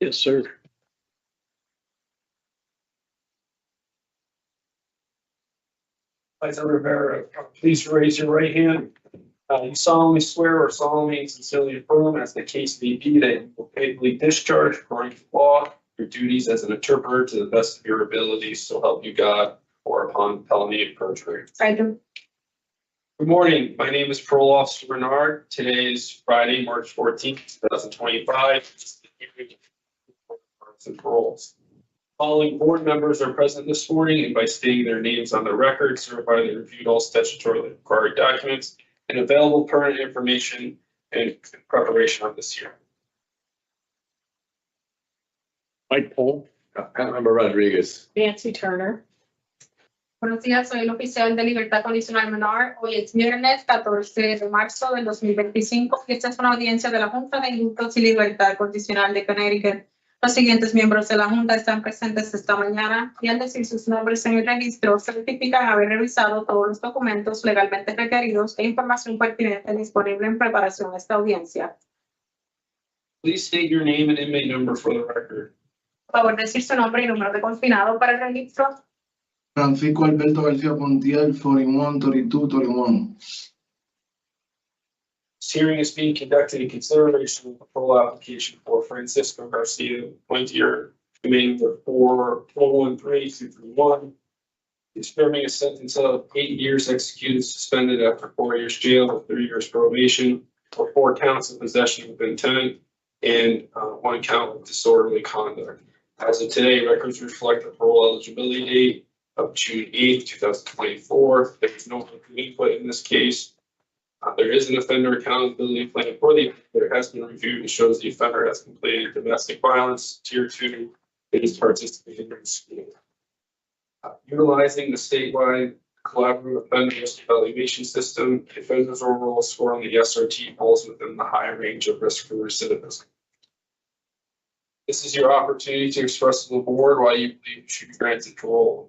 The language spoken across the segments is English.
Yes, sir. Tyson Rivera, please raise your right hand. You solemnly swear or solemnly and sincerely affirm, as the case may be, that you will faithfully discharge according to law your duties as an interpreter to the best of your abilities, so help you God, or upon felony of perjury. I do. Good morning. My name is Parole Officer Bernard. Today is Friday, March 14th, 2025. This is the hearing of Parles and Paroles. Following board members are present this morning, and by stating their names on the record, certify they reviewed all statutorily required documents and available pertinent information in preparation of this hearing. Mike Paul. Councilmember Rodriguez. Nancy Turner. Buenos días, soy el oficial de libertad condicional menor. Hoy es viernes 14 de marzo del 2025 y esta es una audiencia de la Junta de Indultos y Libertad Condicional de Connecticut. Los siguientes miembros de la Junta están presentes esta mañana y al decir sus nombres en el registro certifican haber revisado todos los documentos legalmente requeridos e información pertinente disponible en preparación a esta audiencia. Please state your name and inmate number for the record. Por favor, decir su nombre y número de confinado para el registro. Francisco Alberto Garcia-Pontier, 41-32-31. This hearing is being conducted in consideration of the parole application for Francisco Garcia-Pontier, remaining for 413-231. He's serving a sentence of 8 years executed suspended after 4 years jail with 3 years probation for 4 counts of possession with intent and 1 count of disorderly conduct. As of today, records reflect the parole eligibility date of June 8th, 2024. There is no input in this case. There is an offender accountability plan for the offender has been reviewed and shows the offender has completed domestic violence, tier 2, and is participating in school. Utilizing the statewide collaborative offender risk evaluation system, the offender's overall score on the SRT falls within the high range of risk for recidivism. This is your opportunity to express to the board why you believe you should be granted parole.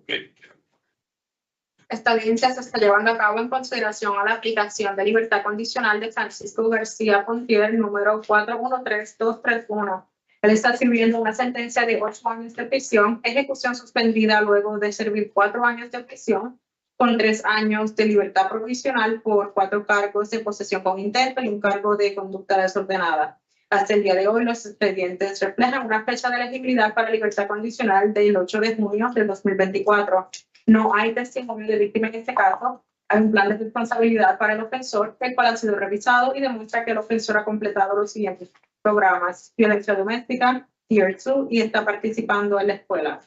Esta audiencia se está llevando a cabo en consideración a la aplicación de libertad condicional de Francisco Garcia-Pontier, número 413231. Él está sirviendo una sentencia de 8 años de prisión, ejecución suspendida luego de servir 4 años de prisión, con 3 años de libertad provisional por 4 cargos de posesión con intento y 1 cargo de conducta desordenada. Hasta el día de hoy, los expedientes reflejan una fecha de elegibilidad para libertad condicional del 8 de junio del 2024. No hay testimonio de víctima en este caso. Hay un plan de responsabilidad para el ofensor, el cual ha sido revisado y demuestra que el ofensor ha completado los siguientes programas: violencia doméstica, tier 2, y está participando en la escuela.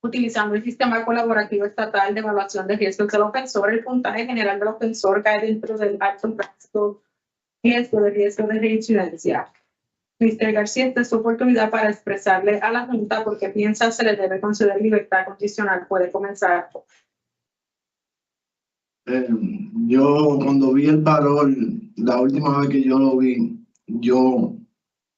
Utilizando el sistema colaborativo estatal de evaluación de riesgos del ofensor, el puntaje general del ofensor cae dentro del alto riesgo de reincidencia. Mr. García, esta es su oportunidad para expresarle a la Junta por qué piensa se le debe conceder libertad condicional. Puede comenzar. Yo cuando vi el parol, la última vez que yo lo vi, yo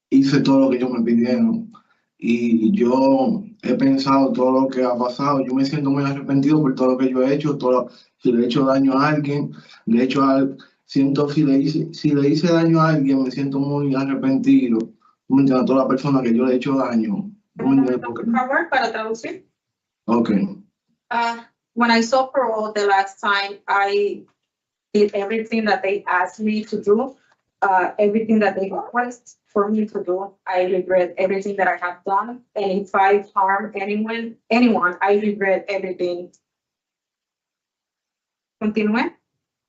hice todo lo que ellos me pidieron y yo he pensado todo lo que ha pasado. Yo me siento muy arrepentido por todo lo que yo he hecho, si le he hecho daño a alguien, si le hice daño a alguien, me siento muy arrepentido. ¿Me entiendes? A toda la persona que yo le he hecho daño. Por favor, para traducir. Okay. When I saw Parole the last time, I did everything that they asked me to do, everything that they request for me to do. I regret everything that I have done, and if I harm anyone, I regret everything. Continúe.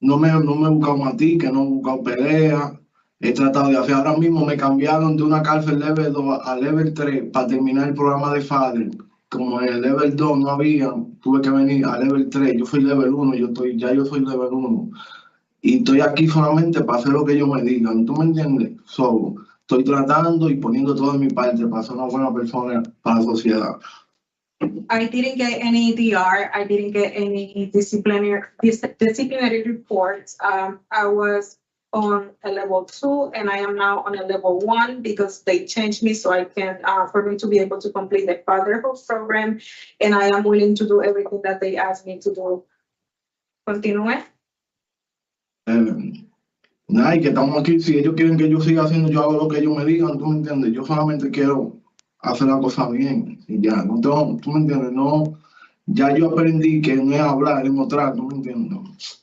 No me he buscado matique, no he buscado pelea. He tratado de hacer. Ahora mismo me cambiaron de una cárcel level 2 a level 3 para terminar el programa de FADER. Como en el level 2 no había, tuve que venir a level 3. Yo fui level 1, yo soy level 1. Y estoy aquí solamente para hacer lo que ellos me digan. ¿Tú me entiendes? Estoy tratando y poniendo todo de mi parte para ser una buena persona para la sociedad. I didn't get any DR. I didn't get any disciplinary reports. I was on a level 2 and I am now on a level 1 because they changed me so I can, for me to be able to complete the fatherhood program, and I am willing to do everything that they asked me to do. Continúe. Nada, y que estamos aquí, si ellos quieren que yo siga haciendo, yo hago lo que ellos me digan, ¿tú me entiendes? Yo solamente quiero hacer la cosa bien y ya. No tengo, tú me entiendes, no, ya yo aprendí que no es hablar, es mostrar, ¿tú me entiendes?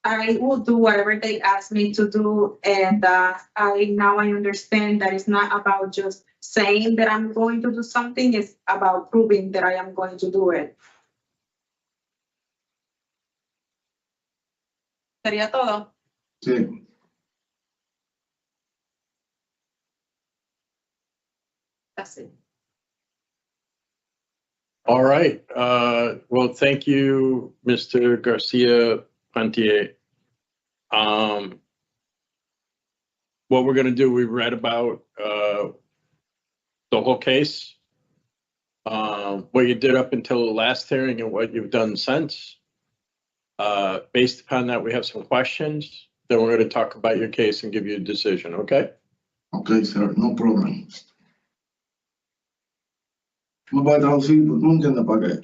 I will do whatever they ask me to do, and now I understand that it's not about just saying that I'm going to do something, it's about proving that I am going to do it. ¿Sería todo? Sí. That's it. All right. Well, thank you, Mr. Garcia-Pontier. What we're going to do, we read about the whole case, what you did up until the last hearing and what you've done since. Based upon that, we have some questions. Then we're going to talk about your case and give you a decision, okay? Okay, sir, no problem. No puede traducir, ¿tú me entiendes para qué?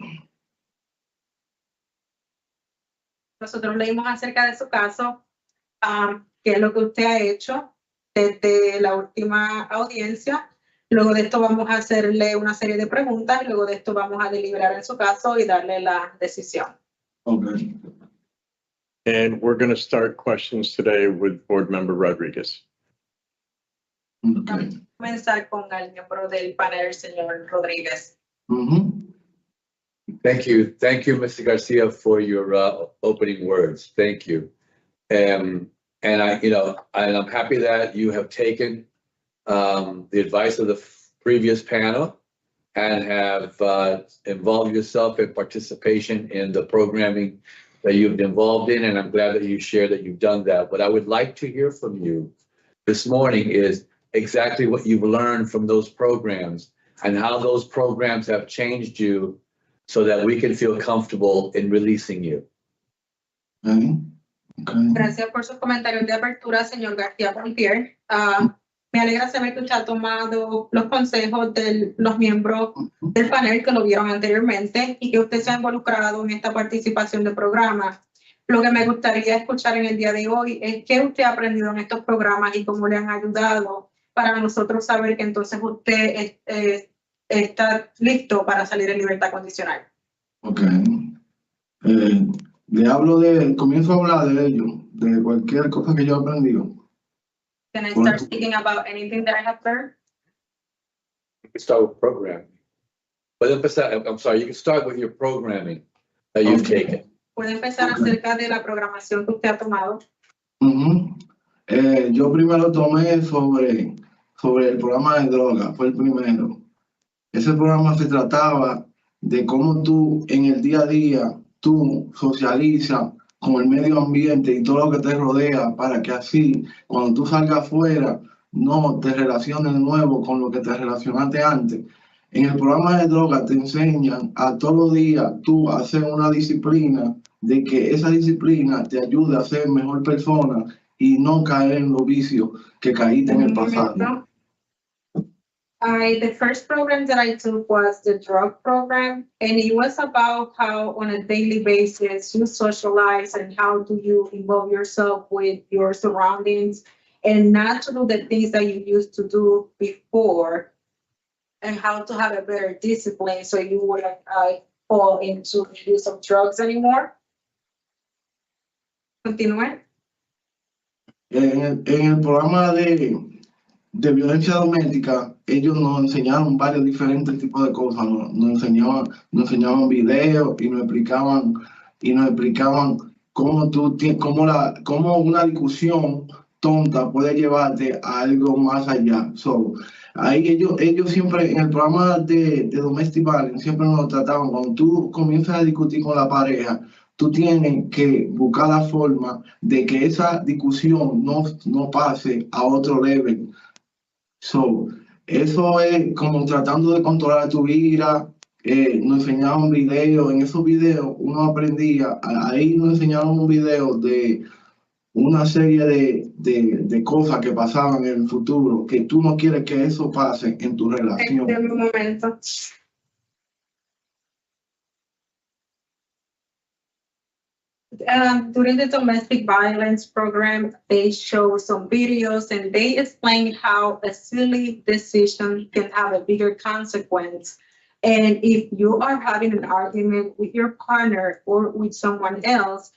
Nosotros leímos acerca de su caso, qué es lo que usted ha hecho desde la última audiencia. Luego de esto vamos a hacerle una serie de preguntas y luego de esto vamos a deliberar en su caso y darle la decisión. Okay. And we're going to start questions today with Board Member Rodriguez. Okay. Vamos a comenzar con el miembro del panel, el señor Rodríguez. Thank you, Mr. Garcia, for your opening words. Thank you. And I'm happy that you have taken the advice of the previous panel and have involved yourself in participation in the programming that you've been involved in, and I'm glad that you shared that you've done that. What I would like to hear from you this morning is exactly what you've learned from those programs and how those programs have changed you so that we can feel comfortable in releasing you. Okay. Gracias por sus comentarios de apertura, señor Garcia-Pontier. Me alegra saber que usted ha tomado los consejos de los miembros del panel que lo vieron anteriormente y que usted se ha involucrado en esta participación del programa. Lo que me gustaría escuchar en el día de hoy es qué usted ha aprendido en estos programas y cómo le han ayudado para nosotros saber que entonces usted está listo para salir en libertad condicional. Ok. Comienzo a hablar de ello, de cualquier cosa que yo he aprendido. Can I start speaking about anything that I have learned? You can start with programming. I'm sorry, you can start with your programming that you've taken. Puede empezar acerca de la programación que usted ha tomado. Yo primero tomé sobre el programa de droga, fue el primero. Ese programa se trataba de cómo tú en el día a día, tú socializas con el medio ambiente y todo lo que te rodea para que así, cuando tú salgas afuera, no te relaciones de nuevo con lo que te relacionaste antes. En el programa de droga te enseñan a todos los días tú hacer una disciplina de que esa disciplina te ayude a ser mejor persona y no caer en los vicios que caíste en el pasado. The first program that I took was the drug program, and it was about how on a daily basis you socialize and how do you involve yourself with your surroundings and not to do the things that you used to do before, and how to have a better discipline so you wouldn't fall into the use of drugs anymore. Continúe. En el programa de violencia doméstica, ellos nos enseñaron varios diferentes tipos de cosas, nos enseñaban videos y nos explicaban cómo una discusión tonta puede llevarte a algo más allá. Ahí ellos siempre, en el programa de Domestic Violence, siempre nos trataban, cuando tú comienzas a discutir con la pareja, tú tienes que buscar la forma de que esa discusión no pase a otro level. Eso es como tratando de controlar tu ira. Nos enseñaban videos, en esos videos uno aprendía, ahí nos enseñaban un video de una serie de cosas que pasaban en el futuro, que tú no quieres que eso pase en tu relación. En un momento. During the domestic violence program, they show some videos and they explain how a silly decision can have a bigger consequence. And if you are having an argument with your partner or with someone else,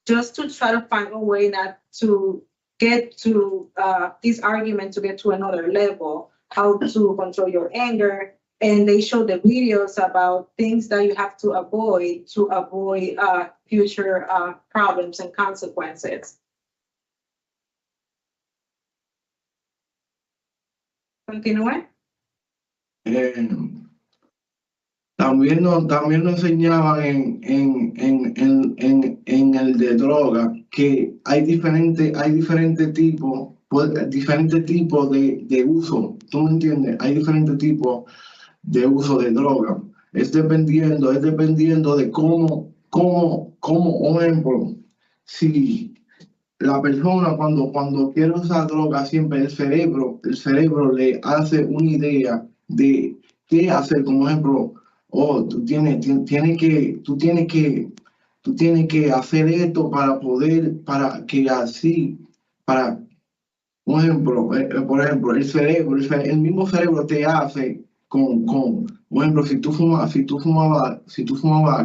just to try to find a way not to get to this argument to get to another level, how to control your anger. And they show the videos about things that you have to avoid future problems and consequences. Continúe. También nos enseñaban en el de droga que hay diferentes tipos de uso. ¿Tú me entiendes? Hay diferentes tipos de uso de droga. Es dependiendo de cómo, por ejemplo, si la persona cuando quiere usar droga, siempre el cerebro le hace una idea de qué hacer. Como ejemplo, tú tienes que hacer esto por ejemplo, el mismo cerebro te hace por ejemplo, si tú fumabas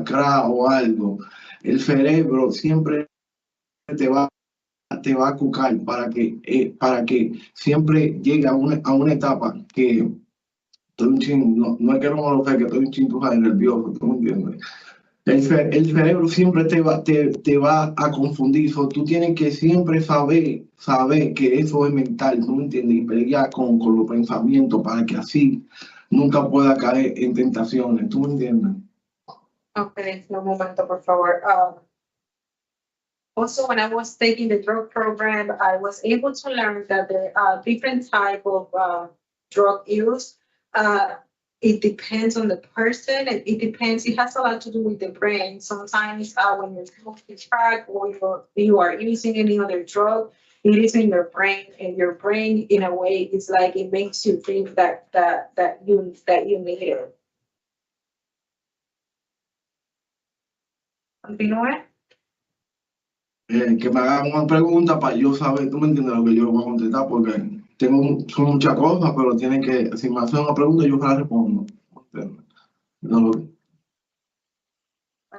crack o algo, el cerebro siempre te va a cucar para que siempre llegue a una etapa que no es que no lo sé, que estoy un chingo nervioso, ¿tú me entiendes? El cerebro siempre te va a confundir, tú tienes que siempre saber que eso es mental, ¿tú me entiendes? Y pelear con los pensamientos para que así nunca pueda caer en tentaciones, ¿tú me entiendes? Okay, un momento, por favor. Also, when I was taking the drug program, I was able to learn that there are different type of drug use. It depends on the person, and it has a lot to do with the brain. Sometimes when you're smoking crack or you are using any other drug, it is in your brain, and your brain, in a way, is like it makes you think that you need it. Continúe. Que me hagan una pregunta para yo saber, tú me entiendes lo que yo voy a contestar, porque son muchas cosas, pero si me hacen una pregunta, yo la respondo. No.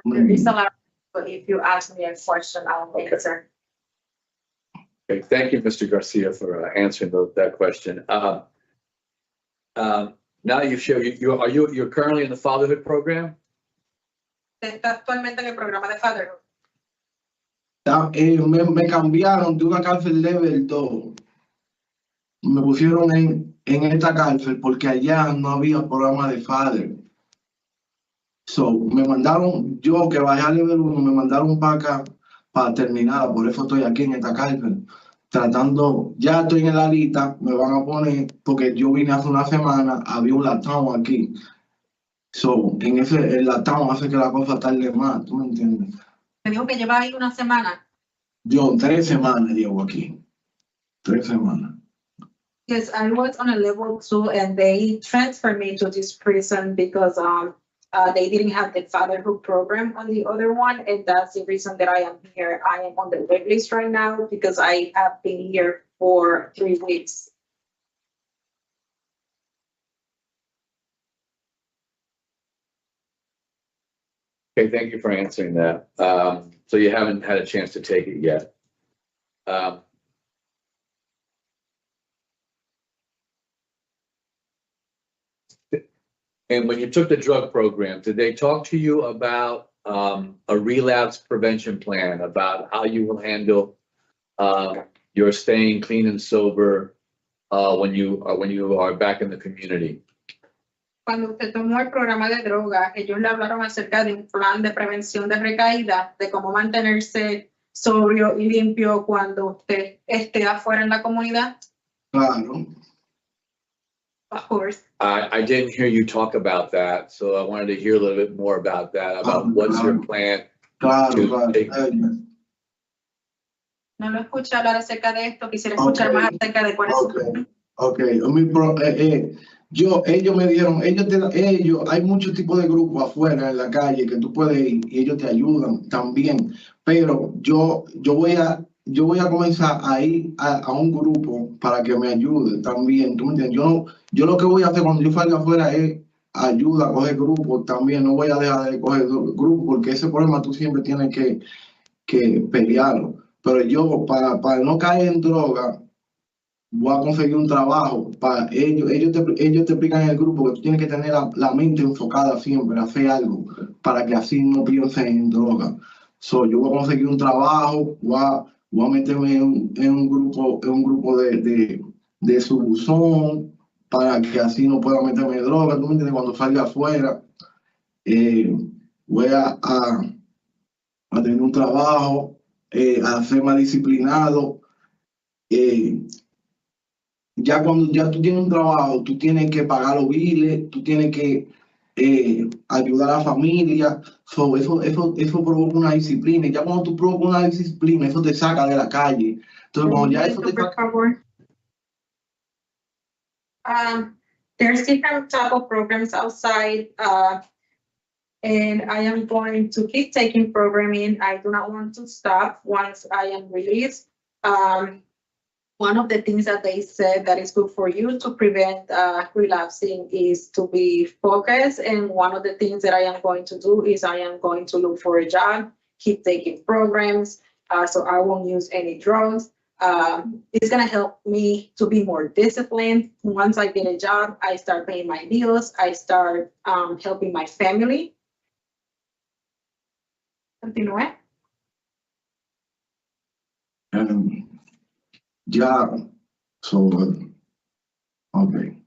There is a lot, but if you ask me a question, I'll answer. Okay, thank you, Mr. Garcia, for answering that question. Now you've shown you're currently in the fatherhood program? Está actualmente en el programa de fatherhood. Me cambiaron de una cárcel level 2. Me pusieron en esta cárcel porque allá no había programa de father. So, me mandaron, yo que bajé a level 1, me mandaron para acá para terminar. Por eso estoy aquí en esta cárcel. Ya estoy en la lista, me van a poner, porque yo vine hace una semana, había un latón aquí. So, el latón hace que la cosa tarde más, ¿tú me entiendes? Me dijo que lleva ahí una semana. Yo 3 semanas llevo aquí. 3 semanas. Yes, I was on a level 2 and they transferred me to this prison because they didn't have the fatherhood program on the other one, and that's the reason that I am here. I am on the wait list right now because I have been here for 3 weeks. Okay, thank you for answering that. So you haven't had a chance to take it yet. And when you took the drug program, did they talk to you about a relapse prevention plan, about how you will handle your staying clean and sober when you are back in the community? Cuando usted tomó el programa de droga, ellos le hablaron acerca de un plan de prevención de recaída, de cómo mantenerse sobrio y limpio cuando usted esté afuera en la comunidad. Claro. Of course. I didn't hear you talk about that, so I wanted to hear a little bit more about that, about what's your plan. Claro. No lo escuché hablar acerca de esto, quisiera escuchar más acerca de cuál es su plan. Okay. Ellos me dijeron, hay muchos tipos de grupos afuera en la calle que tú puedes ir y ellos te ayudan también, pero yo voy a comenzar a ir a un grupo para que me ayude también, ¿tú me entiendes? Yo lo que voy a hacer cuando yo salga afuera es ayuda a coger grupos también, no voy a dejar de coger grupos porque ese problema tú siempre tienes que pelearlo, pero yo para no caer en droga, voy a conseguir un trabajo para ellos te explican en el grupo que tú tienes que tener la mente enfocada siempre, hacer algo para que así no pienses en droga. Yo voy a conseguir un trabajo, voy a meterme en un grupo de su buzón para que así no pueda meterme en droga, ¿tú me entiendes? Cuando salga afuera, voy a tener un trabajo, a ser más disciplinado. Ya cuando ya tú tienes un trabajo, tú tienes que pagar los biles, tú tienes que ayudar a la familia. Eso provoca una disciplina. Y ya cuando tú provocas una disciplina, eso te saca de la calle. Entonces, cuando ya eso te Por saca... favor. There's different type of programs outside, and I am going to keep taking programming. I do not want to stop once I am released. One of the things that they said that is good for you to prevent relapsing is to be focused. And one of the things that I am going to do is I am going to look for a job, keep taking programs, so I won't use any drugs. It's gonna help me to be more disciplined. Once I get a job, I start paying my bills, I start helping my family. Continúe. Ya, okay.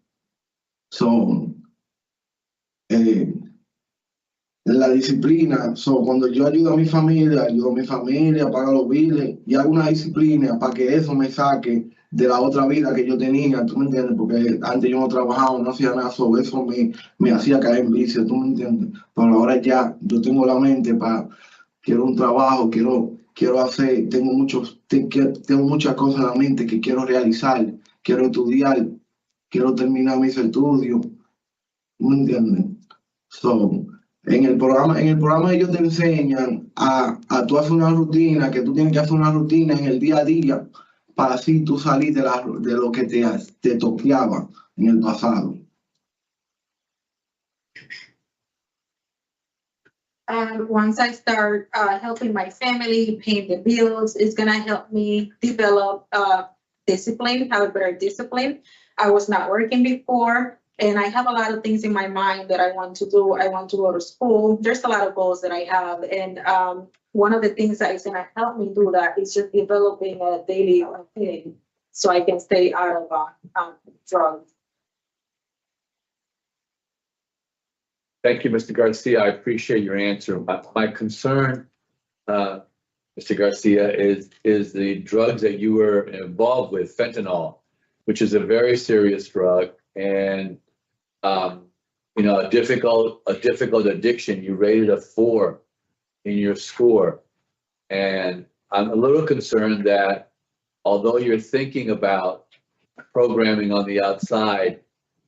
La disciplina, cuando yo ayudo a mi familia, pago los biles y hago una disciplina para que eso me saque de la otra vida que yo tenía, ¿tú me entiendes? Porque antes yo no trabajaba, no hacía nada, eso me hacía caer en vicio, ¿tú me entiendes? Pero ahora ya yo tengo la mente quiero un trabajo, quiero hacer, tengo muchas cosas en la mente que quiero realizar, quiero estudiar, quiero terminar mis estudios, ¿me entiendes? En el programa ellos te enseñan a tú hacer una rutina, que tú tienes que hacer una rutina en el día a día para así tú salir de lo que te toqueaba en el pasado. Once I start helping my family, paying the bills, it's gonna help me develop discipline, have a better discipline. I was not working before, and I have a lot of things in my mind that I want to do. I want to go to school. There's a lot of goals that I have, and one of the things that is gonna help me do that is just developing a daily routine so I can stay out of drugs. Thank you, Mr. Garcia. I appreciate your answer. My concern, Mr. Garcia, is the drugs that you were involved with, fentanyl, which is a very serious drug and a difficult addiction. You rated a 4 in your score, and I'm a little concerned that although you're thinking about programming on the outside,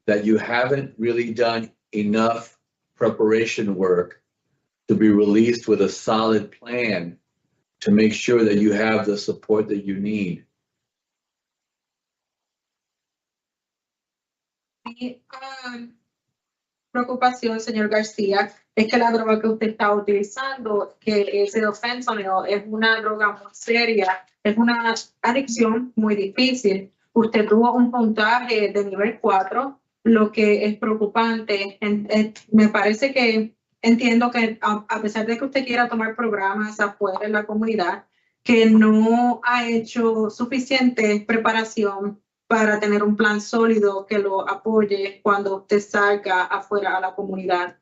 that you haven't really done enough preparation work to be released with a solid plan to make sure that you have the support that you need. Mi preocupación, señor García, es que la droga que usted está utilizando, que es el fentanyl, es una droga muy seria, es una adicción muy difícil. Usted tuvo un puntaje de nivel 4, lo que es preocupante. Me parece que entiendo que a pesar de que usted quiera tomar programas afuera en la comunidad, que no ha hecho suficiente preparación para tener un plan sólido que lo apoye cuando usted salga afuera a la comunidad.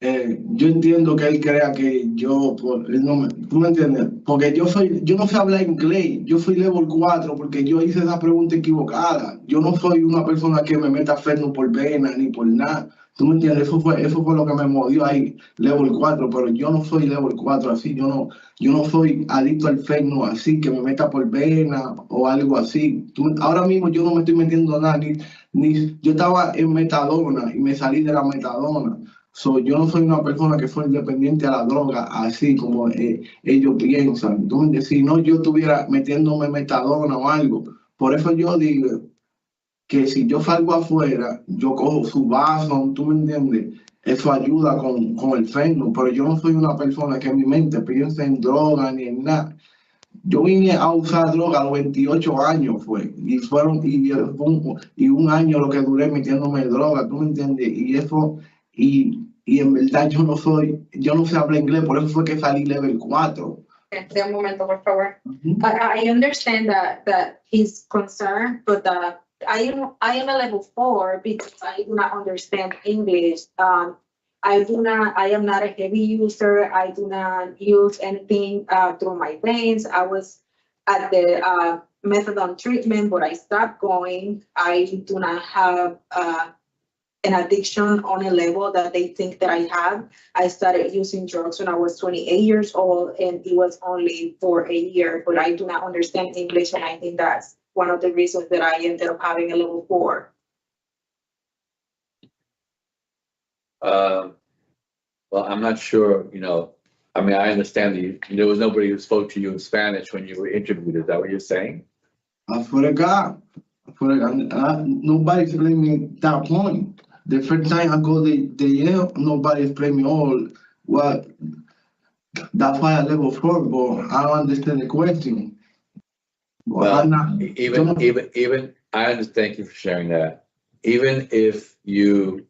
Yo entiendo que él crea que ¿tú me entiendes? Porque yo no sé hablar inglés, yo soy level 4 porque yo hice esa pregunta equivocada. Yo no soy una persona que me meta fentanyl por vena ni por nada. ¿Tú me entiendes? Eso fue lo que me movió ahí, level 4, pero yo no soy level 4 así, yo no soy adicto al fentanyl así, que me meta por vena o algo así. Ahora mismo yo no me estoy metiendo nada, yo estaba en metadona y me salí de la metadona. So, yo no soy una persona que fue independiente a la droga, así como ellos piensan. ¿Tú me entiendes? Si no, yo estuviera metiéndome en metadona o algo. Por eso yo digo que si yo salgo afuera, yo cojo su vaso, ¿tú me entiendes? Eso ayuda con el fentanyl, pero yo no soy una persona que en mi mente piense en droga ni en nada. Yo vine a usar droga a los 28 años, y un año lo que duré metiéndome en droga, ¿tú me entiendes? Y en verdad yo no sé hablar inglés, por eso fue que salí level 4. De un momento, por favor. Mhm. I understand that he's concerned, but I am a level 4 because I do not understand English. I am not a heavy user. I do not use anything through my veins. I was at the methadone treatment, but I stopped going. I do not have an addiction on a level that they think that I have. I started using drugs when I was 28 years old, and it was only for a year, but I do not understand English, and I think that's one of the reasons that I ended up having a level 4. Well, I'm not sure, I mean, I understand that there was nobody who spoke to you in Spanish when you were interviewed. Is that what you're saying? I swear to God, nobody explained me that point. The first time I go to Yale, nobody explained me all. Well, that's why I level 4, but I don't understand the question. Well, even I understand. Thank you for sharing that. Even if you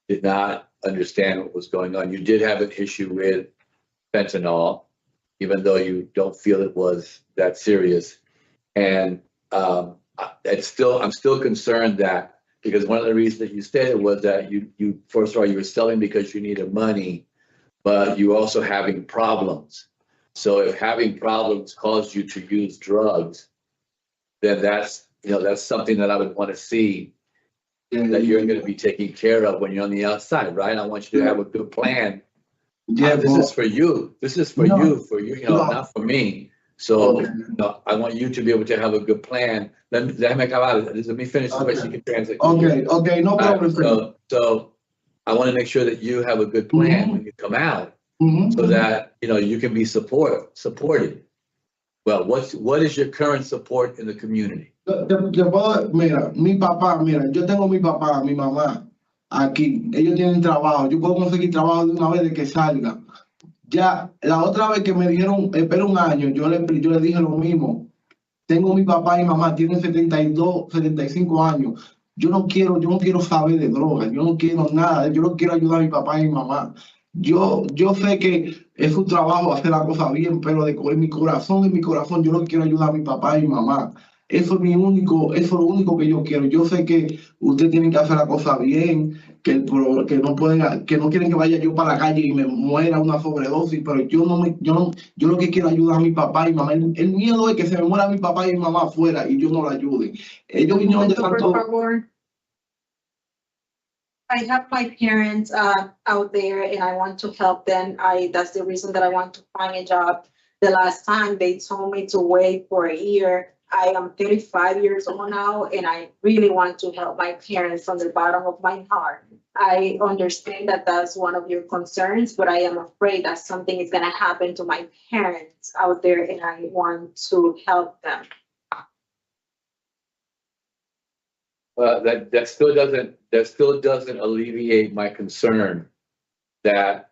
did not understand what was going on, you did have an issue with fentanyl, even though you don't feel it was that serious. And I'm still concerned that, because one of the reasons that you stated was that you first of all, you were selling because you needed money, but you were also having problems. So if having problems caused you to use drugs, then that's something that I would want to see that you're going to be taken care of when you're on the outside, right? I want you to have a good plan. Yeah, This is for you. This is for you, not for me. So I want you to be able to have a good plan. Let me finish so she can translate. Okay, no problem. So I want to make sure that you have a good plan when you come out, so that you can be supported. Well, what is your current support in the community? Mira, yo tengo mi papá, mi mamá aquí. Ellos tienen trabajo. Yo puedo conseguir trabajo de una vez de que salga. Ya, la otra vez que me dijeron, espera un año, yo le dije lo mismo. Tengo mi papá y mamá, tienen 72, 75 años. Yo no quiero saber de drogas, yo no quiero nada, yo no quiero ayudar a mi papá y mi mamá. Yo sé que es un trabajo hacer la cosa bien, pero en mi corazón, yo no quiero ayudar a mi papá y mi mamá. Eso es lo único que yo quiero. Yo sé que ustedes tienen que hacer la cosa bien, que no quieren que vaya yo para la calle y me muera una sobredosis, pero yo lo que quiero es ayudar a mi papá y mamá. El miedo es que se me muera mi papá y mi mamá afuera y yo no lo ayude. Ellos vinieron de Santo. I have my parents out there and I want to help them. That's the reason that I want to find a job. The last time they told me to wait for a year. I am 35 years old now and I really want to help my parents from the bottom of my heart. I understand that that's one of your concerns, but I am afraid that something is going to happen to my parents out there and I want to help them. That still doesn't alleviate my concern that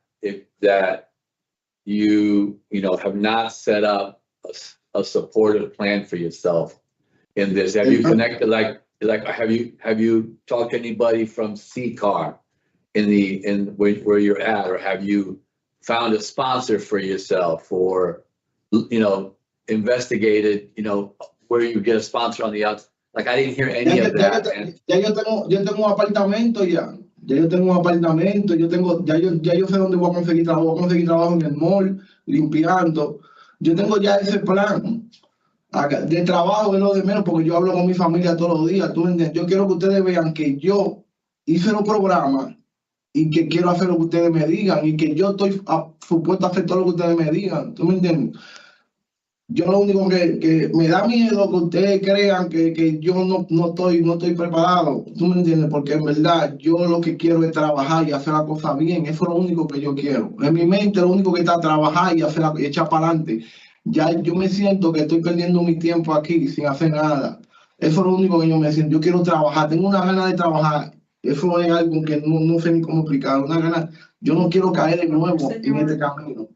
you have not set up a supportive plan for yourself in this. Have you connected have you talked to anybody from CCAR in where you're at, or have you found a sponsor for yourself, or investigated where you get a sponsor on the outside? Like, I didn't hear any of that. Ya yo tengo un apartamento ya. Ya yo tengo un apartamento, ya yo sé dónde voy a conseguir trabajo. Voy a conseguir trabajo en el mall, limpiando. Yo tengo ya ese plan. De trabajo es lo de menos, porque yo hablo con mi familia todos los días. ¿Tú entiendes? Yo quiero que ustedes vean que yo hice los programas y que quiero hacer lo que ustedes me digan y que yo estoy supuesto a hacer todo lo que ustedes me digan. ¿Tú me entiendes? Yo lo único que me da miedo que ustedes crean que yo no estoy preparado. ¿Tú me entiendes? Porque en verdad yo lo que quiero es trabajar y hacer la cosa bien. Eso es lo único que yo quiero. En mi mente lo único que está trabajar y echar para adelante. Ya yo me siento que estoy perdiendo mi tiempo aquí sin hacer nada. Eso es lo único que yo me siento. Yo quiero trabajar, tengo una gana de trabajar. Eso es algo que no sé ni cómo explicar. Una gana, yo no quiero caer de nuevo en este camino.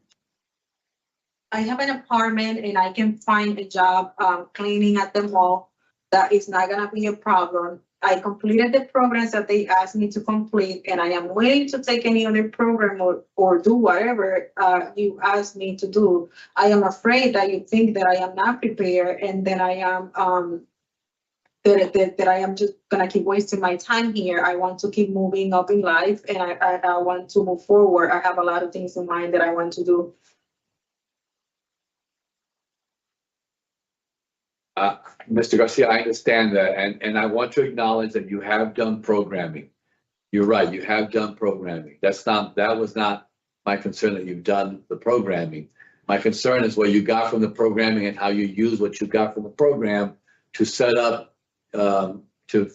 I have an apartment and I can find a job cleaning at the mall. That is not gonna be a problem. I completed the programs that they asked me to complete, and I am willing to take any other program or do whatever you asked me to do. I am afraid that you think that I am not prepared and that I am that I am just gonna keep wasting my time here. I want to keep moving up in life, and I want to move forward. I have a lot of things in mind that I want to do. Mr. Garcia, I understand that, and I want to acknowledge that you have done programming. You're right, you have done programming. That was not my concern that you've done the programming. My concern is what you got from the programming and how you use what you got from the program to set up, to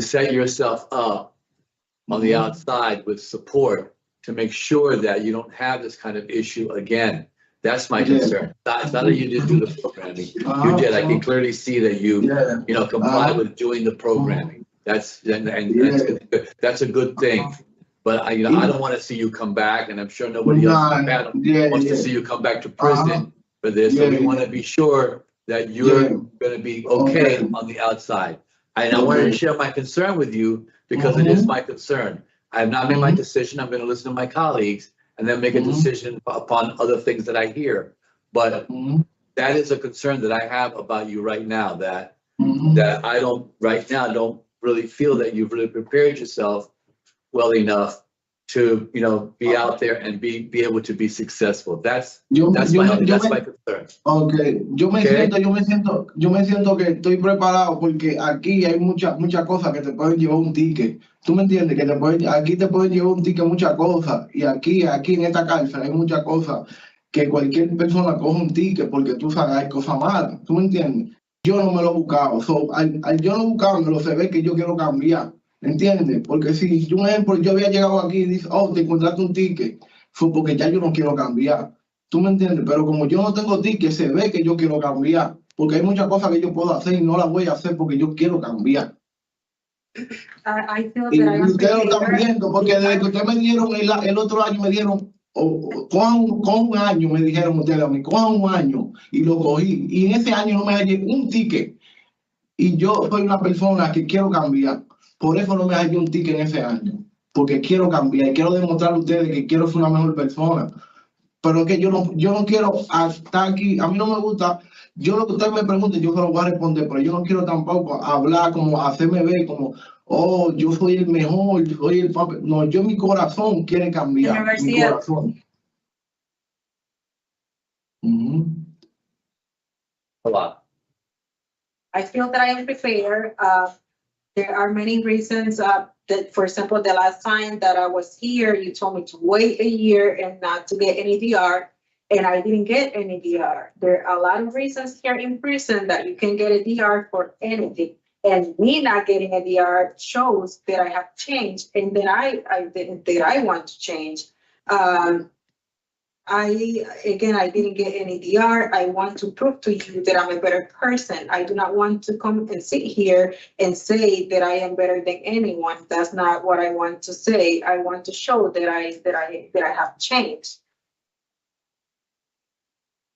set yourself up on the outside with support to make sure that you don't have this kind of issue again. That's my concern. It's not that you didn't do the programming. You did. I can clearly see that you complied with doing the programming. That's a good thing. But I don't want to see you come back, and I'm sure nobody else on the panel wants to see you come back to prison for this. So we want to be sure that you're going to be okay on the outside. And I wanted to share my concern with you because it is my concern. I have not made my decision. I'm going to listen to my colleagues and then make a decision upon other things that I hear. But that is a concern that I have about you right now, that I don't really feel that you've really prepared yourself well enough to, be out there and be able to be successful. That's my concern. Okay, yo me siento que estoy preparado porque aquí hay muchas cosas que te pueden llevar un ticket. ¿Tú me entiendes? Aquí te pueden llevar un ticket muchas cosas y aquí en esta cárcel hay muchas cosas que cualquier persona coge un ticket porque tú sabes hay cosas malas. ¿Tú me entiendes? Yo no me lo he buscado. Al yo no buscármelo se ve que yo quiero cambiar. ¿Entiendes? Porque si, un ejemplo, yo había llegado aquí y dice, te encontraste un ticket, fue porque ya yo no quiero cambiar. ¿Tú me entiendes? Pero como yo no tengo ticket, se ve que yo quiero cambiar. Porque hay muchas cosas que yo puedo hacer y no las voy a hacer porque yo quiero cambiar. Y ustedes lo están viendo, porque desde que ustedes me dieron el otro año, me dieron, con un año, me dijeron ustedes a mí, con un año, y lo cogí. Y en ese año no me hallé un ticket. Y yo soy una persona que quiero cambiar. Por eso no me hallé un ticket en ese año, porque quiero cambiar y quiero demostrar a ustedes que quiero ser una mejor persona. Pero es que yo no quiero estar aquí, a mí no me gusta, yo lo que ustedes me pregunten, yo se lo voy a responder, pero yo no quiero tampoco hablar como hacerme ver como, yo soy el mejor, soy el papel. No, mi corazón quiere cambiar, mi corazón. Hola. I feel that I am prepared. There are many reasons that, for example, the last time that I was here, you told me to wait a year and not to get any DR, and I didn't get any DR. There are a lot of reasons here in prison that you can get a DR for anything. And me not getting a DR shows that I have changed and that I want to change. I didn't get any DR. I want to prove to you that I'm a better person. I do not want to come and sit here and say that I am better than anyone. That's not what I want to say. I want to show that I have changed.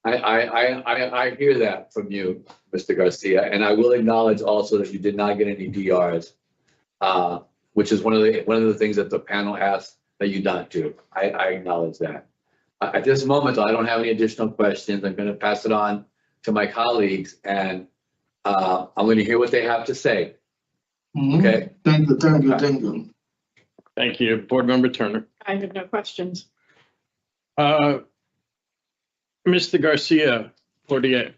I hear that from you, Mr. Garcia, and I will acknowledge also that you did not get any DRs, which is one of the things that the panel asked that you not do. I acknowledge that. At this moment, I don't have any additional questions. I'm going to pass it on to my colleagues, and I'm going to hear what they have to say. Okay. Thank you. Thank you. Board Member Turner. I have no questions. Mr. Garcia, Portier,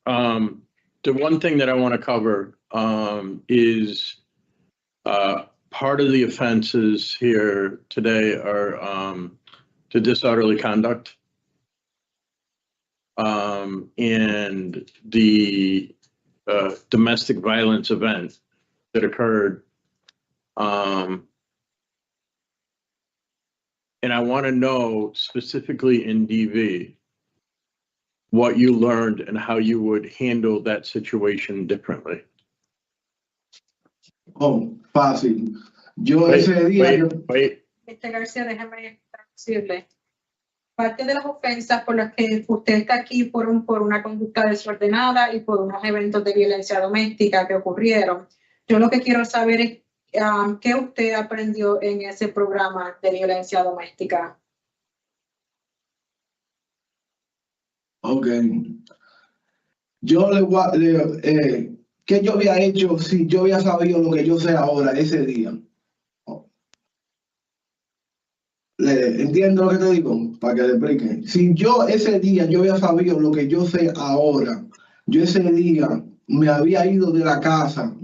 the one thing that I want to cover is Part of the offenses here today are to disorderly conduct. And the domestic violence event that occurred. And I want to know specifically in DV what you learned and how you would handle that situation differently. Oh, fácil. Yo ese día, Wait. García, déjame traducirle. Parte de las ofensas por las que usted está aquí por una conducta desordenada y por unos eventos de violencia doméstica que ocurrieron. Yo lo que quiero saber es qué usted aprendió en ese programa de violencia doméstica. ok. Yo ¿qué yo había hecho si yo había sabido lo que yo sé ahora ese día? ¿Entiendo lo que te digo? Para que le explique. Si yo ese día yo había sabido lo que yo sé ahora, yo ese día me había ido de la casa,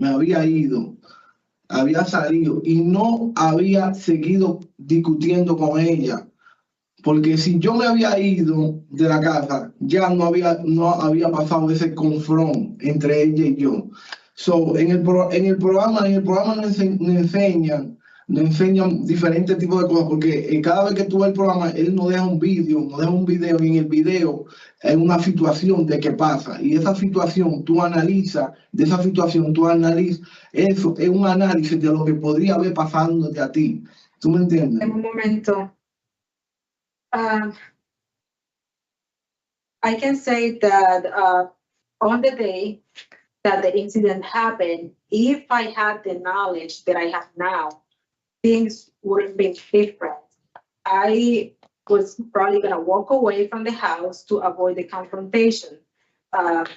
había salido y no había seguido discutiendo con ella. Porque si yo me había ido de la casa, ya no había pasado ese confronto entre ella y yo. So, en el programa nos enseñan diferentes tipos de cosas, porque cada vez que tú ves el programa, él nos deja un video, y en el video es una situación de qué pasa. Y esa situación, tú analizas, eso es un análisis de lo que podría haber pasado de a ti. ¿Tú me entiendes? En un momento. I can say that on the day that the incident happened, if I had the knowledge that I have now, things would have been different. I was probably going to walk away from the house to avoid the confrontation. And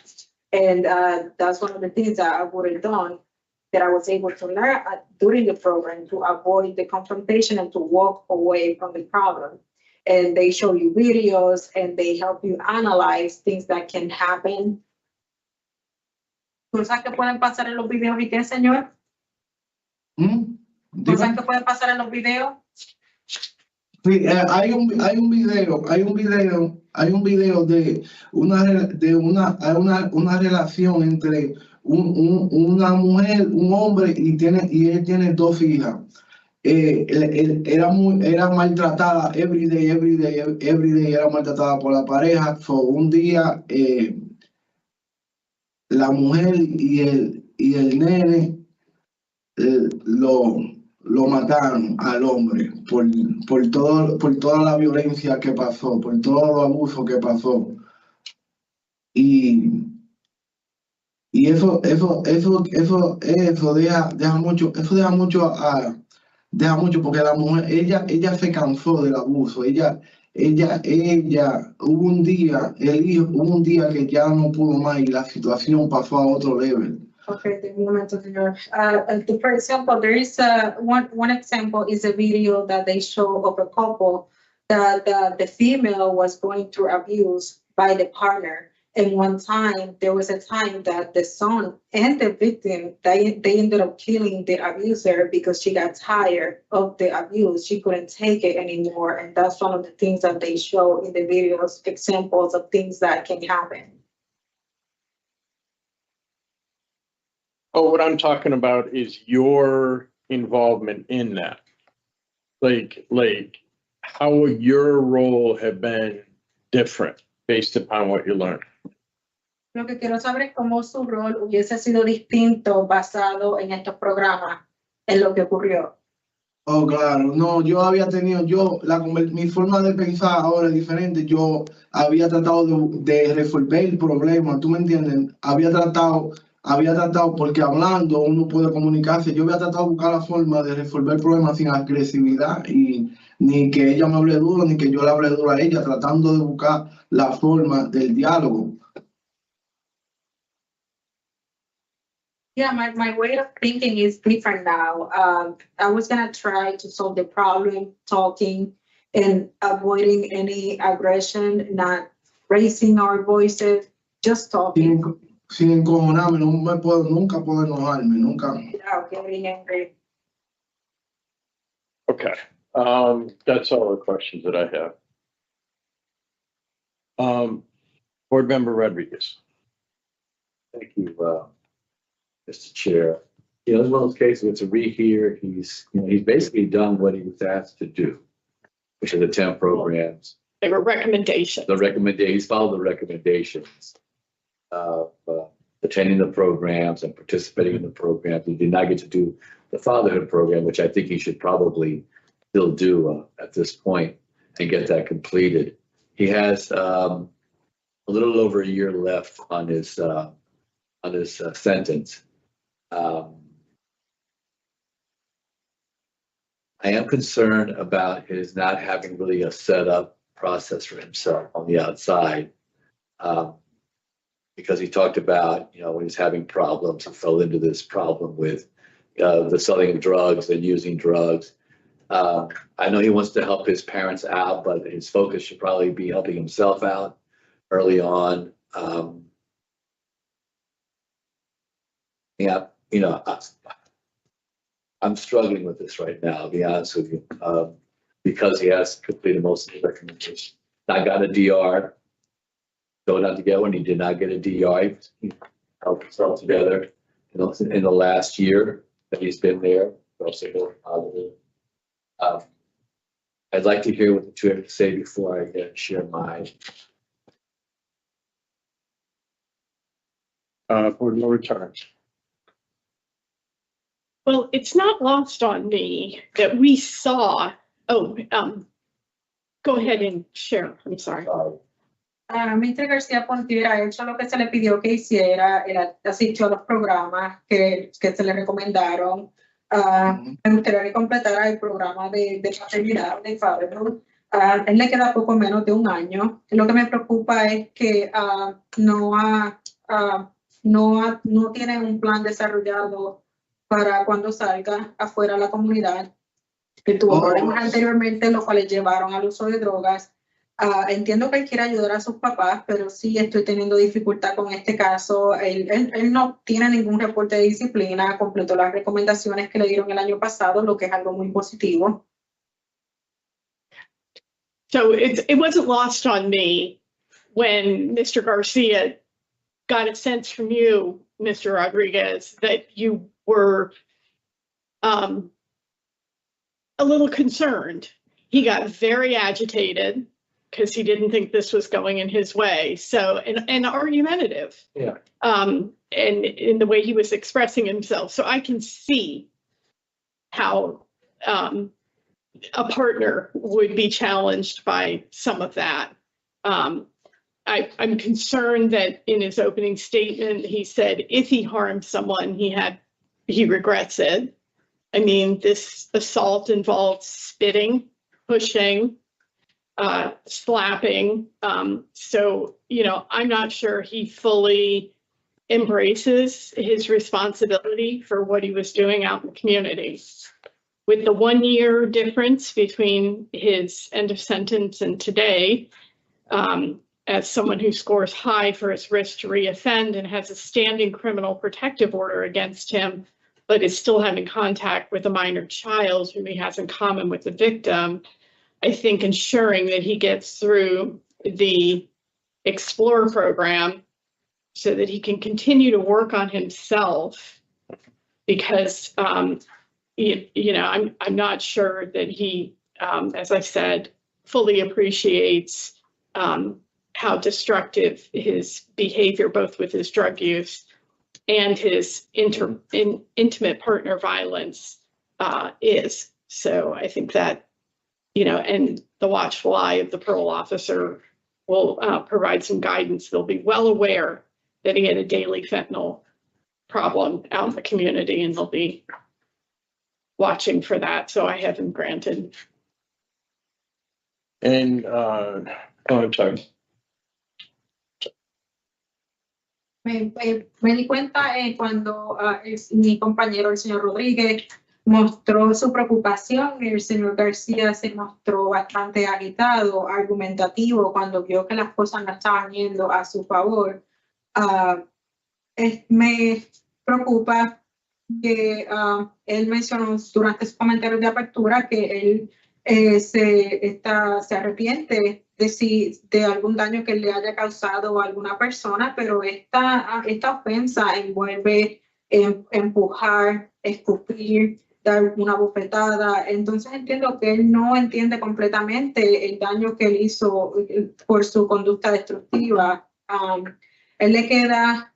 that's one of the things that I would have done, that I was able to learn during the program, to avoid the confrontation and to walk away from the problem. And they show you videos and they help you analyze things that can happen. ¿Cosas que pueden pasar en los videos y qué, señor? ¿Cosas que pueden pasar en los videos? Sí, hay un video de una relación entre una mujer, un hombre y él tiene dos hijas. Era maltratada every day, era maltratada por la pareja. Un día la mujer y el nene lo mataron al hombre por toda la violencia que pasó, por todos los abusos que pasó. Y eso deja mucho porque la mujer, ella se cansó del abuso. Ella hubo un día que ya no pudo más y la situación pasó a otro level. Okay, un momento, señor. For example, there is one example is a video that they show of a couple that the female was going through abuse by the partner. And there was a time that the son and the victim, they ended up killing the abuser because she got tired of the abuse. She couldn't take it anymore. And that's one of the things that they show in the videos, examples of things that can happen. Oh, what I'm talking about is your involvement in that. Like how would your role have been different based upon what you learned? Lo que quiero saber es cómo su rol hubiese sido distinto basado en estos programas, en lo que ocurrió. Oh, claro. No, mi forma de pensar ahora es diferente. Yo había tratado de resolver el problema, ¿tú me entiendes? Había tratado, porque hablando uno puede comunicarse. Yo había tratado de buscar la forma de resolver el problema sin agresividad y ni que ella me hable duro, ni que yo le hable duro a ella, tratando de buscar la forma del diálogo. Yeah, my way of thinking is different now. I was gonna try to solve the problem, talking and avoiding any aggression, not raising our voices, just talking. Sin encojonarme, nunca puedo enojarme, nunca. Without getting angry. Okay, that's all the questions that I have. Board Member Rodriguez. Thank you, Mr. Chair. You know, it's one of those cases, it's a rehear. He's basically done what he was asked to do, which is attend programs. They were recommendations. He's followed the recommendations of attending the programs and participating in the programs. He did not get to do the fatherhood program, which I think he should probably still do at this point and get that completed. He has a little over a year left on his sentence. I am concerned about his not having really a set up process for himself on the outside. Because he talked about, when he's having problems, he fell into this problem with the selling of drugs and using drugs. I know he wants to help his parents out, but his focus should probably be helping himself out early on. I'm struggling with this right now, I'll be honest with you, because he has completed most of the recommendations. I got a DR, going out to get one. He did not get a DR. He helped himself together in the last year that he's been there. Also very positive. I'd like to hear what the two have to say before I share mine. Board Member Torrance. Well, it's not lost on me that we saw, go ahead and share, I'm sorry. Mr. Garcia-Pontier ha hecho lo que se le pidió que hiciera, él asistió a los programas que se le recomendaron. Me gustaría que completara el programa de paternidad de Fatherhood. Él le queda poco menos de un año. Lo que me preocupa es que no tiene un plan desarrollado para cuando salga afuera a la comunidad. Que tuvo problemas anteriormente, los cuales llevaron al uso de drogas. Entiendo que él quiere ayudar a sus papás, pero sí estoy teniendo dificultad con este caso. Él no tiene ningún reporte de disciplina, completó las recomendaciones que le dieron el año pasado, lo que es algo muy positivo. So it wasn't lost on me when Mr. Garcia got a sense from you, Mr. Rodriguez, that you were a little concerned. He got very agitated because he didn't think this was going in his way. So, and argumentative. Yeah. And in the way he was expressing himself. So I can see how a partner would be challenged by some of that. I'm concerned that in his opening statement, he said, if he harmed someone, he regrets it. I mean, this assault involved spitting, pushing, slapping. So, I'm not sure he fully embraces his responsibility for what he was doing out in the community. With the 1 year difference between his end of sentence and today, as someone who scores high for his risk to reoffend and has a standing criminal protective order against him, but is still having contact with a minor child who he has in common with the victim, I think ensuring that he gets through the Explore program so that he can continue to work on himself, because I'm not sure that he, as I said, fully appreciates how destructive his behavior, both with his drug use and his intimate partner violence is. So I think that, and the watchful eye of the parole officer will provide some guidance. They'll be well aware that he had a daily fentanyl problem out in the community, and they'll be watching for that. So I have him granted. And, I'm sorry. Me di cuenta cuando mi compañero, el señor Rodríguez, mostró su preocupación. El señor García se mostró bastante agitado, argumentativo, cuando vio que las cosas no estaban yendo a su favor. Me preocupa que él mencionó durante su comentario de apertura que él se arrepiente de algún daño que le haya causado a alguna persona, pero esta ofensa envuelve empujar, escupir, dar una bofetada. Entonces entiendo que él no entiende completamente el daño que él hizo por su conducta destructiva. Él le queda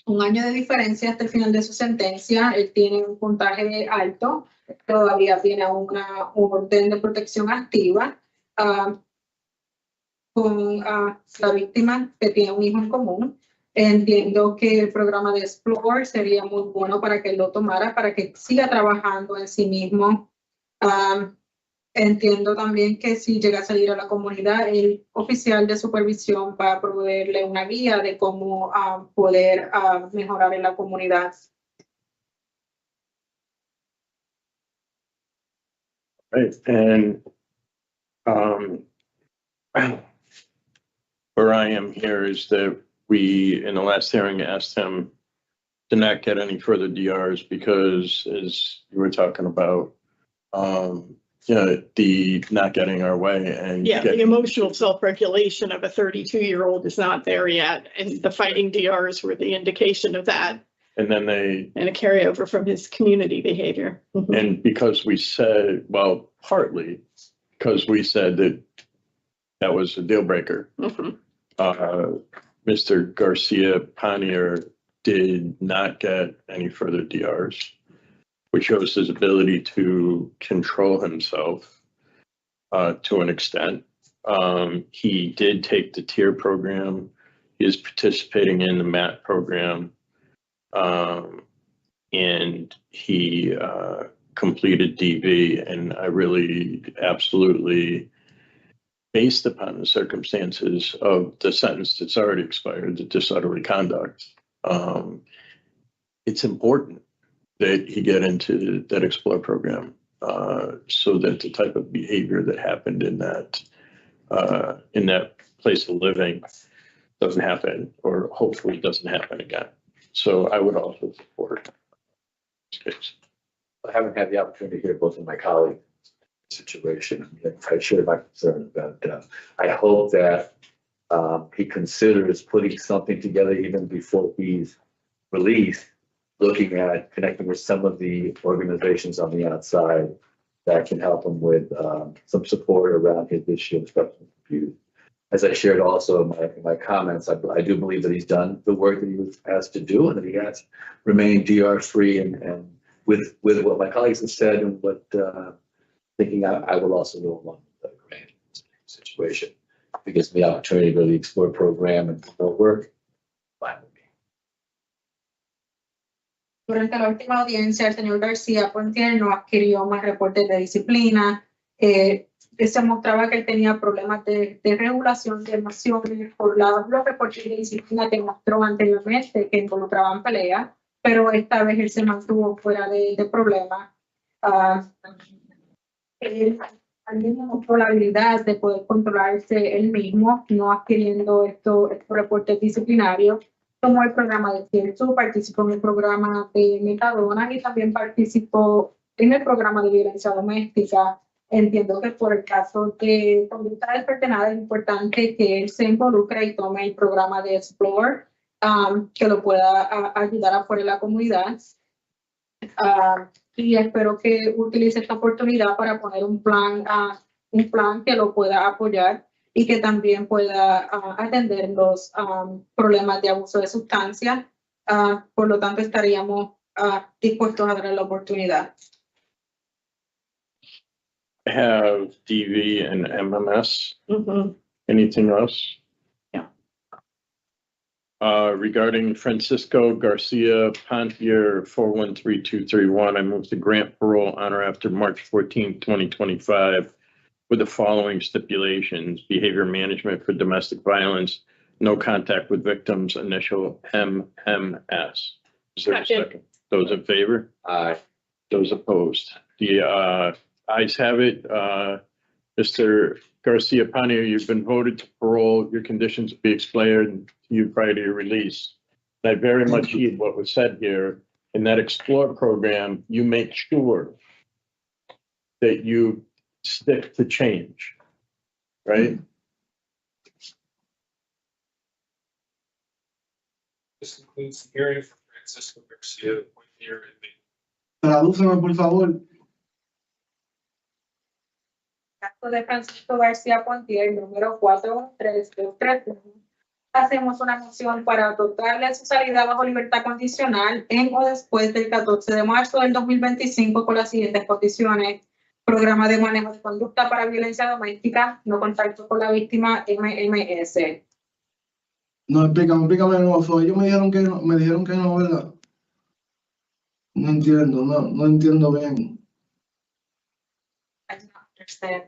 1 año de diferencia hasta el final de su sentencia. Él tiene un puntaje alto, todavía tiene una orden de protección activa con la víctima que tiene un hijo en común. Entiendo que el programa de Explore sería muy bueno para que él lo tomara, para que siga trabajando en sí mismo. Entiendo también que si llega a salir a la comunidad, el oficial de supervisión va a proveerle una guía de cómo poder mejorar en la comunidad. Right, and where I am here is that we, in the last hearing, asked him to not get any further DRs because, as you were talking about, the not getting our way and Yeah, the emotional self-regulation of a 32-year-old is not there yet, and the fighting DRs were the indication of that, and then and a carryover from his community behavior. Mhm. and because we said, well, partly because we said that was a deal breaker. Mhm. Mr. Garcia-Pontier did not get any further DRs, which shows his ability to control himself to an extent. He did take the TIER program. He is participating in the MAT program. And he completed DV, and I really absolutely, based upon the circumstances of the sentence that's already expired, the disorderly conduct, it's important that he get into that Explore program so that the type of behavior that happened in that place of living doesn't happen, or hopefully doesn't happen again. So I would also support this case. I haven't had the opportunity to hear both of my colleagues' situation. I share my concern about, I hope that he considers putting something together even before he's released, looking at connecting with some of the organizations on the outside that can help him with some support around his issue of substance abuse. As I shared also in my comments, I do believe that he's done the work that he was asked to do, and that he has remained DR free, and with what my colleagues have said and what thinking I will also go along with the grant situation. It gives me the opportunity to really explore program and promote work. Fine with me. Durante la última audiencia, el señor Garcia-Pontier no adquirió más reportes de disciplina. Se mostraba que él tenía problemas de regulación de emociones por los reportes de disciplina que mostró anteriormente que involucraban pelea, pero esta vez él se mantuvo fuera de problemas. Él también mostró la habilidad de poder controlarse él mismo, no adquiriendo estos reportes disciplinarios. Tomó el programa de Kenyhercz, participó en el programa de metadona y también participó en el programa de violencia doméstica. Entiendo que por el caso de conducta desordenada es importante que él se involucre y tome el programa de Explore, que lo pueda ayudar afuera de la comunidad. Y espero que utilice esta oportunidad para poner un plan que lo pueda apoyar y que también pueda atender los problemas de abuso de sustancias. Por lo tanto, estaríamos dispuestos a darle la oportunidad. Have DV and MMS. Mhm. Anything else? Yeah. Regarding Francisco Garcia-Pontier 413231, I move to grant parole on or after March 14, 2025 with the following stipulations: behavior management for domestic violence, no contact with victims, initial MMS. Is there a second? Those in favor? Aye. Those opposed? The ayes have it. Mr. Garcia-Pontier, you've been voted to parole. Your conditions will be explained to you prior to your release. I very much heed what was said here, in that Explore program, you make sure that you stick to change, right? This concludes the hearing for Francisco Garcia-Pontier inmate. Tradúceme, por favor. Caso de Francisco Garcia-Pontier, número 413231. Hacemos una moción para otorgarle su salida bajo libertad condicional en o después del 14 de marzo del 2025 con las siguientes condiciones. Programa de manejo de conducta para violencia doméstica, no contacto con la víctima MMS. No, explícame de nuevo. Ellos me dijeron que no, ¿verdad? No entiendo, no entiendo bien. I do not understand.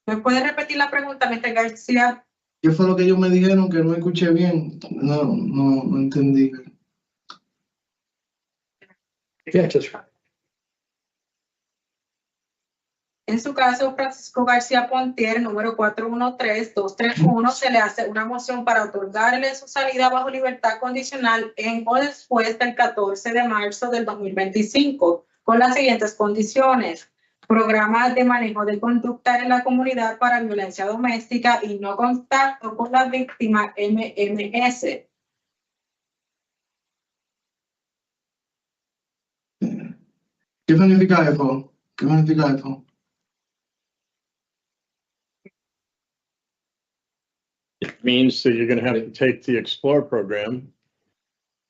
¿Me puede repetir la pregunta, Mr. García? ¿Qué fue lo que ellos me dijeron que no escuché bien? No entendí. Yeah, just En su caso, Francisco Garcia-Pontier, número 413231, se le hace una moción para otorgarle su salida bajo libertad condicional en o después del 14 de marzo del 2025, con las siguientes condiciones. Programas de manejo de conducta en la comunidad para violencia doméstica y no contacto con la víctima MMS. ¿Qué significa eso? ¿Qué significa eso? It means that you're gonna have to take the Explore program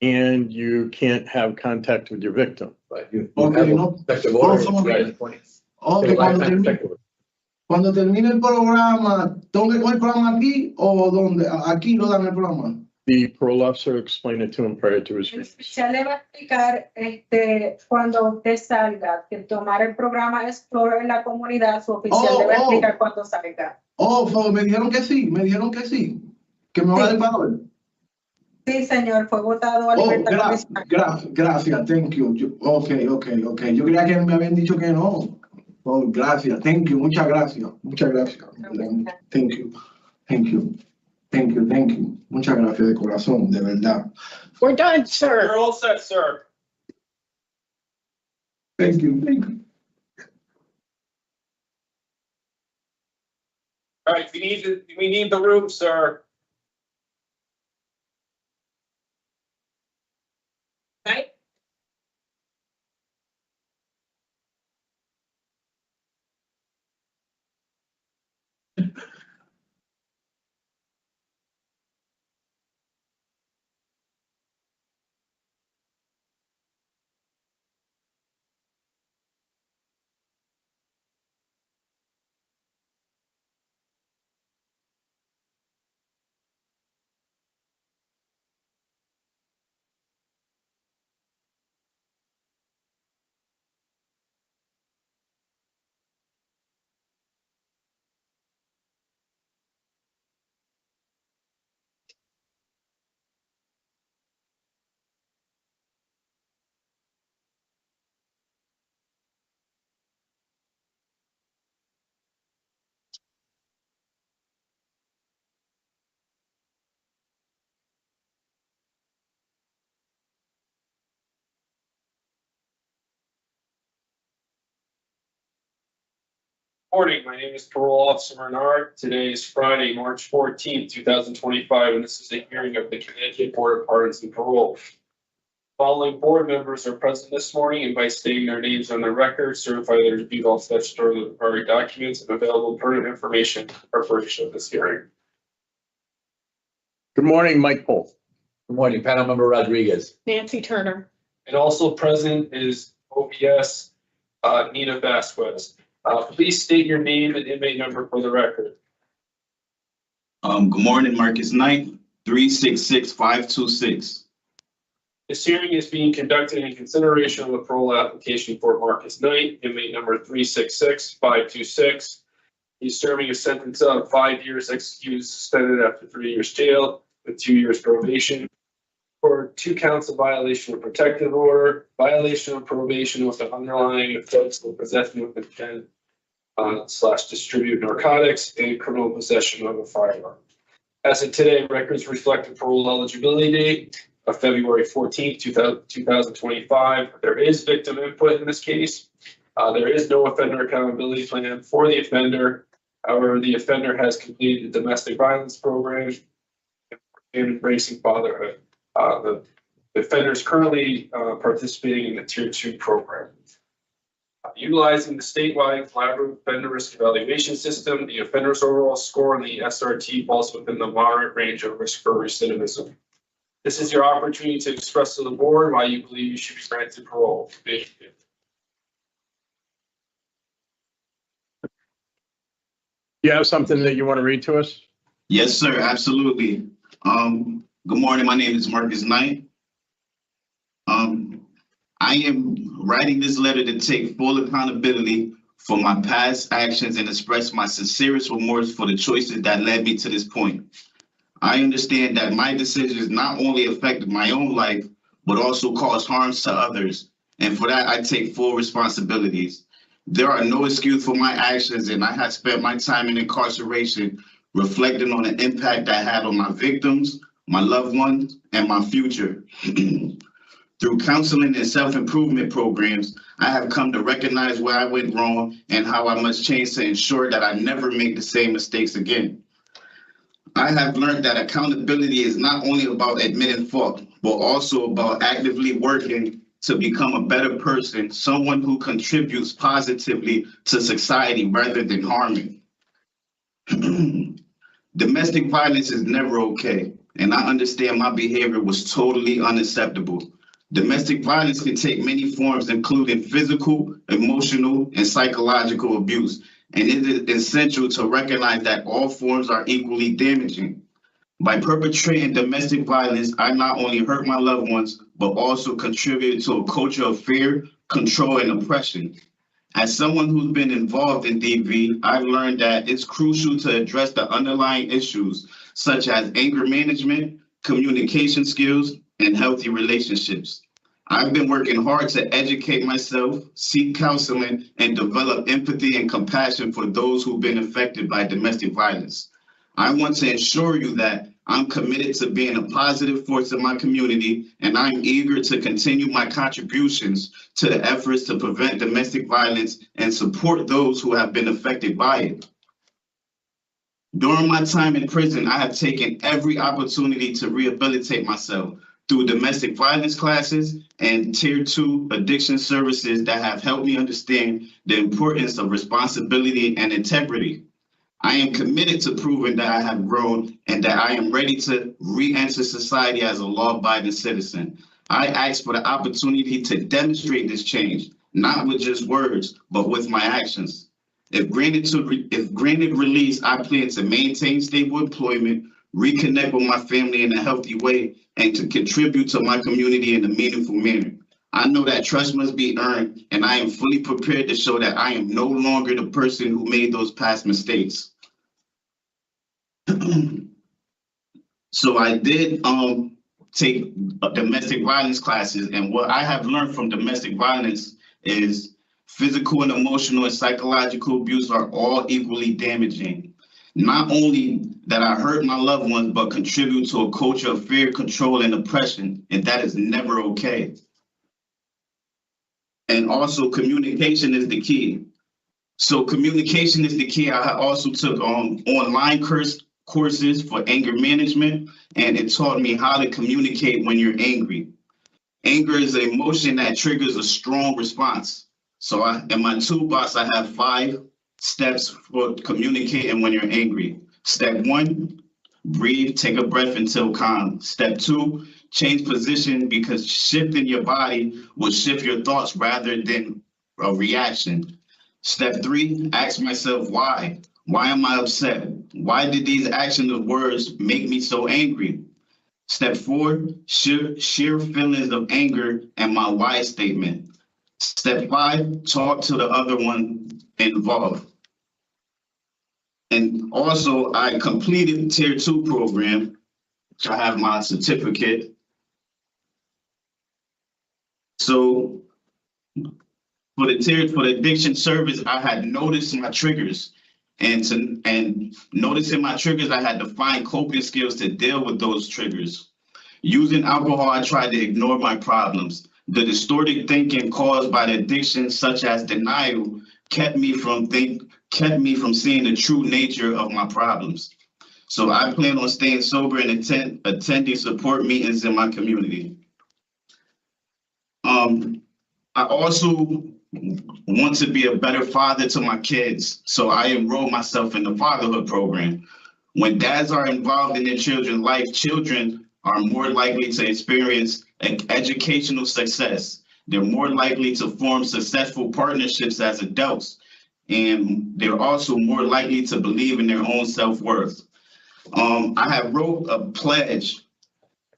and you can't have contact with your victim. right. You Okay, have a no. protective order, Also, right? Ok, Take a lifetime protective order. cuando termine el programa, ¿tengo que coger el programa aquí o dónde? Aquí lo dan el programa. The parole officer explained it to him prior to his El release. oficial le va a explicar cuando usted salga, que tomar el programa Explore en la comunidad, su oficial le va a explicar cuando salga. Me dijeron que sí, que me va a dar el valor. Sí, señor, fue votado a libertad condicional. Gracias, thank you. Ok. Yo creía que me habían dicho que no. Gracias, thank you, muchas gracias. Thank you. Muchas gracias de corazón, de verdad. We're done, sir. You're all set, sir. Thank you. All right, we need the room, sir. Right? Morning, my name is Parole Officer Bernard. Today is Friday, March 14th, 2025, and this is a hearing of the Connecticut Board of Pardons and Parole. Following board members are present this morning and by stating their names on the record, certify they reviewed all statutory required documents and available pertinent information for preparation of this hearing. Good morning, Mike Polk. Good morning, panel member Rodriguez. Nancy Turner. And also present is OBS Nina Vasquez. Please state your name and inmate number for the record. Good morning, Marcus Knight, 366526. This hearing is being conducted in consideration of a parole application for Marcus Knight, inmate number 366526. He's serving a sentence of 5 years executed suspended after 3 years jail with 2 years probation for 2 counts of violation of protective order, violation of probation with the underlying offense of possession with intent / distribute narcotics, and criminal possession of a firearm. As of today, records reflect the parole eligibility date of February 14th, 2025. There is victim input in this case. There is no offender accountability plan for the offender. However, the offender has completed the domestic violence program and embracing fatherhood. The offender is currently participating in the Tier 2 program. Utilizing the statewide collaborative offender risk evaluation system, the offender's overall score on the SRT falls within the moderate range of risk for recidivism. This is your opportunity to express to the board why you believe you should be granted parole. You have something that you want to read to us? Yes, sir, absolutely. Good morning, my name is Marcus Knight. I am writing this letter to take full accountability for my past actions and express my sincerest remorse for the choices that led me to this point. I understand that my decisions not only affected my own life, but also caused harms to others. And for that, I take full responsibilities. There are no excuses for my actions, and I have spent my time in incarceration reflecting on the impact I had on my victims, my loved ones, and my future. Through counseling and self-improvement programs, I have come to recognize where I went wrong and how I must change to ensure that I never make the same mistakes again. I have learned that accountability is not only about admitting fault, but also about actively working to become a better person, someone who contributes positively to society rather than harming. Domestic violence is never okay, and I understand my behavior was totally unacceptable. Domestic violence can take many forms, including physical, emotional, and psychological abuse, and it is essential to recognize that all forms are equally damaging. By perpetrating domestic violence, I not only hurt my loved ones, but also contributed to a culture of fear, control, and oppression. As someone who's been involved in DV, I've learned that it's crucial to address the underlying issues, such as anger management, communication skills, and healthy relationships. I've been working hard to educate myself, seek counseling, and develop empathy and compassion for those who've been affected by domestic violence. I want to assure you that I'm committed to being a positive force in my community, and I'm eager to continue my contributions to the efforts to prevent domestic violence and support those who have been affected by it. During my time in prison, I have taken every opportunity to rehabilitate myself through domestic violence classes and Tier 2 addiction services that have helped me understand the importance of responsibility and integrity. I am committed to proving that I have grown and that I am ready to re-enter society as a law-abiding citizen. I ask for the opportunity to demonstrate this change, not with just words, but with my actions. If granted release, I plan to maintain stable employment, reconnect with my family in a healthy way, and to contribute to my community in a meaningful manner. I know that trust must be earned, and I am fully prepared to show that I am no longer the person who made those past mistakes. So I did take domestic violence classes, and what I have learned from domestic violence is physical and emotional and psychological abuse are all equally damaging. Not only that I hurt my loved ones, but contribute to a culture of fear, control, and oppression, and that is never okay. And also communication is the key. So communication is the key. I also took online courses for anger management, and it taught me how to communicate when you're angry. Anger is an emotion that triggers a strong response. So in my toolbox, I have 5 steps for communicating when you're angry. Step 1, breathe, take a breath until calm. Step 2, change position, because shifting your body will shift your thoughts rather than a reaction. Step 3, ask myself why. Why am I upset? Why did these actions or words make me so angry? Step 4, share feelings of anger and my why statement. Step 5, talk to the other one involved. And also, I completed Tier 2 program, which I have my certificate. So for the addiction service, I had noticed my triggers. And noticing my triggers, I had to find coping skills to deal with those triggers. Using alcohol, I tried to ignore my problems. The distorted thinking caused by the addiction, such as denial, kept me from seeing the true nature of my problems. So I plan on staying sober and attending support meetings in my community. I also want to be a better father to my kids, so I enrolled myself in the fatherhood program. When dads are involved in their children's life, children are more likely to experience educational success. They're more likely to form successful partnerships as adults, and they're also more likely to believe in their own self-worth. I have wrote a pledge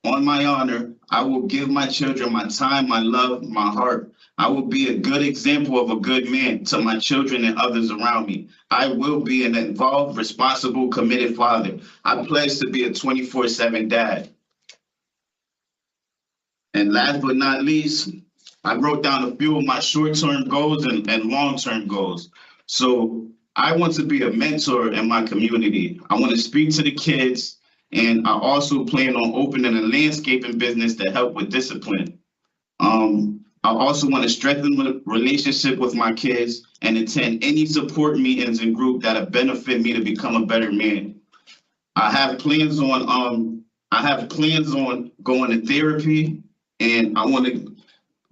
on my honor. I will give my children my time, my love, my heart. I will be a good example of a good man to my children and others around me. I will be an involved, responsible, committed father. I pledge to be a 24/7 dad. And last but not least, I wrote down a few of my short-term goals and long-term goals. So I want to be a mentor in my community. I want to speak to the kids, and I also plan on opening a landscaping business to help with discipline. I also want to strengthen the relationship with my kids and attend any support meetings and group that'll benefit me to become a better man. I have plans on going to therapy, and I want to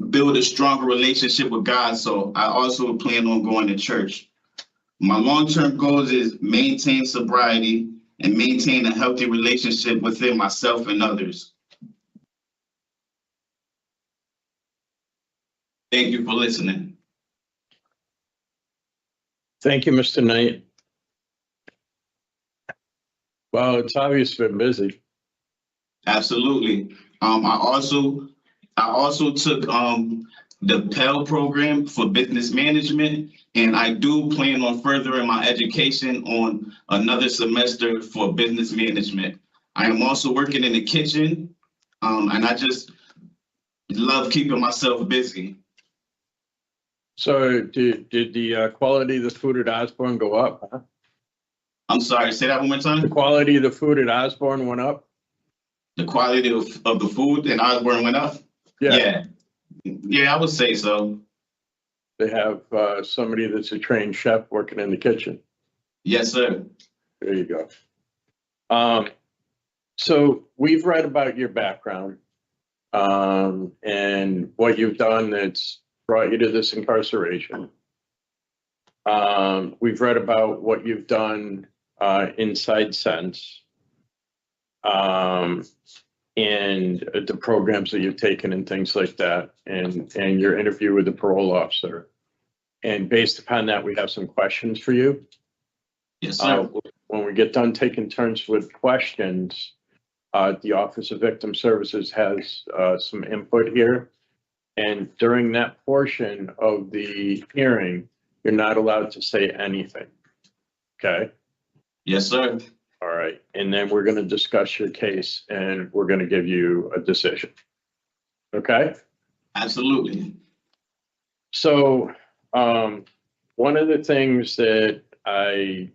build a stronger relationship with God. So I also plan on going to church. My long-term goals is maintain sobriety and maintain a healthy relationship within myself and others. Thank you for listening. Thank you, Mr. Knight. Well, it's obvious you've been busy. Absolutely. I also took the Pell program for business management, and I do plan on furthering my education on another semester for business management. I am also working in the kitchen, and I just love keeping myself busy. So did the quality of the food at Osborn go up? Huh? I'm sorry, say that one more The time. quality of the food at Osborn went up? The quality of the food in Osborn went up? Yeah, I would say so. They have somebody that's a trained chef working in the kitchen. Yes, sir. There you go. So we've read about your background and what you've done that's brought you to this incarceration. We've read about what you've done inside Sense and the programs that you've taken and things like that, and your interview with the parole officer. And based upon that, we have some questions for you. Yes, sir. When we get done taking turns with questions, the Office of Victim Services has some input here. And during that portion of the hearing, you're not allowed to say anything. Okay? Yes, sir. All right. And then we're going to discuss your case and we're going to give you a decision. Okay? Absolutely. So one of the things that I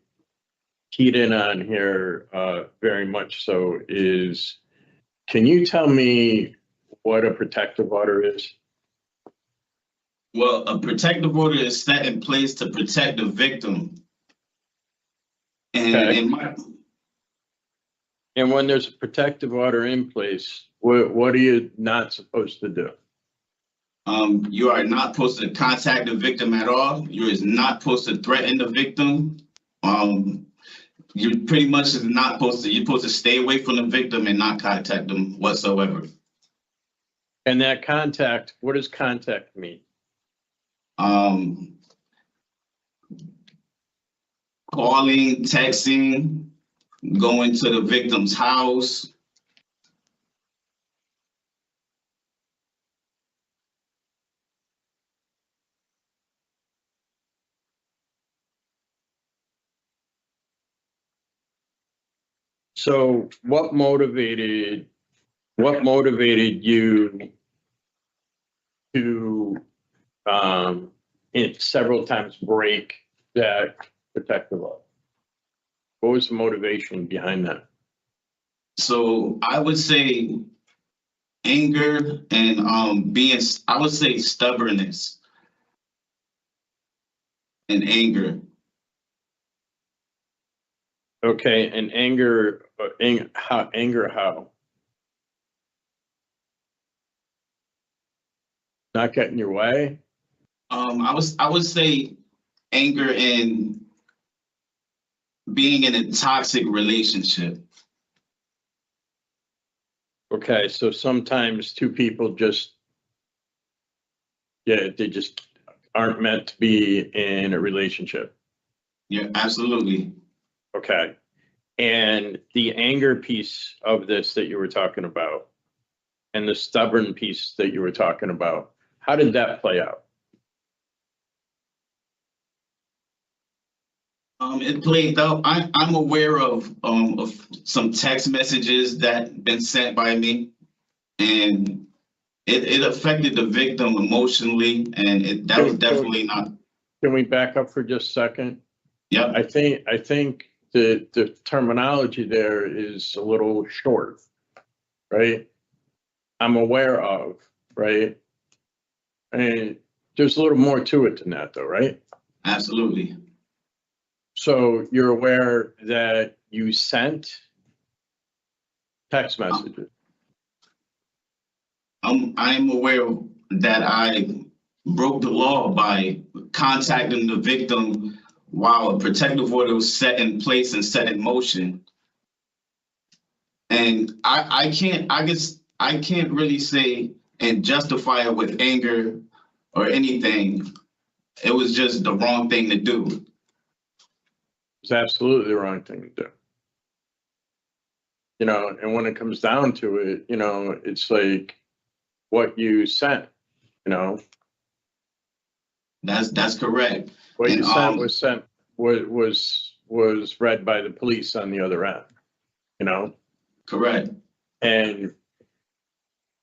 keyed in on here very much so is, can you tell me what a protective order is? Well, a protective order is set in place to protect the victim. And Okay. And when there's a protective order in place, what are you not supposed to do? You are not supposed to contact the victim at all. You is not supposed to threaten the victim. You pretty much is not supposed to. You're supposed to stay away from the victim and not contact them whatsoever. And that contact, what does contact mean? Calling, texting, going to the victim's house. So what motivated you to several times break that protective order? What was the motivation behind that? So I would say anger and being, I would say stubbornness and anger. Okay, and anger, how? Not getting your way? I would say anger and being in a toxic relationship. Okay, so sometimes two people just, yeah, they just aren't meant to be in a relationship. Yeah, absolutely. Okay. And the anger piece of this that you were talking about and the stubborn piece that you were talking about, how did that play out? It played out. I'm aware of some text messages that been sent by me, and it affected the victim emotionally, and that was definitely not. Can we back up for just a second? Yeah, I think the terminology there is a little short, right? I'm aware of, right? And there's a little more to it than that though, right? absolutely. So you're aware that you sent text messages. I'm aware that I broke the law by contacting the victim while a protective order was set in place and set in motion. And I can't really say and justify it with anger or anything. It was just the wrong thing to do. It's absolutely the wrong thing to do. You know, and when it comes down to it, you know, it's like what you sent, you know. That's correct. What you And sent was read by the police on the other end, you know. correct. And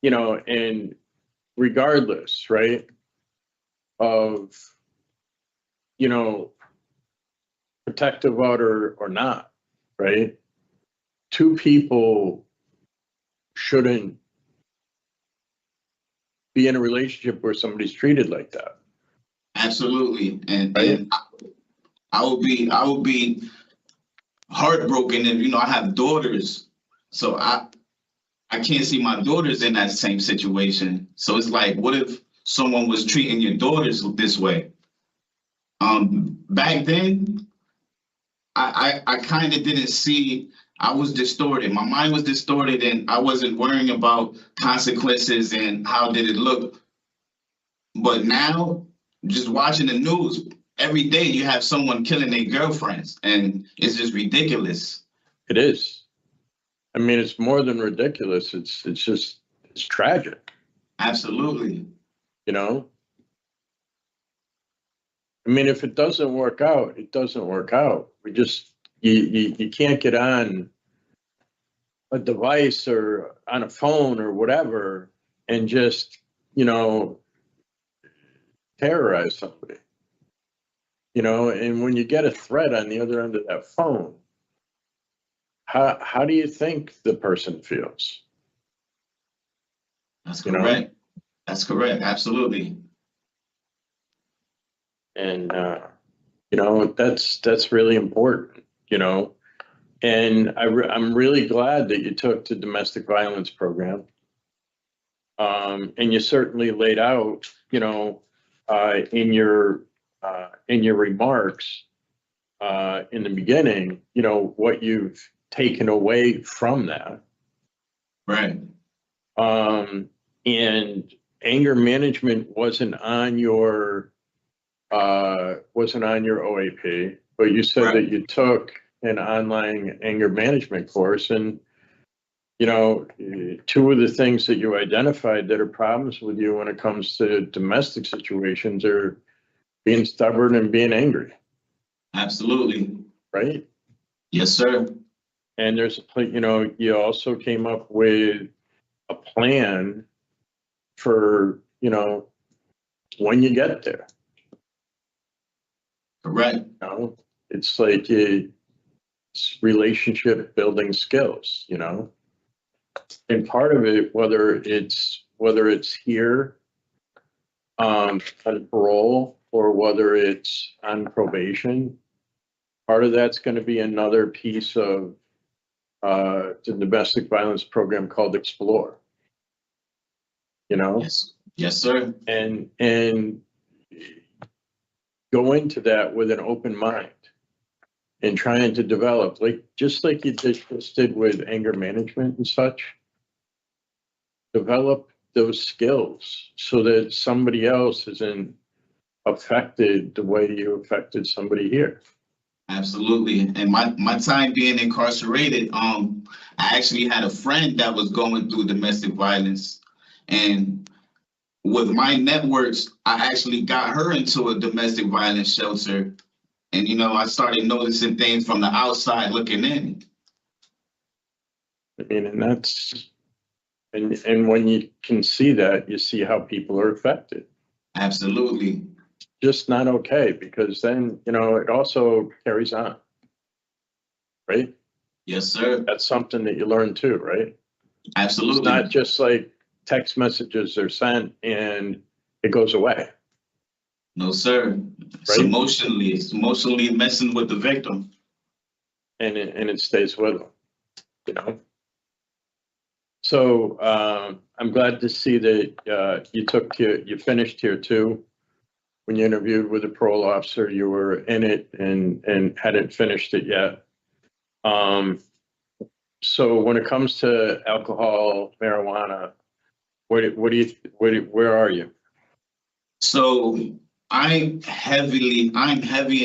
you know, and regardless, right, of, you know, protective order or not, right? Two people shouldn't be in a relationship where somebody's treated like that. Absolutely. And Right. and I would be heartbroken if, I have daughters. So I can't see my daughters in that same situation. So it's like, what if someone was treating your daughters this way? Back then, I kind of didn't see. I was distorted. My mind was distorted, and I wasn't worrying about consequences and how did it look. But now, just watching the news every day, you have someone killing their girlfriends, and it's just ridiculous. It is. I mean, it's more than ridiculous. It's tragic, Absolutely. you know? I mean, if it doesn't work out, it doesn't work out. You can't get on a device or on a phone or whatever and just, you know, terrorize somebody. You know, and when you get a threat on the other end of that phone, how do you think the person feels? That's You know? correct. That's correct. Absolutely. And you know, that's really important, you know. And I'm really glad that you took the domestic violence program. And you certainly laid out, you know, in your remarks in the beginning, you know, what you've taken away from that. Right. And anger management wasn't on your OAP, but you said Right. that you took an online anger management course, and you know, two of the things that you identified that are problems with you when it comes to domestic situations are being stubborn and being angry, Absolutely. right? Yes, sir. And you know, you also came up with a plan for, you know, when you get there. Correct. You know, it's like it's relationship building skills, you know. And part of it, whether it's here on parole or whether it's on probation, part of that's going to be another piece of the domestic violence program called Explore. You know? Yes, yes, sir. And go into that with an open mind and trying to develop, just like you just did with anger management and such. Develop those skills so that somebody else isn't affected the way you affected somebody here. Absolutely. And my time being incarcerated, I actually had a friend that was going through domestic violence, and with my networks, I actually got her into a domestic violence shelter. And, you know, I started noticing things from the outside looking in. I mean, and that's, and when you can see that, you see how people are affected. Absolutely. Just not okay, because then, you know, it also carries on. Right? Yes, sir. That's something that you learn too, right? Absolutely. It's not just like text messages are sent and it goes away. No, sir. It's Right? emotionally messing with the victim. And it stays with them, you know? So I'm glad to see that you finished tier 2. When you interviewed with the parole officer, you were in it and hadn't finished it yet. So when it comes to alcohol, marijuana, where are you? So I'm heavy in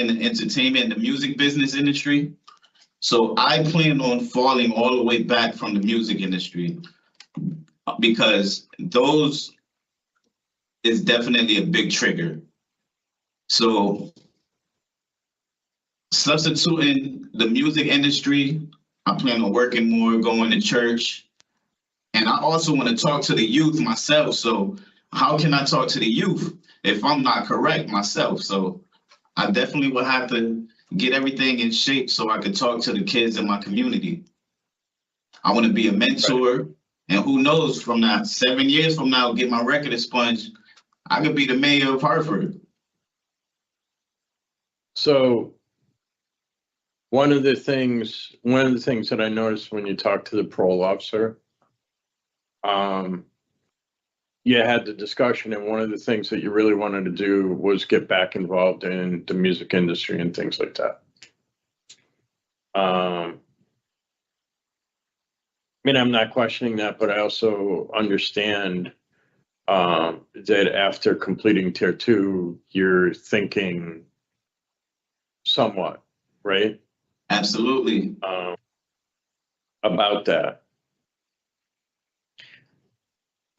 the entertainment and the music business industry. So I plan on falling all the way back from the music industry because those is definitely a big trigger. So substituting the music industry, I plan on working more, going to church. And I also want to talk to the youth myself. So how can I talk to the youth if I'm not correct myself? So I definitely will have to get everything in shape so I can talk to the kids in my community. I want to be a mentor. Right. And who knows, from now, 7 years from now, get my record expunged, I could be the mayor of Hartford. So one of the things that I noticed when you talked to the parole officer, you had the discussion, and one of the things that you really wanted to do was get back involved in the music industry and things like that. I mean, I'm not questioning that, but I also understand that after completing tier 2, you're thinking somewhat, right? Absolutely. About that.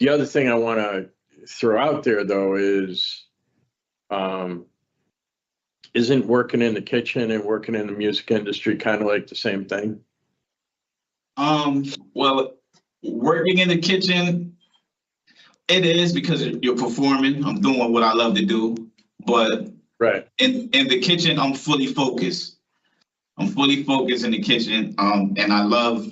The other thing I want to throw out there, though, is isn't working in the kitchen and working in the music industry kind of like the same thing? Well, working in the kitchen, it is because you're performing. I'm doing what I love to do. But right in the kitchen, I'm fully focused. I'm fully focused in the kitchen. And I love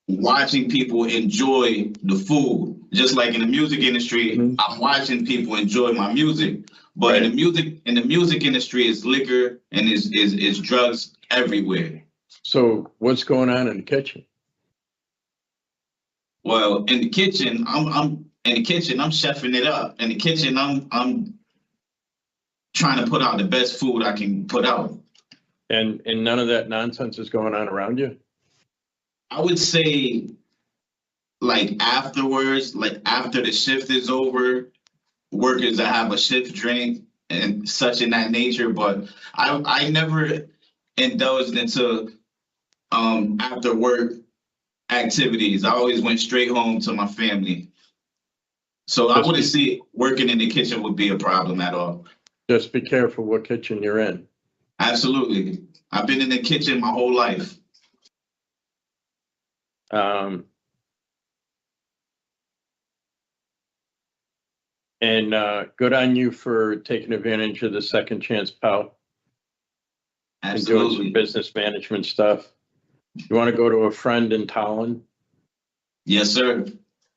watching people enjoy the food. Just like in the music industry, mm-hmm. I'm watching people enjoy my music. But right. in the music industry, it's liquor and is drugs everywhere. So what's going on in the kitchen? Well, in the kitchen, I'm chefing it up. In the kitchen, I'm trying to put out the best food I can put out. And none of that nonsense is going on around you? I would say, like afterwards, like after the shift is over, workers that have a shift drink and such in that nature. But I never indulged into after work activities. I always went straight home to my family. So I wouldn't see working in the kitchen would be a problem at all. Just be careful what kitchen you're in. Absolutely. I've been in the kitchen my whole life. And good on you for taking advantage of the second chance, pal. Absolutely. And doing some business management stuff. You want to go to a friend in Tallinn Yes, sir.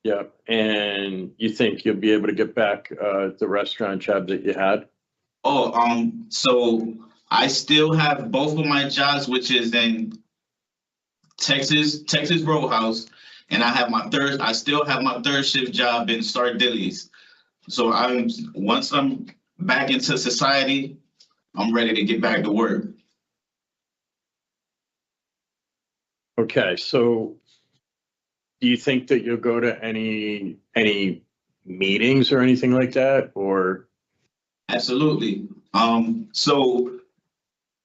Yeah, and you think you'll be able to get back the restaurant job that you had? Oh, so I still have both of my jobs, which is in Texas Roadhouse, and I still have my third shift job in Sardilli's. So once I'm back into society, I'm ready to get back to work. Okay, so do you think that you'll go to any meetings or anything like that, or? Absolutely. So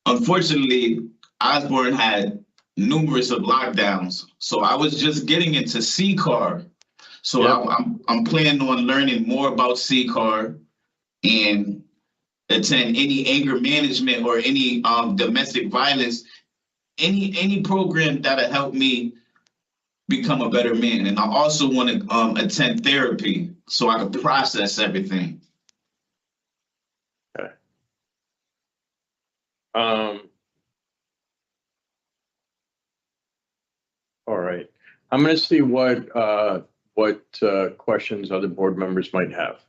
unfortunately, Osborn had numerous of lockdowns. So I was just getting into C-Car. So Yep. I'm planning on learning more about C-Car and attend any anger management or any domestic violence, any program that'll help me become a better man. And I also want to attend therapy so I can process everything. Okay. All right. I'm going to see what questions other board members might have.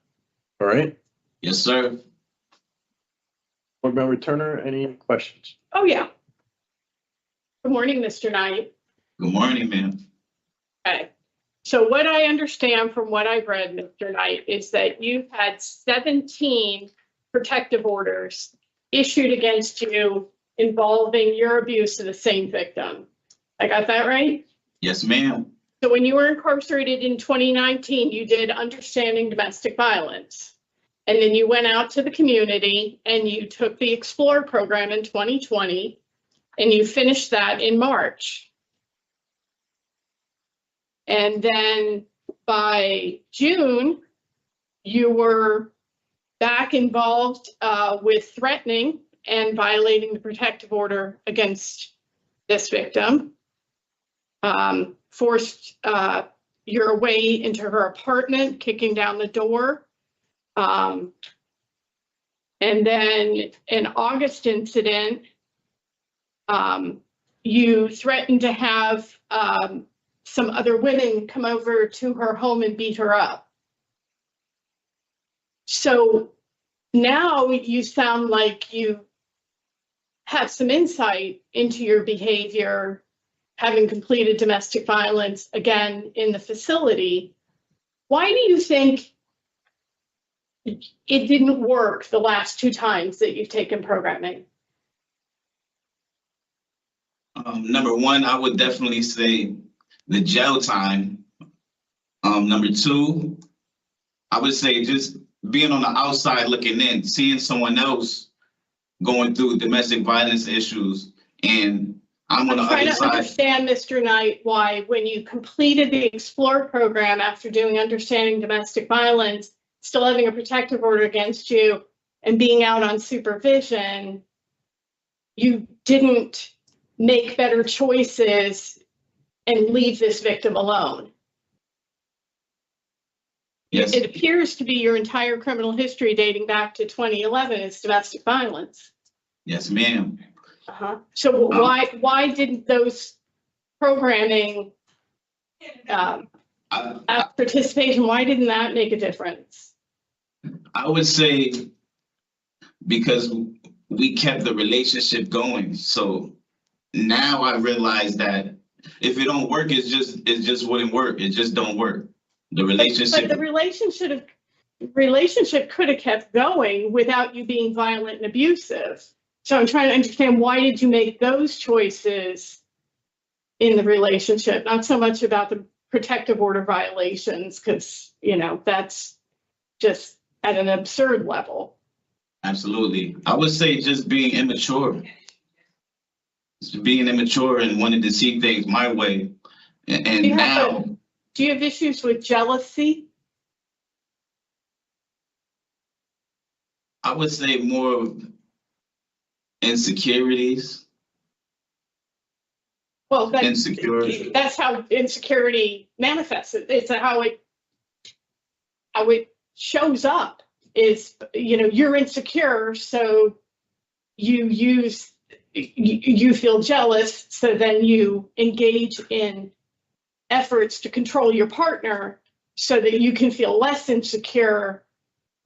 All right. Yes, sir. Board Member Turner, any questions? Oh, yeah. Good morning, Mr. Knight. Good morning, ma'am. Okay. So what I understand from what I've read, Mr. Knight, is that you've had 17 protective orders issued against you involving your abuse of the same victim. I got that right? Yes, ma'am. So when you were incarcerated in 2019, you did understanding domestic violence. And then you went out to the community and you took the Explore program in 2020 and you finished that in March. And then by June, you were back involved with threatening and violating the protective order against this victim. Forced your way into her apartment, kicking down the door. And then an August incident, you threatened to have some other women come over to her home and beat her up. So now you sound like you have some insight into your behavior, having completed domestic violence again in the facility. Why do you think it didn't work the last 2 times that you've taken programming? Number one, I would definitely say the jail time. Number 2, I would say just being on the outside looking in, seeing someone else going through domestic violence issues, and I'm on the other trying to side. Understand, Mr. Knight, why when you completed the Explore program after doing understanding domestic violence, still having a protective order against you and being out on supervision, you didn't make better choices and leave this victim alone. Yes. It appears to be your entire criminal history dating back to 2011 is domestic violence. Yes, ma'am. So why didn't those programming participation, why didn't that make a difference? I would say because we kept the relationship going. So now I realize that if it don't work, it just wouldn't work. It just don't work. The relationship. But the relationship could have kept going without you being violent and abusive. So I'm trying to understand, why did you make those choices in the relationship? Not so much about the protective order violations, because, you know, that's just at an absurd level. Absolutely. I would say just being immature. Just being immature and wanting to see things my way. And now. Do you have issues with jealousy? I would say more of insecurities. Well, Insecurity. That's how insecurity manifests. It's how it shows up is, you know, you're insecure, so you feel jealous, so then you engage in efforts to control your partner so that you can feel less insecure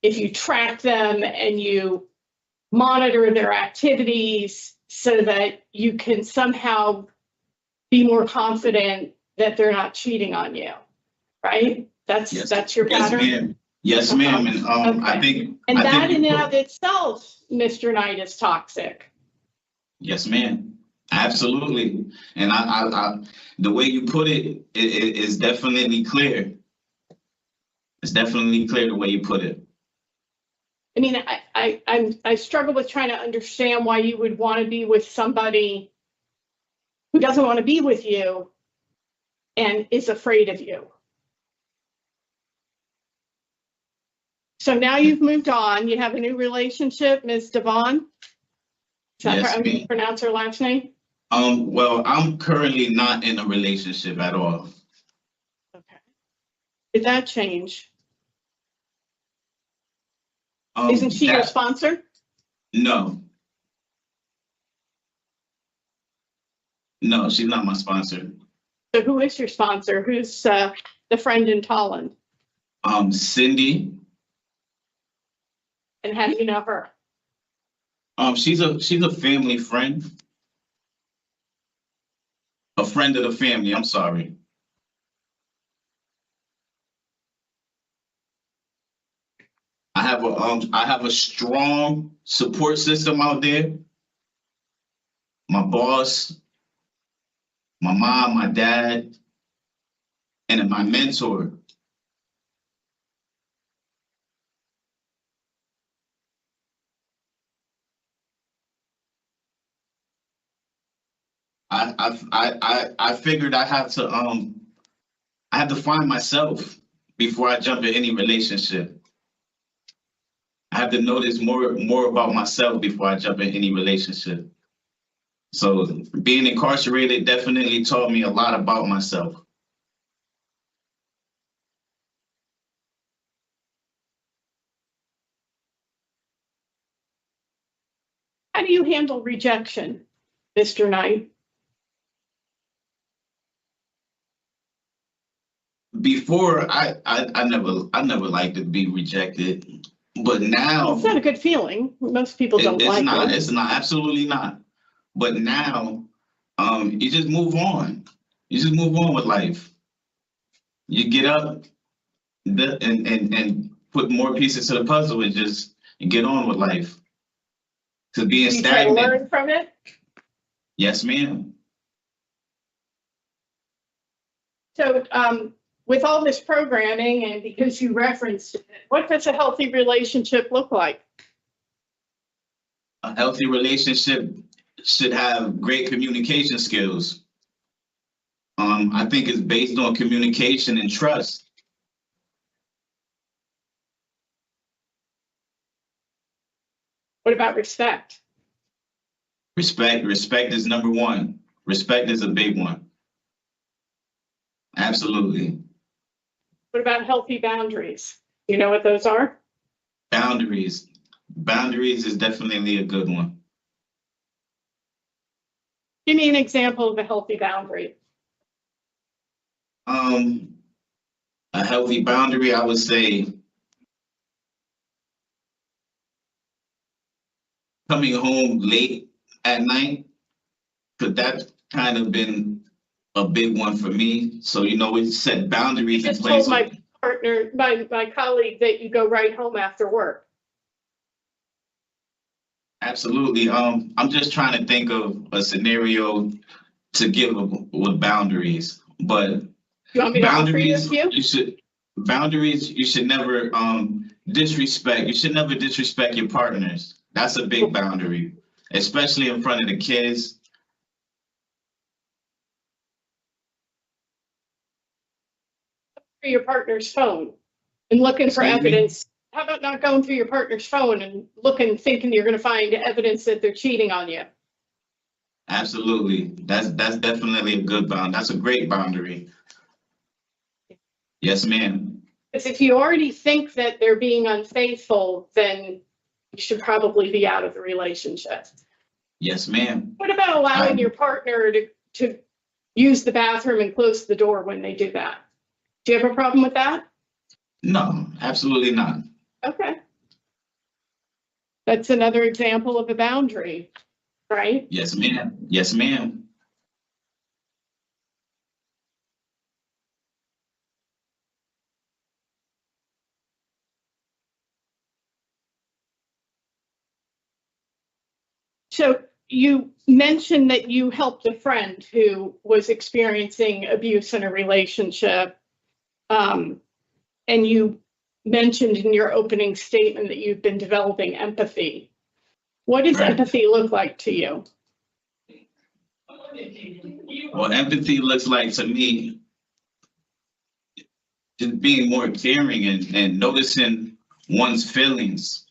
if you track them and you monitor their activities so that you can somehow be more confident that they're not cheating on you, right? That's your Yes, pattern? ma'am. Yes, ma'am. And I Okay. think. And I think that in you and put- of itself, Mr. Knight, is toxic. Yes, ma'am. Absolutely. And I the way you put it is definitely clear. It's definitely clear the way you put it. I mean, I struggle with trying to understand why you would want to be with somebody who doesn't want to be with you and is afraid of you. So now you've moved on. You have a new relationship, Ms. Devon. Is that Yes, how you ma'am. pronounce her last name? Well, I'm currently not in a relationship at all. Okay. Did that change? Isn't she your That- sponsor? No. No, she's not my sponsor. So who is your sponsor? Who's the friend in Tolland? Cindy. And how do you know her? She's a family friend. A friend of the family, I'm sorry. I have a strong support system out there. My boss, my mom, my dad, and my mentor. I figured I have to find myself before I jump in any relationship. I have to notice more about myself before I jump in any relationship. So being incarcerated definitely taught me a lot about myself. How do you handle rejection, Mr. Knight? Before I never liked to be rejected, but now It's not a good feeling. Most people don't like it. It's not, absolutely not. But now, you just move on. You just move on with life. You get up and put more pieces to the puzzle and just get on with life. To being You try to stagnant. learn from it. Yes, ma'am. So with all this programming and because you referenced it, what does a healthy relationship look like? A healthy relationship should have great communication skills. I think it's based on communication and trust. What about respect? Respect is number one. Respect is a big one. Absolutely. What about healthy boundaries? You know what those are? Boundaries is definitely a good one. Give me an example of a healthy boundary. A healthy boundary, I would say, coming home late at night, because that's kind of been a big one for me. So, we set boundaries You in just place. told my partner, my colleague, that you go right home after work. Absolutely. I'm just trying to think of a scenario to give with boundaries, but You want me to offer you a few? you should never disrespect. You should never disrespect your partners. That's a big boundary, especially in front of the kids. Through your partner's phone and looking for Excuse me? evidence. How about not going through your partner's phone and looking, thinking you're going to find evidence that they're cheating on you? Absolutely. That's definitely a good bound. That's a great boundary. Yes, ma'am. Because if you already think that they're being unfaithful, then you should probably be out of the relationship. Yes, ma'am. What about allowing your partner to use the bathroom and close the door when they do that. Do you have a problem with that? No, absolutely not. Okay. That's another example of a boundary, right? Yes, ma'am. Yes, ma'am. So you mentioned that you helped a friend who was experiencing abuse in a relationship. And you mentioned in your opening statement that you've been developing empathy. What does Right. empathy look like to you? Well, empathy looks like to me just being more caring and noticing one's feelings.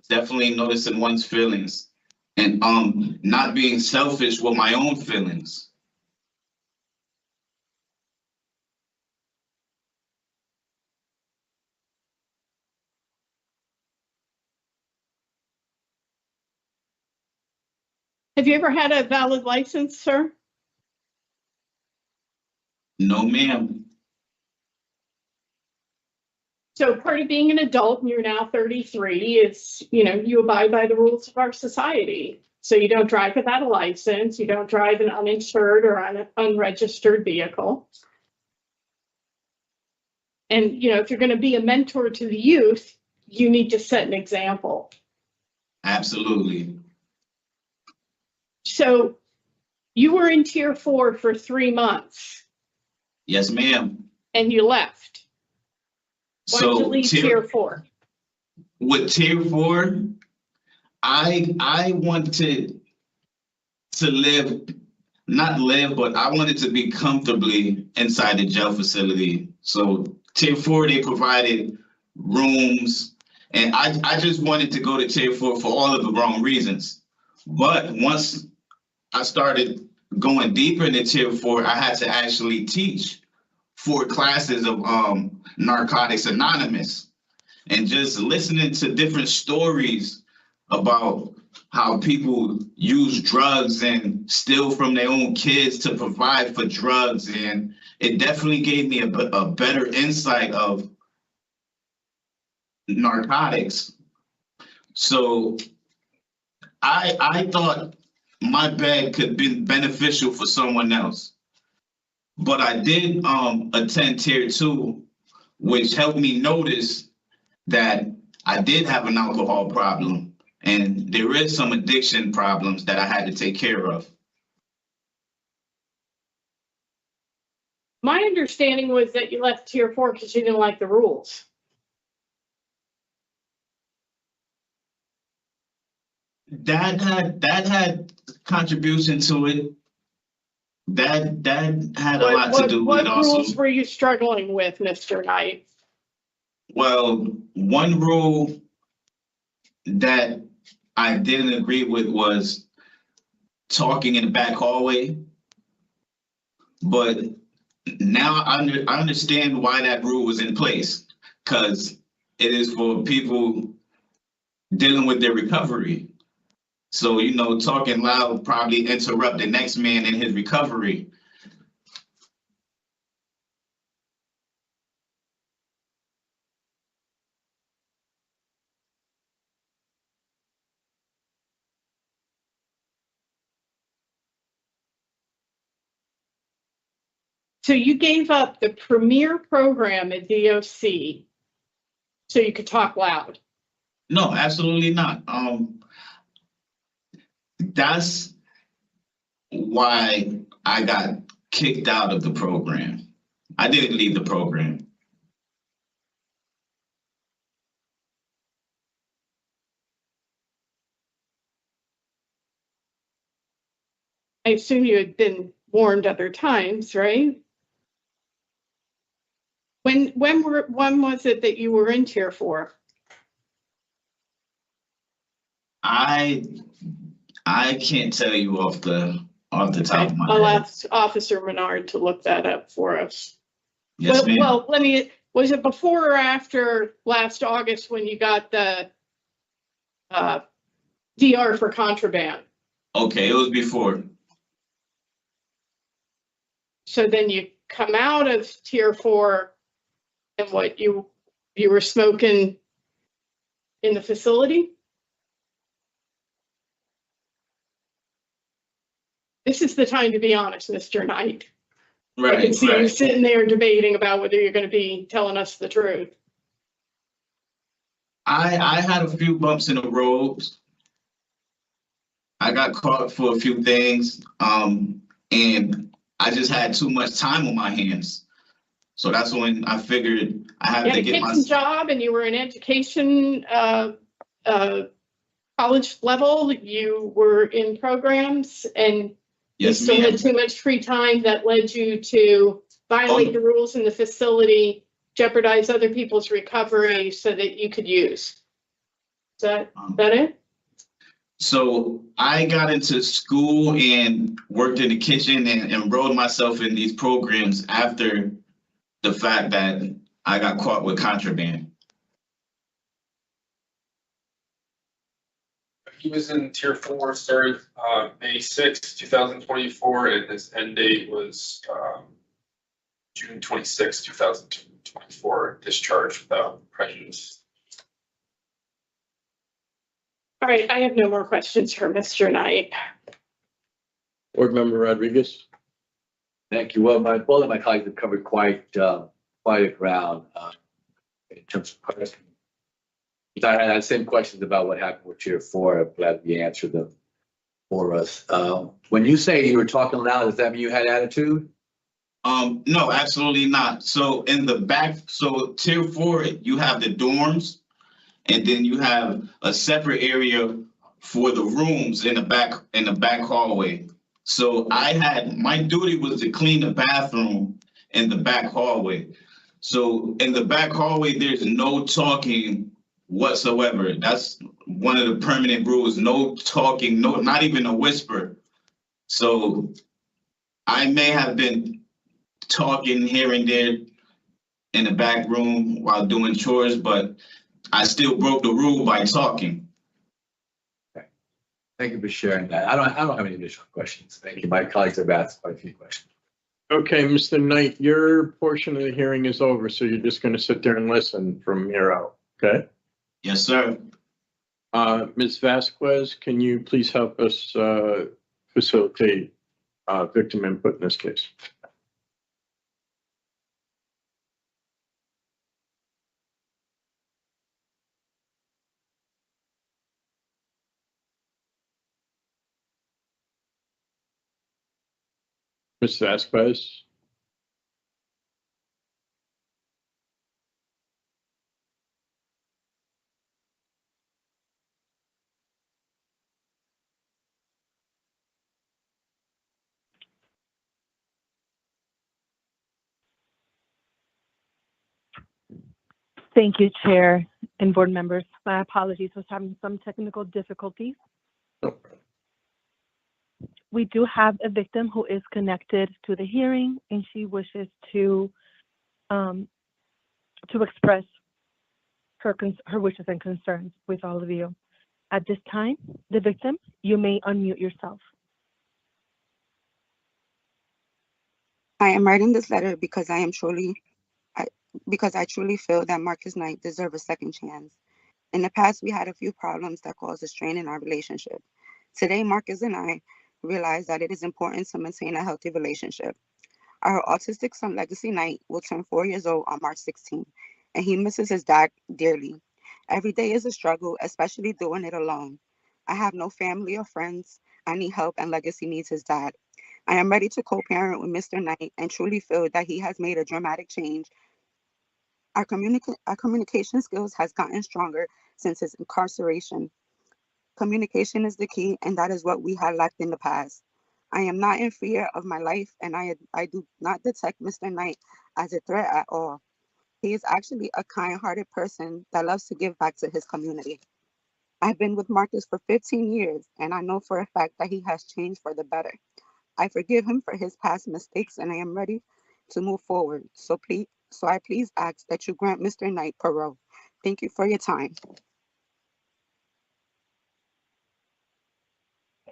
Definitely noticing one's feelings and not being selfish with my own feelings. Have you ever had a valid license, sir? No, ma'am. So part of being an adult, and you're now 33, is, you abide by the rules of our society. So you don't drive without a license, you don't drive an uninsured or unregistered vehicle. And, if you're going to be a mentor to the youth, you need to set an example. Absolutely. So you were in Tier 4 for 3 months Yes, ma'am. and you left. Why did you leave Tier 4? With Tier 4, I wanted to not live, but I wanted to be comfortably inside the jail facility. So Tier 4, they provided rooms, and I just wanted to go to Tier 4 for all of the wrong reasons. But once I started going deeper into Tier 4, I had to actually teach 4 classes of Narcotics Anonymous, and just listening to different stories about how people use drugs and steal from their own kids to provide for drugs. And it definitely gave me a better insight of narcotics. So I thought my bag could be beneficial for someone else. But I did attend Tier 2, which helped me notice that I did have an alcohol problem, and there is some addiction problems that I had to take care of. My understanding was that you left Tier 4 because you didn't like the rules. That had contribution to it. That had a lot to do with it also. What rules were you struggling with, Mr. Knight? Well, one rule that I didn't agree with was talking in the back hallway. But now I understand why that rule was in place, because it is for people dealing with their recovery. So, talking loud probably interrupt the next man in his recovery. So you gave up the premier program at DOC so you could talk loud. No, absolutely not. That's why I got kicked out of the program. I didn't leave the program. I assume you had been warned other times, right? When was it that you were in Tier 4? I can't tell you off the top of my I'll head. ask Officer Menard to look that up for us. Yes, ma'am. Well, was it before or after last August when you got the DR for contraband? Okay, it was before. So then you come out of tier 4 and what you were smoking in the facility? This is the time to be honest, Mr. Knight. I can see you sitting there debating about whether you're going to be telling us the truth. I had a few bumps in the road. I got caught for a few things, and I just had too much time on my hands. So that's when I figured I had to get my job, and you were in education, college level. You were in programs, and you yes, still ma'am. had too much free time that led you to violate the rules in the facility, jeopardize other people's recovery so that you could use. Is that it? So I got into school and worked in the kitchen and enrolled myself in these programs after the fact that I got caught with contraband. He was in tier 4, started May 6, 2024, and his end date was June 26, 2024, discharged without prejudice. All right, I have no more questions for Mr. Knight. Board Member Rodriguez. Thank you. Well, both of my colleagues have covered quite a ground in terms of questions. I had the same questions about what happened with tier 4. I'm glad you answered them for us. When you say you were talking loud, does that mean you had attitude? No, absolutely not. So in the back, so tier 4, you have the dorms, and then you have a separate area for the rooms in the back hallway. So my duty was to clean the bathroom in the back hallway. So in the back hallway, there's no talking whatsoever. That's one of the permanent rules. No talking, not even a whisper. So I may have been talking here and there in the back room while doing chores, but I still broke the rule by talking. Okay. Thank you for sharing that. I don't have any additional questions. Thank you. My colleagues have asked quite a few questions. Okay, Mr. Knight, your portion of the hearing is over, so you're just going to sit there and listen from here out, okay? Yes, sir. Ms. Vasquez, can you please help us facilitate victim input in this case? Ms. Vasquez? Thank you, Chair and board members. My apologies, was having some technical difficulties. No. We do have a victim who is connected to the hearing, and she wishes to express her wishes and concerns with all of you. At this time, the victim, you may unmute yourself. I am writing this letter because I truly feel that Marcus Knight deserves a second chance. In the past, we had a few problems that caused a strain in our relationship. Today, Marcus and I realize that it is important to maintain a healthy relationship. Our autistic son, Legacy Knight, will turn 4 years old on March 16th, and he misses his dad dearly. Every day is a struggle, especially doing it alone. I have no family or friends. I need help, and Legacy needs his dad. I am ready to co-parent with Mr. Knight and truly feel that he has made a dramatic change. Our communication skills has gotten stronger since his incarceration. Communication is the key, and that is what we had lacked in the past. I am not in fear of my life, and I do not detect Mr. Knight as a threat at all. He is actually a kind-hearted person that loves to give back to his community. I've been with Marcus for 15 years, and I know for a fact that he has changed for the better. I forgive him for his past mistakes, and I am ready to move forward. So I please ask that you grant Mr. Knight parole. Thank you for your time.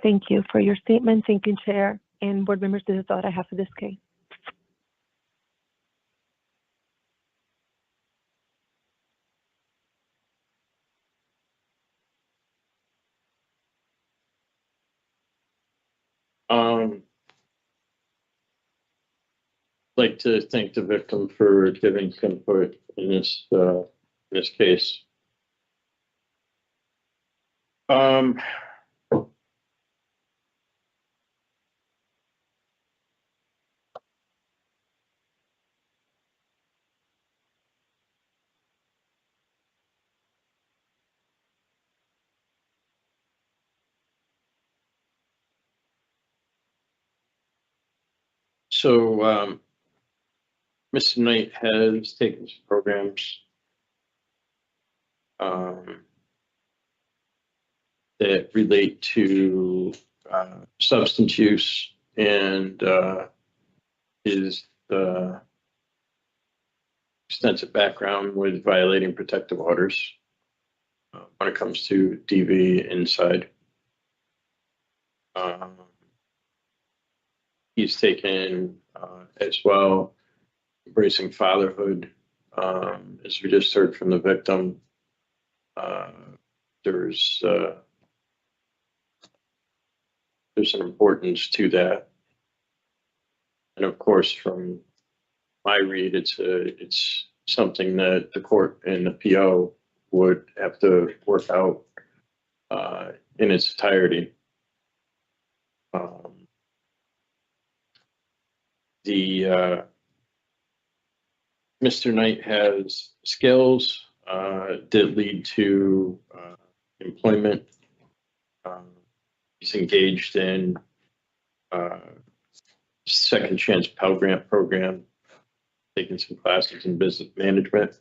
Thank you for your statement. Thank you, Chair and board members. This is all I have for this case. Like to thank the victim for giving input in this case. So, Mr. Knight has taken some programs that relate to substance use and his extensive background with violating protective orders when it comes to DV inside. He's taken as well embracing fatherhood. As we just heard from the victim, there's an importance to that, and of course, from my read, it's something that the court and the PO would have to work out in its entirety. Mr. Knight has skills that lead to employment. He's engaged in second chance Pell Grant program, taking some classes in business management.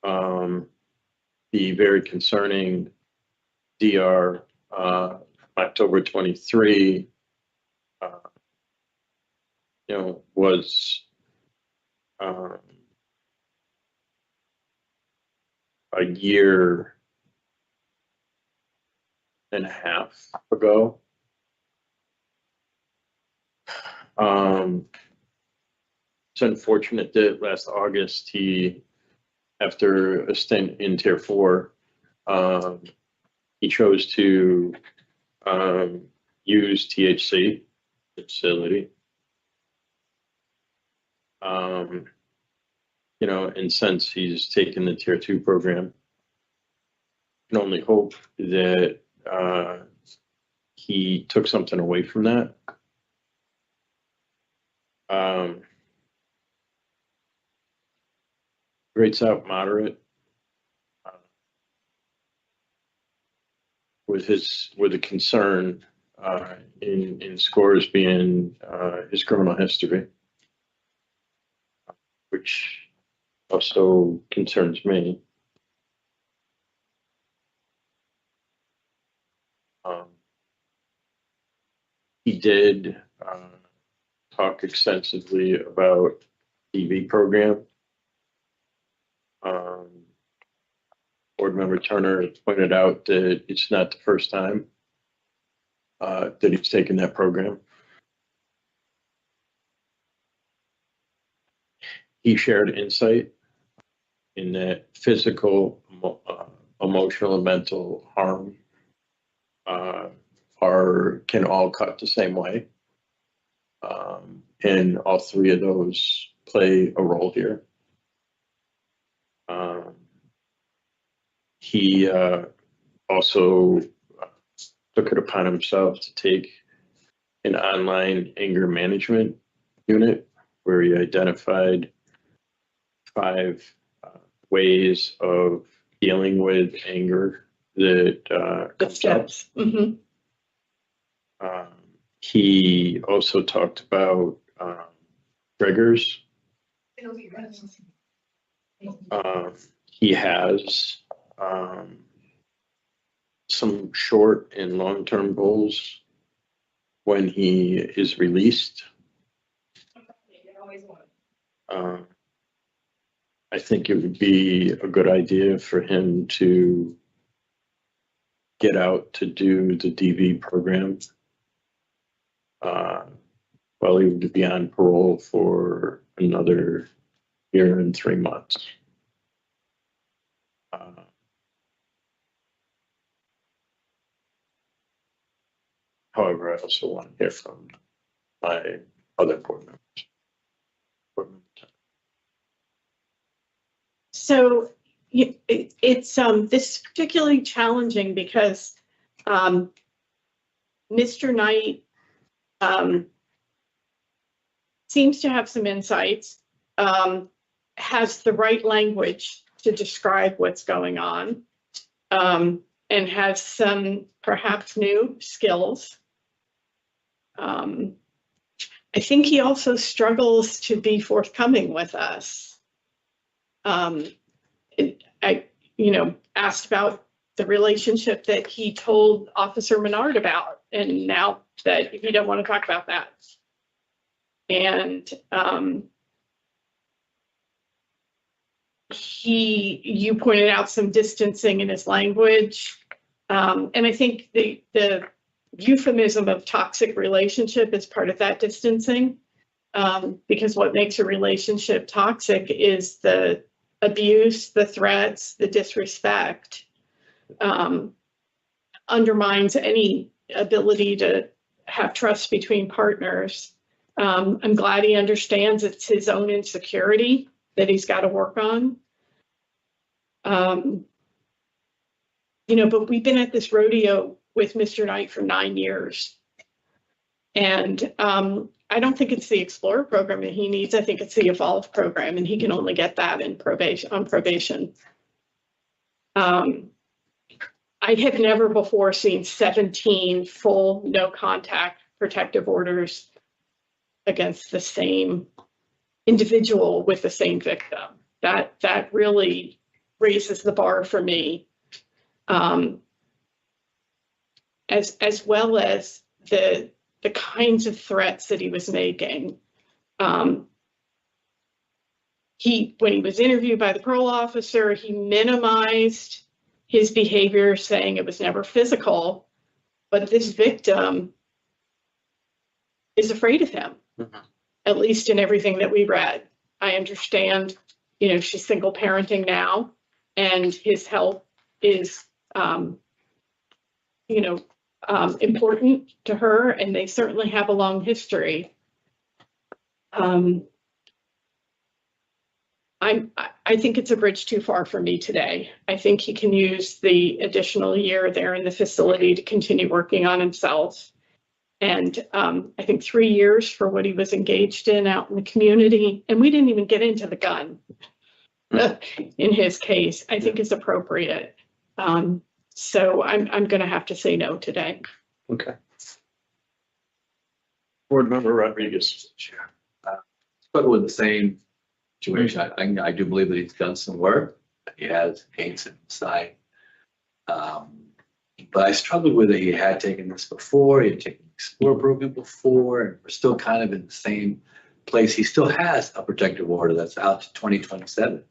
The very concerning DR October 23, was a year and a half ago. It's unfortunate that last August after a stint in Tier 4, he chose to use THC facility. And since he's taken the Tier 2 program, I can only hope that he took something away from that. Rates out moderate with a concern in scores being his criminal history, which also concerns me. He did talk extensively about DV program. Board Member Turner pointed out that it's not the first time that he's taken that program. He shared insight in that physical, emotional, and mental harm can all cut the same way. And all three of those play a role here. He also took it upon himself to take an online anger management unit where he identified 5 ways of dealing with anger that comes up. Mm-hmm. He also talked about triggers. He has some short and long-term goals when he is released. I think it would be a good idea for him to get out to do the DV program while he would be on parole for another year and 3 months. However, I also want to hear from my other board members. So it's this is particularly challenging because Mr. Knight seems to have some insights, has the right language to describe what's going on, and has some perhaps new skills. I think he also struggles to be forthcoming with us. I asked about the relationship that he told Officer Menard about, and now that he don't want to talk about that. And you pointed out some distancing in his language. And I think the euphemism of toxic relationship is part of that distancing, because what makes a relationship toxic is the abuse, the threats, the disrespect, undermines any ability to have trust between partners. I'm glad he understands it's his own insecurity that he's got to work on. But we've been at this rodeo with Mr. Knight for 9 years. And I don't think it's the Explorer program that he needs. I think it's the Evolve program, and he can only get that on probation. I have never before seen 17 full no contact protective orders against the same individual with the same victim. That really raises the bar for me, as well as the kinds of threats that he was making. When he was interviewed by the parole officer, he minimized his behavior, saying it was never physical, but this victim is afraid of him, at least in everything that we read. I understand, she's single parenting now, and his health is, important to her, and they certainly have a long history. I think it's a bridge too far for me today. I think he can use the additional year there in the facility to continue working on himself. And I think 3 years for what he was engaged in out in the community. And we didn't even get into the gun in his case, I think is appropriate. So I'm going to have to say no today. Okay. Board Member Rodriguez. Sure. Struggle with the same situation. I do believe that he's done some work. He has hates inside. But I struggled with it. He had taken this before. He had taken the Explorer program before, and we're still kind of in the same place. He still has a protective order that's out to 2027.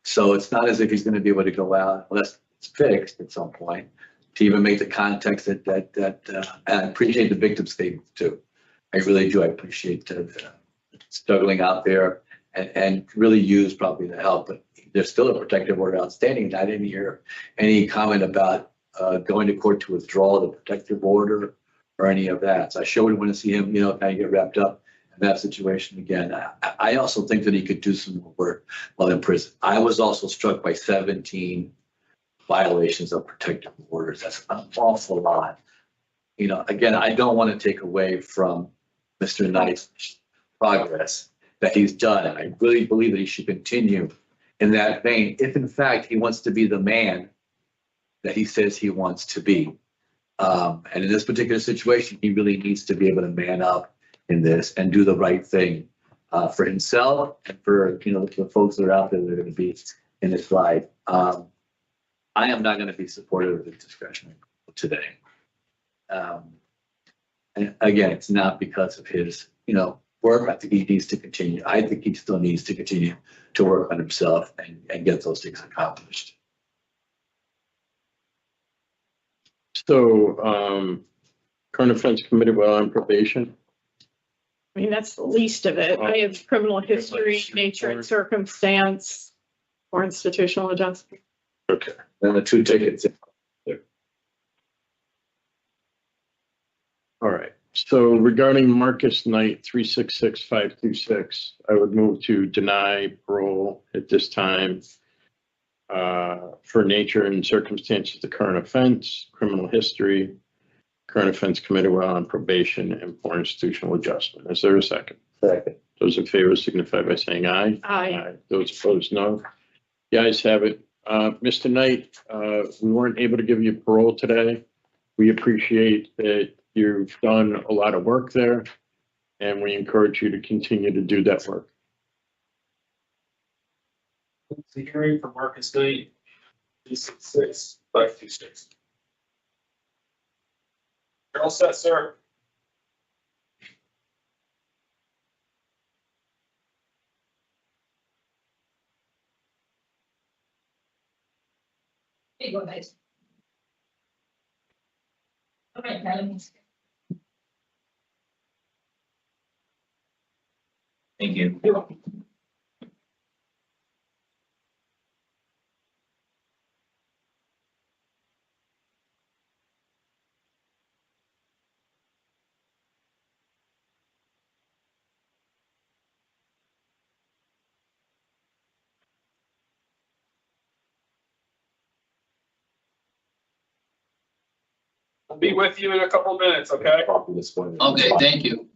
So it's not as if he's going to be able to go out unless it's fixed at some point to even make the context that and I appreciate the victim statement too. I really do. I appreciate struggling out there and really use probably the help, but there's still a protective order outstanding. I didn't hear any comment about going to court to withdraw the protective order or any of that. So I sure would want to see him, kind of get wrapped up in that situation again. I also think that he could do some more work while in prison. I was also struck by 17 violations of protective orders. That's an awful lot. Again, I don't want to take away from Mr. Knight's progress that he's done. I really believe that he should continue in that vein if in fact he wants to be the man that he says he wants to be. And in this particular situation, he really needs to be able to man up in this and do the right thing for himself and for the folks that are out there that are going to be in this life. I am not going to be supportive of the discretionary today. And again, it's not because of his work. I think he needs to continue. I think he still needs to continue to work on himself and get those things accomplished. So, current offense committed while on probation. I mean, that's the least of it. I have criminal history, nature and circumstance, or institutional adjustment. Okay. Then the 2 tickets. All right, so regarding Marcus Knight, 366526, I would move to deny parole at this time for nature and circumstances of the current offense, criminal history, current offense committed while on probation, and for institutional adjustment. Is there a second? Second. Those in favor signify by saying aye. Aye. Those opposed, no. The ayes have it. Mr. Knight, we weren't able to give you parole today. We appreciate that you've done a lot of work there, and we encourage you to continue to do that work. The hearing for Marcus Knight, 366-526. You're all set, sir. Here you go, guys. All right, now let me. Thank you. You're welcome. I'll be with you in a couple minutes, okay? Okay, thank you.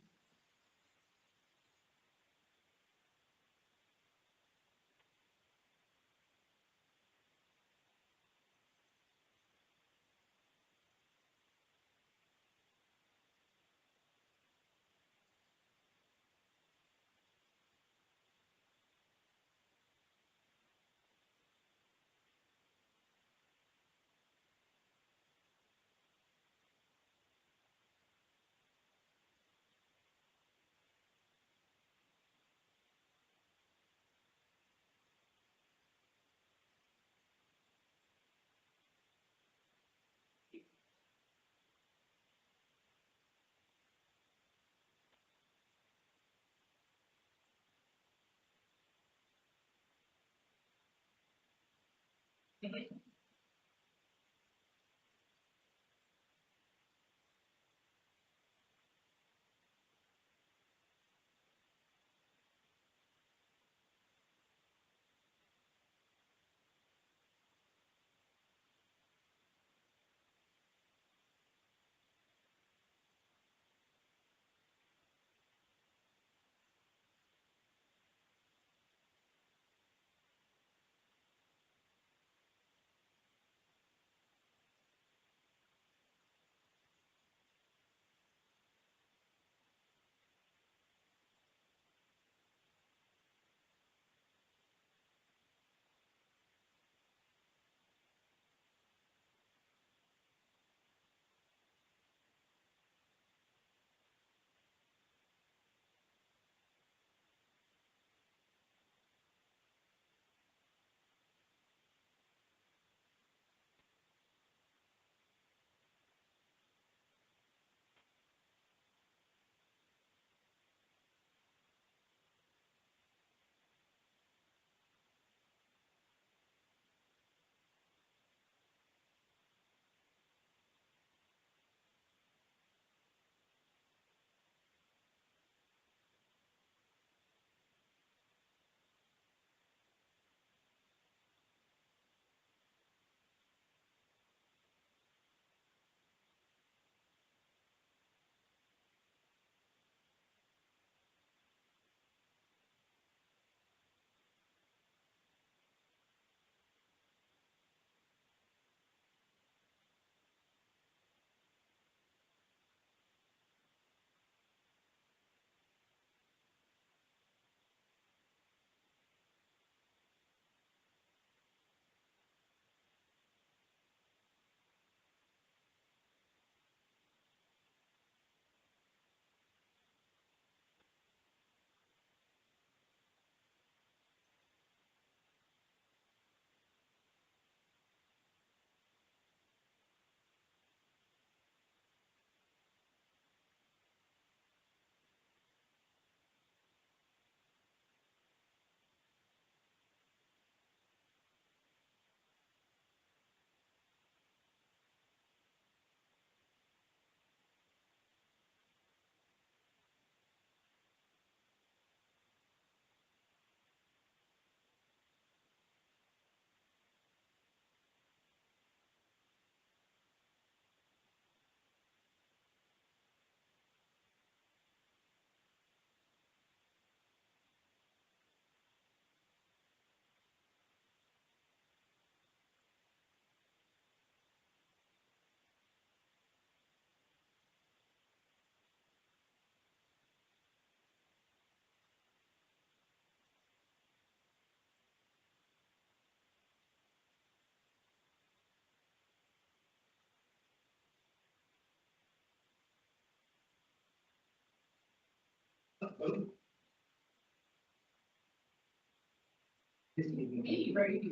Good morning, my name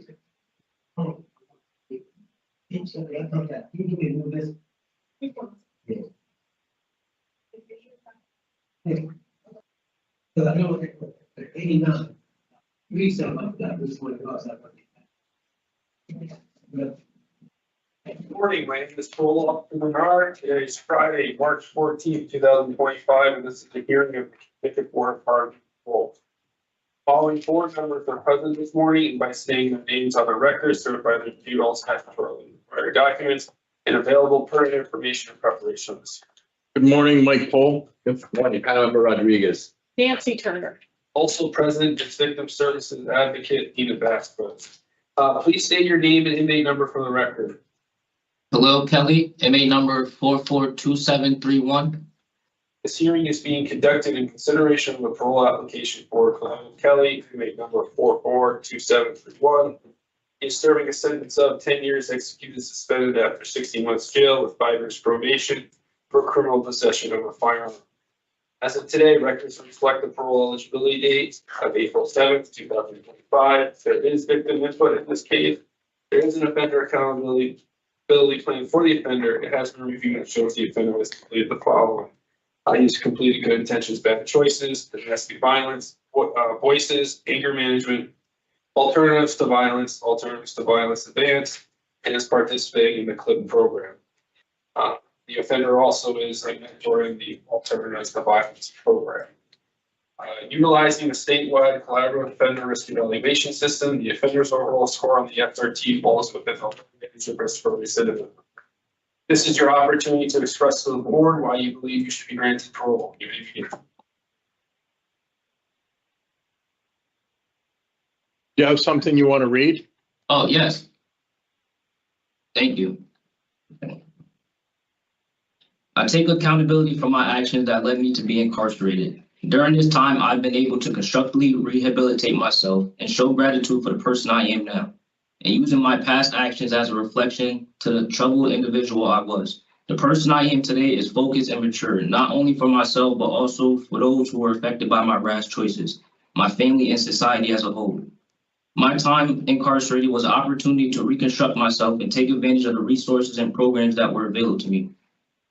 is Parole Bernard. Today is Friday, March 14th, 2025, and this is the hearing of the Connecticut Board of Parole. Following board members are present this morning and by saying their names on the record, certified that reviewed all statutorily required documents and available pertinent information in preparation of this. Good morning, Mike Pohl. Good morning, Panama Rodriguez. Nancy Turner. Also present is Victim Services Advocate Dina Vasquez. Please state your name and inmate number for the record. Khalil Kelly, inmate number 442731. This hearing is being conducted in consideration of the parole application for Khalil Kelly, inmate number 442731. He is serving a sentence of 10 years executed suspended after 16 months jail with 5 years probation for criminal possession of a firearm. As of today, records reflect the parole eligibility date of April 7th, 2025. There is victim input in this case. There is an offender accountability plan for the offender. It has been reviewed and shows the offender has completed the following. He's completed good intentions, bad choices, domestic violence, voices, anger management, alternatives to violence advanced, and is participating in the CLIP program. The offender also is a mentor in the alternatives to violence program. Utilizing the statewide collaborative offender risk evaluation system, the offender's overall score on the FRT falls within the range of risk for recidivism. This is your opportunity to express to the board why you believe you should be granted parole. You may begin. Do you have something you want to read? Oh, yes. Thank you. I take accountability for my actions that led me to be incarcerated. During this time, I've been able to constructively rehabilitate myself and show gratitude for the person I am now, and using my past actions as a reflection to the troubled individual I was. The person I am today is focused and mature, not only for myself, but also for those who were affected by my rash choices, my family and society as a whole. My time incarcerated was an opportunity to reconstruct myself and take advantage of the resources and programs that were available to me.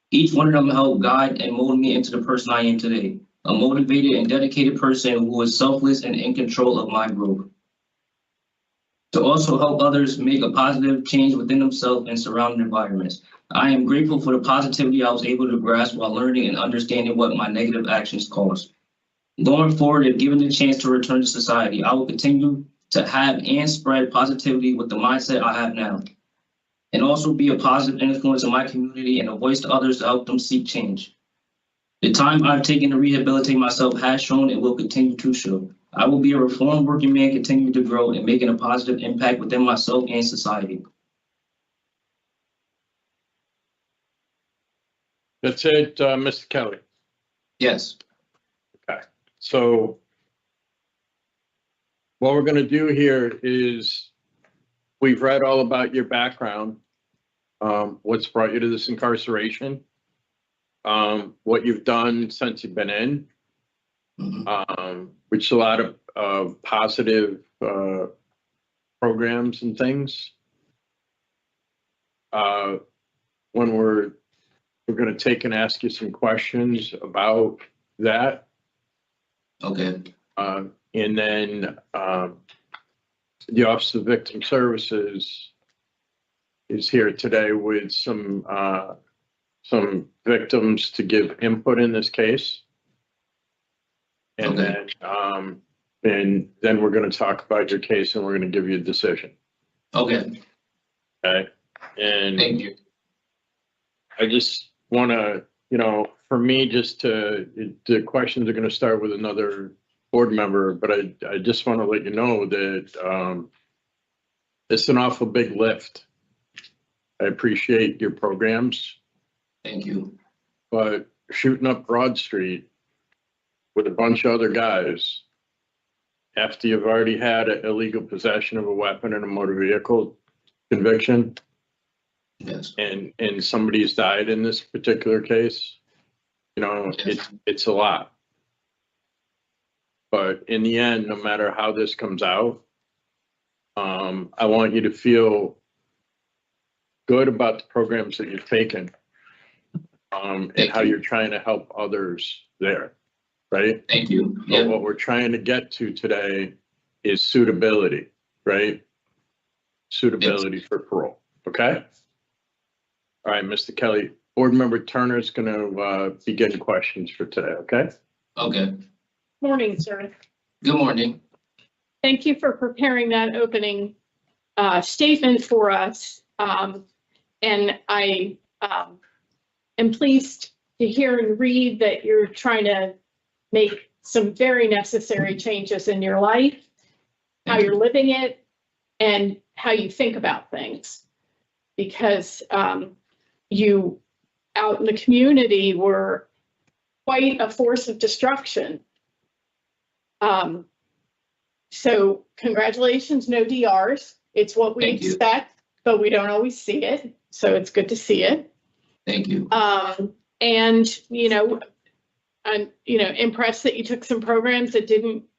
Each one of them helped guide and mold me into the person I am today, a motivated and dedicated person who is selfless and in control of my growth. To also help others make a positive change within themselves and surrounding environments. I am grateful for the positivity I was able to grasp while learning and understanding what my negative actions caused. Going forward, if given the chance to return to society, I will continue to have and spread positivity with the mindset I have now, and also be a positive influence in my community and a voice to others to help them seek change. The time I've taken to rehabilitate myself has shown and will continue to show. I will be a reformed working man, continuing to grow and making a positive impact within myself and society. That's it, Mr. Kelly. Yes. Okay, so what we're going to do here is we've read all about your background, what's brought you to this incarceration, what you've done since you've been in, which is a lot of positive programs and things. When we're going to take and ask you some questions about that. Okay. And then the Office of Victim Services is here today with some victims to give input in this case. And then we're going to talk about your case and we're going to give you a decision. Okay. Okay. And thank you. I just want to, for me, the questions are going to start with another board member, but I just want to let you know that it's an awful big lift. I appreciate your programs. Thank you. But shooting up Broad Street with a bunch of other guys after you've already had an illegal possession of a weapon and a motor vehicle conviction. Yes. And somebody's died in this particular case, yes. It's a lot. But in the end, no matter how this comes out, I want you to feel good about the programs that you've taken, and how you're trying to help others there, right? Thank you. But Yeah, what we're trying to get to today is suitability, right? Suitability for parole, okay? All right, Mr. Kelly, Board Member Turner is going to begin questions for today, okay? okay. Morning, sir. Good morning. Thank you for preparing that opening statement for us. And I am pleased to hear and read that you're trying to make some very necessary changes in your life, how you're living it, and how you think about things. Because you out in the community were quite a force of destruction. So congratulations, no DRs. It's what we Thank you. expect, but we don't always see it. So it's good to see it. Thank you. And, I'm, impressed that you took some programs that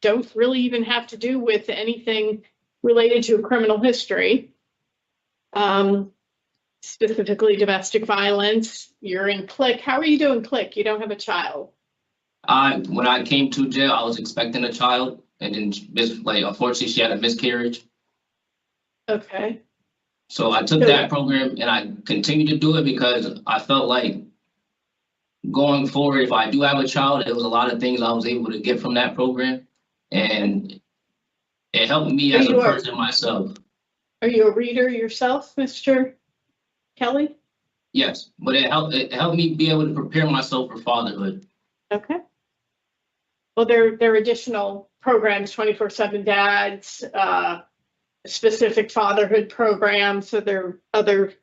don't really even have to do with anything related to a criminal history. Specifically domestic violence. You're in CLIC. How are you doing CLIC? You don't have a child. When I came to jail, I was expecting a child, and then unfortunately she had a miscarriage. Okay. So I took that program and I continued to do it because I felt like going forward, if I do have a child, there was a lot of things I was able to get from that program, and it helped me as a person myself. Are you a reader yourself, Mr. Kelly? Yes, but it helped me be able to prepare myself for fatherhood. Okay. Well, there are additional programs, 24/7 dads, specific fatherhood programs. So there are other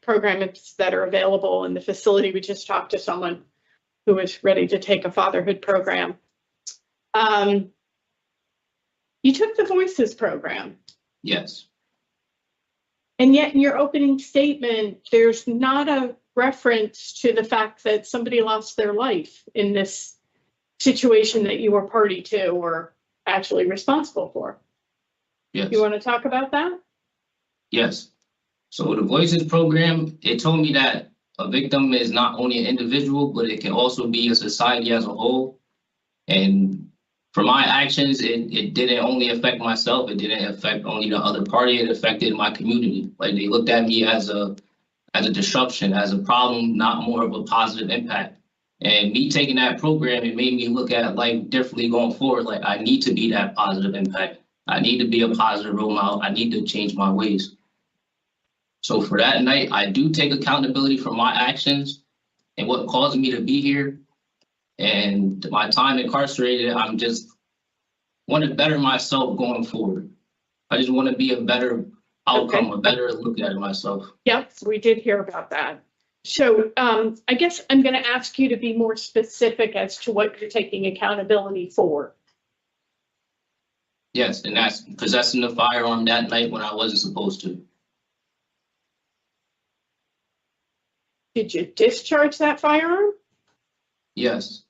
programs that are available in the facility. We just talked to someone who was ready to take a fatherhood program. You took the Voices program. Yes. And yet in your opening statement, there's not a reference to the fact that somebody lost their life in this situation that you were party to or actually responsible for. Yes. You want to talk about that? Yes. So the Voices program, it told me that a victim is not only an individual, but it can also be a society as a whole. And for my actions, it didn't only affect myself. It didn't affect only the other party. It affected my community. Like they looked at me as a disruption, as a problem, not more of a positive impact. And me taking that program, it made me look at life differently going forward. Like I need to be that positive impact. I need to be a positive role model. I need to change my ways. So for that night, I do take accountability for my actions and what caused me to be here. And my time incarcerated, I'm just want to better myself going forward. I just want to be a better outcome, a better look at it myself. Yep, we did hear about that. So I guess I'm going to ask you to be more specific as to what you're taking accountability for. Yes, and that's possessing the firearm that night when I wasn't supposed to. Did you discharge that firearm? Yes.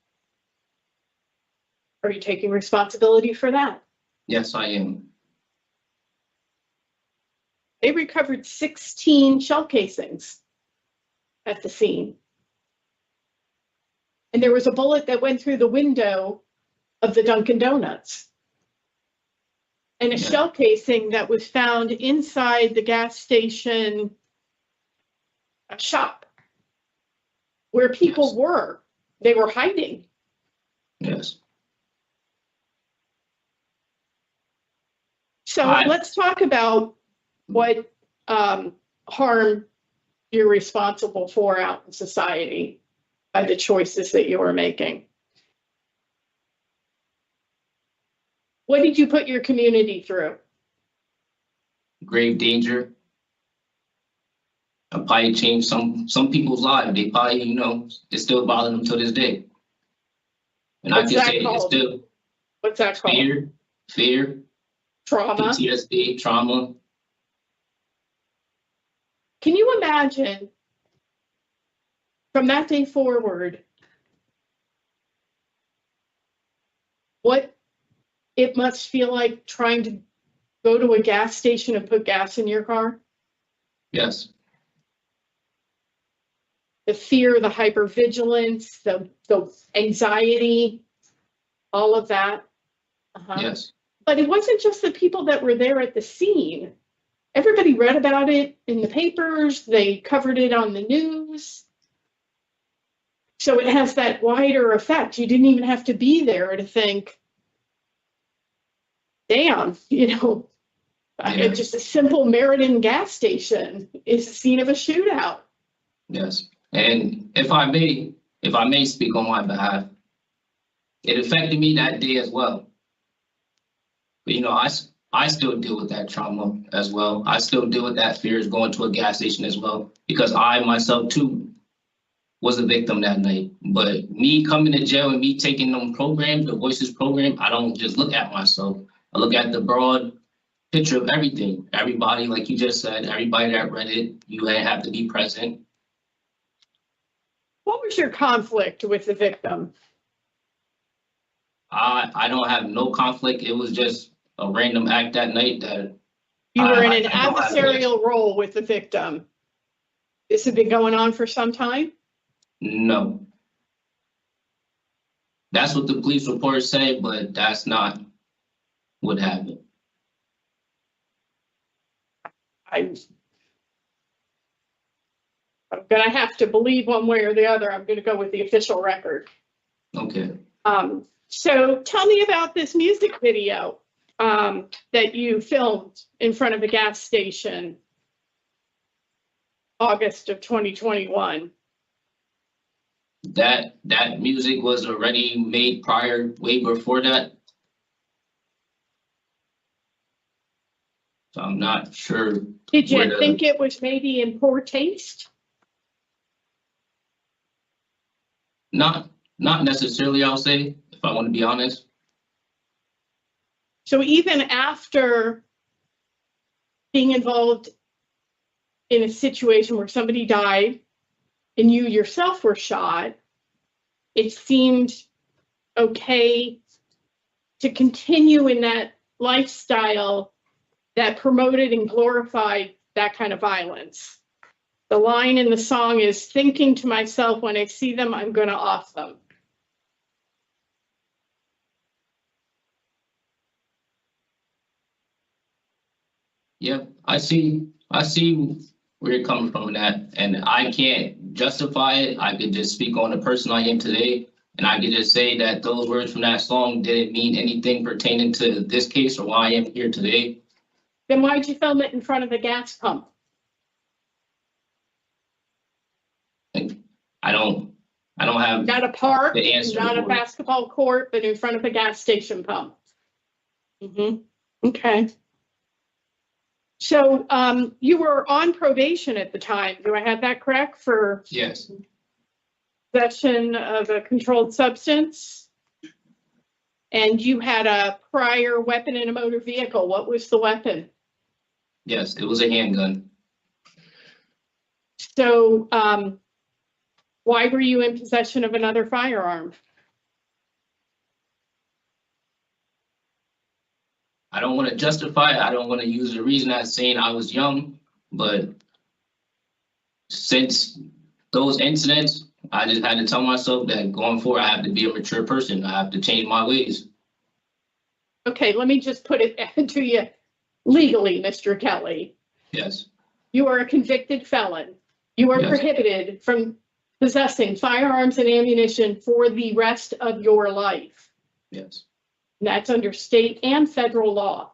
Are you taking responsibility for that? Yes, I am. They recovered 16 shell casings at the scene. And there was a bullet that went through the window of the Dunkin' Donuts. And a shell casing that was found inside the gas station shop where people were. They were hiding. Yes. So let's talk about what harm you're responsible for out in society by the choices that you are making. What did you put your community through? Grave danger. I probably changed some people's lives. They probably, it still bothers them to this day. And What's I can that say called? it's still What's that called? fear, Trauma. PTSD, trauma. Can you imagine from that day forward what it must feel like trying to go to a gas station and put gas in your car? Yes, The fear, the hypervigilance, the anxiety, all of that? Uh-huh. yes, But it wasn't just the people that were there at the scene. Everybody read about it in the papers. They covered it on the news. So it has that wider effect. You didn't even have to be there to think, damn, Yeah. just a simple Meriden gas station is the scene of a shootout. yes. And if I may speak on my behalf, it affected me that day as well. But I still deal with that trauma as well. I still deal with that fears going to a gas station as well, because I myself too was a victim that night. But me coming to jail and me taking them programs, the Voices program, I don't just look at myself. I look at the broad picture of everything. Everybody, like you just said, everybody that read it, you have to be present. What was your conflict with the victim? I don't have no conflict. It was just a random act that night that You were in I an don't have adversarial role with the victim. This had been going on for some time? no. That's what the police reports say, but that's not what happened. I'm gonna have to believe one way or the other. I'm gonna go with the official record. Okay. So tell me about this music video that you filmed in front of a gas station, August of 2021. That music was already made prior, way before that. So I'm not sure. Did you where the- think it was maybe in poor taste? Not necessarily, I'll say, if I want to be honest. So even after being involved in a situation where somebody died and you yourself were shot, it seemed okay to continue in that lifestyle that promoted and glorified that kind of violence. The line in the song is, thinking to myself, when I see them, I'm going to off them. Yeah, I see where you're coming from with that, and I can't justify it. I could just speak on the person I am today, and I could just say that those words from that song didn't mean anything pertaining to this case or why I am here today. Then why'd you film it in front of a gas pump? And I don't have Not a park, the answer not a for it. basketball court, but in front of a gas station pump. Okay. So you were on probation at the time. Do I have that correct, for Yes, possession of a controlled substance? And you had a prior weapon in a motor vehicle. What was the weapon? yes, it was a handgun. So why were you in possession of another firearm? I don't want to justify it. I don't want to use the reason as saying I was young, but since those incidents, I just had to tell myself that going forward, I have to be a mature person. I have to change my ways. Okay, let me just put it to you legally, Mr. Kelly. Yes, You are a convicted felon. You are Yes. prohibited from possessing firearms and ammunition for the rest of your life. yes, And that's under state and federal law.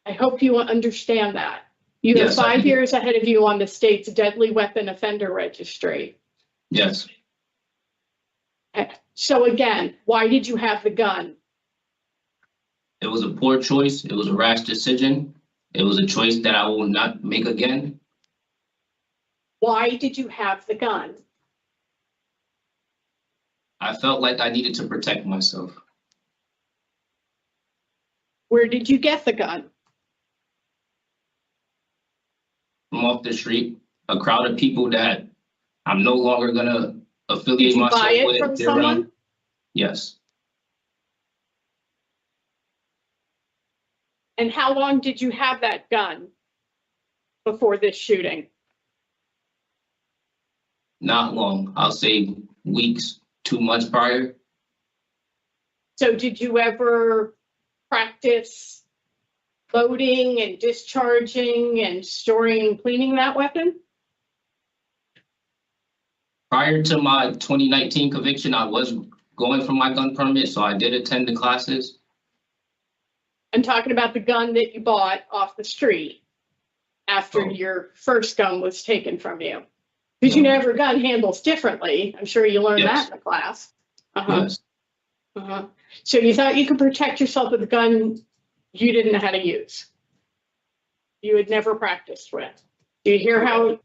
I hope you understand that. You have Yes, I 5 do. years ahead of you on the state's deadly weapon offender registry. yes. So again, why did you have the gun? It was a poor choice. It was a rash decision. It was a choice that I will not make again. Why did you have the gun? I felt like I needed to protect myself. Where did you get the gun? From off the street, a crowd of people that I'm no longer gonna affiliate Did you myself buy it with. from They're around- someone? Yes, And how long did you have that gun before this shooting? Not long. I'll say weeks, 2 months prior. So did you ever practice loading and discharging and storing and cleaning that weapon? Prior to my 2019 conviction, I was going for my gun permit, so I did attend the classes. I'm talking about the gun that you bought off the street after Oh. your first gun was taken from you. Because you know every gun handles differently. I'm sure you learned Yes. that in the class. Uh-huh. Yes, Uh-huh. So you thought you could protect yourself with a gun you didn't know how to use? You had never practiced with? Do you hear how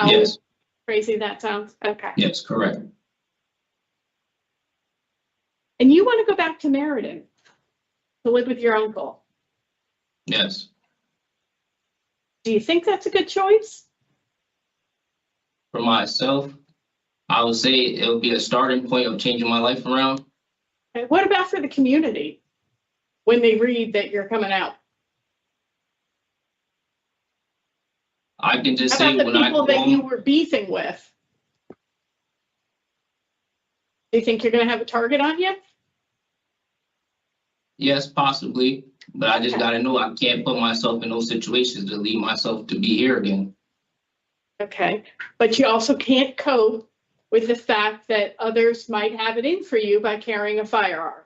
yes, crazy that sounds? Okay. yes, correct. And you want to go back to Meriden to live with your uncle? Yes. Do you think that's a good choice? For myself, I would say it would be a starting point of changing my life around. And what about for the community when they read that you're coming out? I can just How say about when the I people go that you home, were beefing with? Do you think you're going to have a target on you? yes, possibly, but I just Okay. gotta know I can't put myself in those situations to lead myself to be here again. Okay, but you also can't cope with the fact that others might have it in for you by carrying a firearm.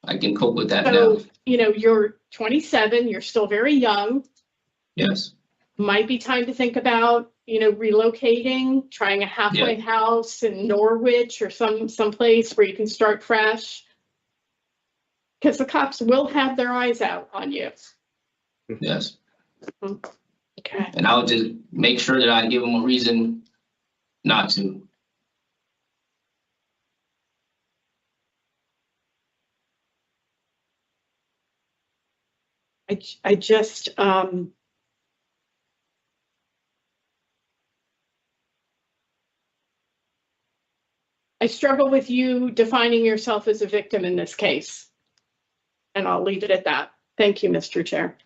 I can cope with that now. So, you know, you're 27, you're still very young. Yes, Might be time to think about, you know, relocating, trying a halfway house in Norwich or someplace where you can start fresh. Because the cops will have their eyes out on you. yes. Okay. And I'll just make sure that I give them a reason not to. I just, I struggle with you defining yourself as a victim in this case. And I'll leave it at that. Thank you, Mr. Chair.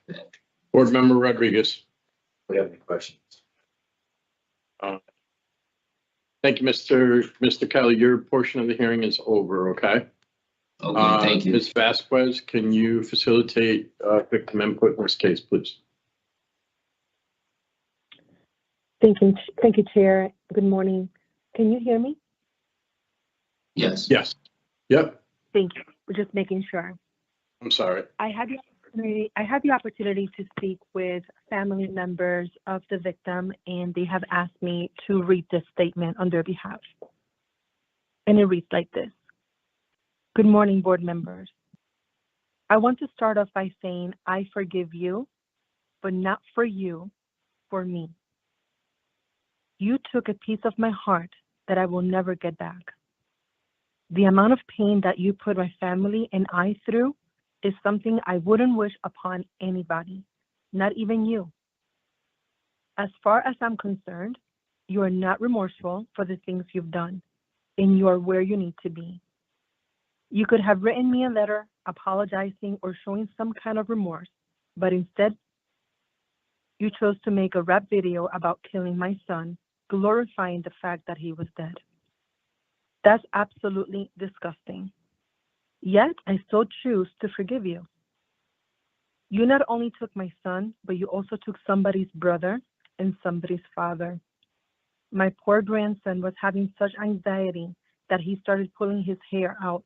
Board Member Rodriguez. Do you have any questions? Thank you, Mr. Kelly. Your portion of the hearing is over, okay? Okay, thank you. Ms. Vasquez, can you facilitate victim input in this case, please? Thank you, Chair. Good morning. Can you hear me? Yes. Yes. Yep. Thank you. We're just making sure. I'm sorry. I had the opportunity to speak with family members of the victim, and they have asked me to read this statement on their behalf. And it reads like this. Good morning, board members. I want to start off by saying I forgive you, but not for you, for me. You took a piece of my heart that I will never get back. The amount of pain that you put my family and I through is something I wouldn't wish upon anybody, not even you. As far as I'm concerned, you are not remorseful for the things you've done, and you are where you need to be. You could have written me a letter apologizing or showing some kind of remorse, but instead, you chose to make a rap video about killing my son, glorifying the fact that he was dead. That's absolutely disgusting. Yet, I still choose to forgive you. You not only took my son, but you also took somebody's brother and somebody's father. My poor grandson was having such anxiety that he started pulling his hair out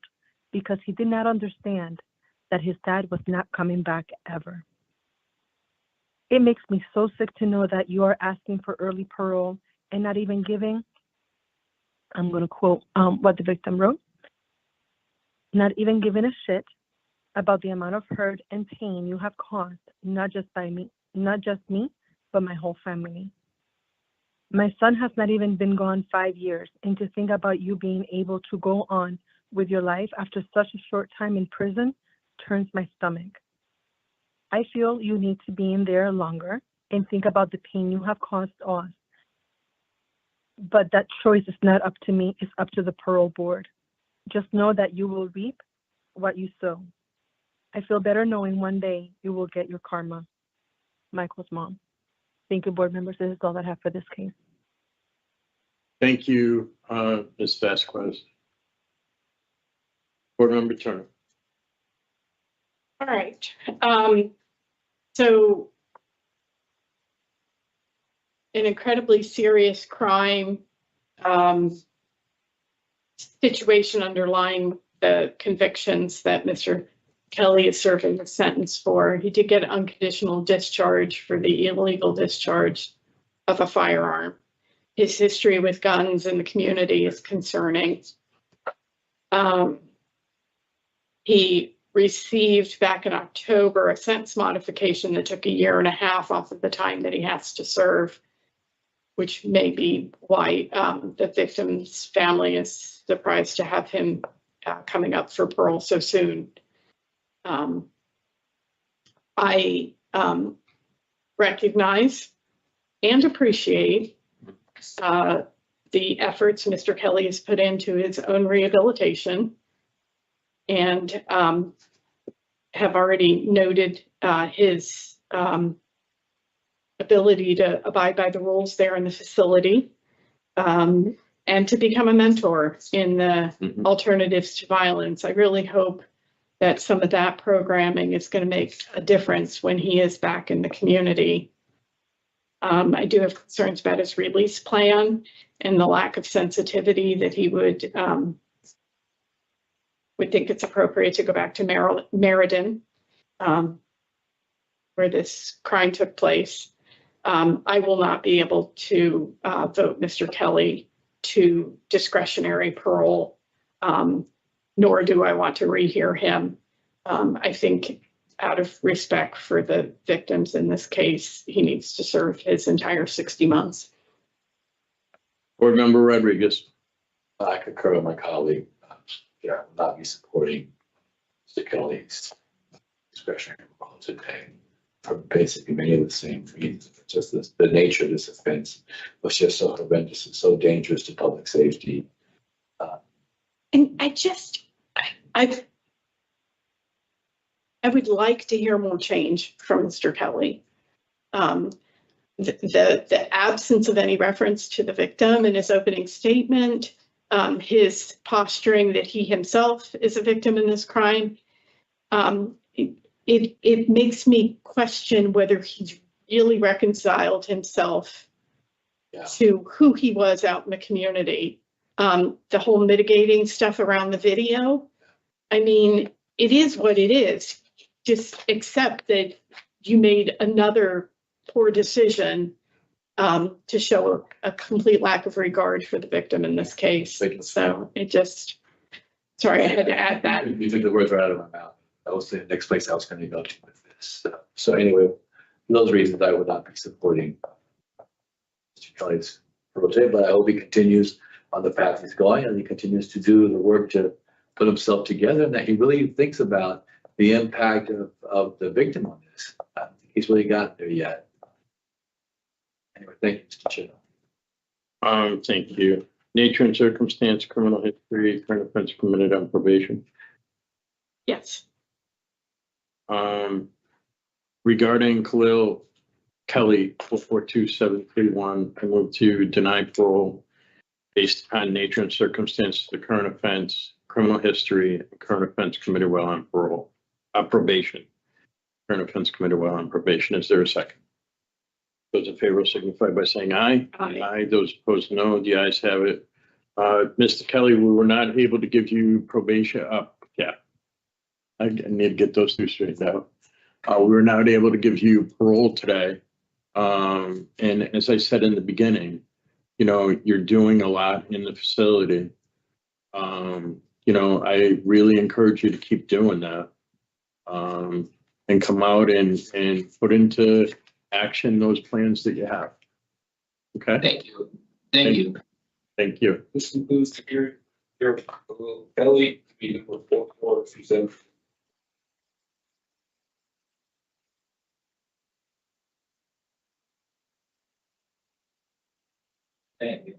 because he did not understand that his dad was not coming back ever. It makes me so sick to know that you are asking for early parole and not even giving, I'm going to quote what the victim wrote, not even giving a shit about the amount of hurt and pain you have caused, not just me, but my whole family. My son has not even been gone 5 years, and to think about you being able to go on with your life after such a short time in prison turns my stomach. I feel you need to be in there longer and think about the pain you have caused us. But that choice is not up to me, it's up to the parole board. Just know that you will reap what you sow. I feel better knowing one day you will get your karma. Michael's mom. Thank you, board members. This is all I have for this case. Thank you, Ms. Vasquez. Board Member Turner. All right. So an incredibly serious crime situation underlying the convictions that Mr. Kelly is serving a sentence for. He did get unconditional discharge for the illegal discharge of a firearm. His history with guns in the community is concerning. He received back in October a sentence modification that took 1.5 years off of the time that he has to serve, which may be why the victim's family is surprised to have him coming up for parole so soon. I recognize and appreciate the efforts Mr. Kelly has put into his own rehabilitation, and have already noted his ability to abide by the rules there in the facility, and to become a mentor in the alternatives to violence. I really hope that some of that programming is going to make a difference when he is back in the community. I do have concerns about his release plan and the lack of sensitivity that he would think it's appropriate to go back to Meriden, where this crime took place. I will not be able to vote Mr. Kelly to discretionary parole, nor do I want to rehear him. I think out of respect for the victims in this case, he needs to serve his entire 60 months. Board Member Rodriguez. I concur with my colleague. Yeah, I will not be supporting Mr. Kelly's discretionary parole today for basically many of the same reasons. Just the nature of this offense was just so horrendous and so dangerous to public safety. And I would like to hear more change from Mr. Kelly. The absence of any reference to the victim in his opening statement, his posturing that he himself is a victim in this crime, it makes me question whether he's really reconciled himself to who he was out in the community. The whole mitigating stuff around the video, I mean, it is what it is. Just accept that you made another poor decision to show a complete lack of regard for the victim in this case. So it just, sorry, I had to add that. You took the words right out of my mouth. That was the next place I was going to go to with this. So anyway, for those reasons, I would not be supporting Mr. Kelly's parole, but I hope he continues on the path he's going, and he continues to do the work to put himself together, and that he really thinks about the impact of the victim on this. I don't think he's really gotten there yet. Anyway, thank you, Mr. Chair. Thank you. Nature and circumstance, criminal history, current offense committed on probation. Yes. Regarding Khalil Kelly 442731, I move to deny parole based upon nature and circumstances of the current offense, criminal history, and current offense committed while on parole. Probation. Current offense committed while on probation. Is there a second? Those in favor signify by saying aye. Aye. Those opposed, no. The ayes have it. Mr. Kelly, we were not able to give you probation up. Yeah. I need to get those two straightened out. We were not able to give you parole today. And as I said in the beginning, you know, you're doing a lot in the facility. You know, I really encourage you to keep doing that. And come out and put into action those plans that you have. Okay? Thank you. Thank you. Thank you. This concludes the hearing. Kelly, meeting report 427. Thank you.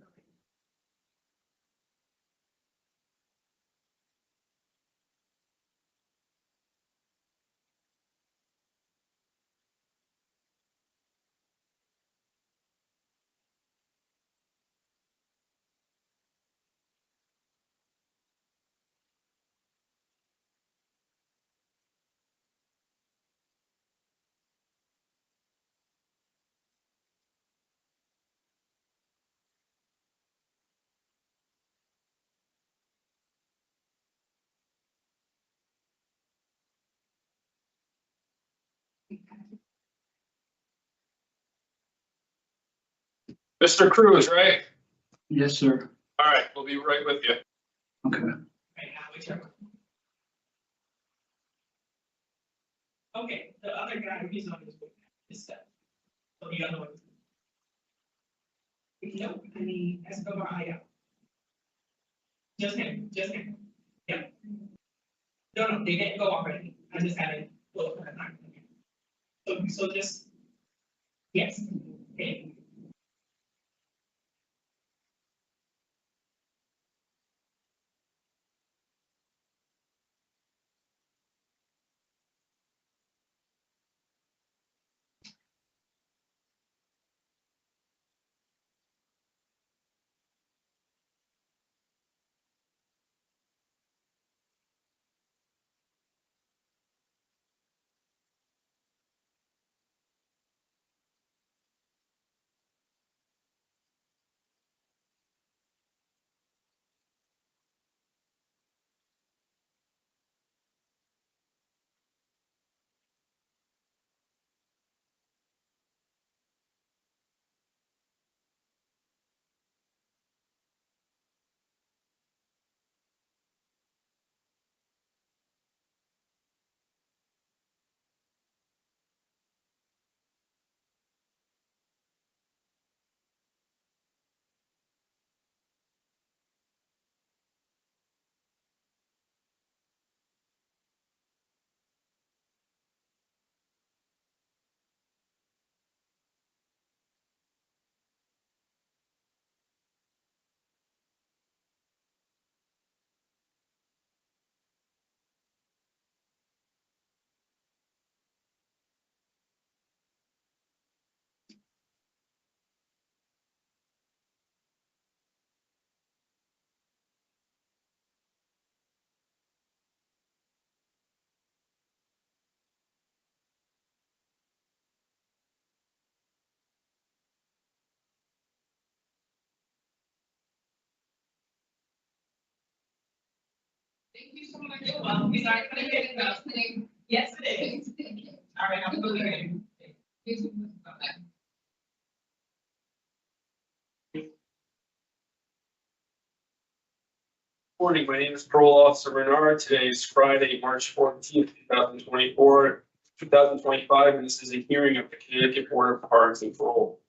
Mr. Cruz, right? Yes, sir. All right, we'll be right with you. Okay. Okay, the other guy, he's on his way. His step. So the other one. Nope, I mean, Escobar-Ayala. Just him. Yeah. No, they didn't go already. I just had it. So just, yes. Okay. Thank you so much. You're welcome. We are gonna get it out today. Yes, it is. All right, I'm going to. Morning, my name is Parole Officer Bernard. Today is Friday, March 14th, 2025, and this is a hearing of the Connecticut Board of Pardons and Parole.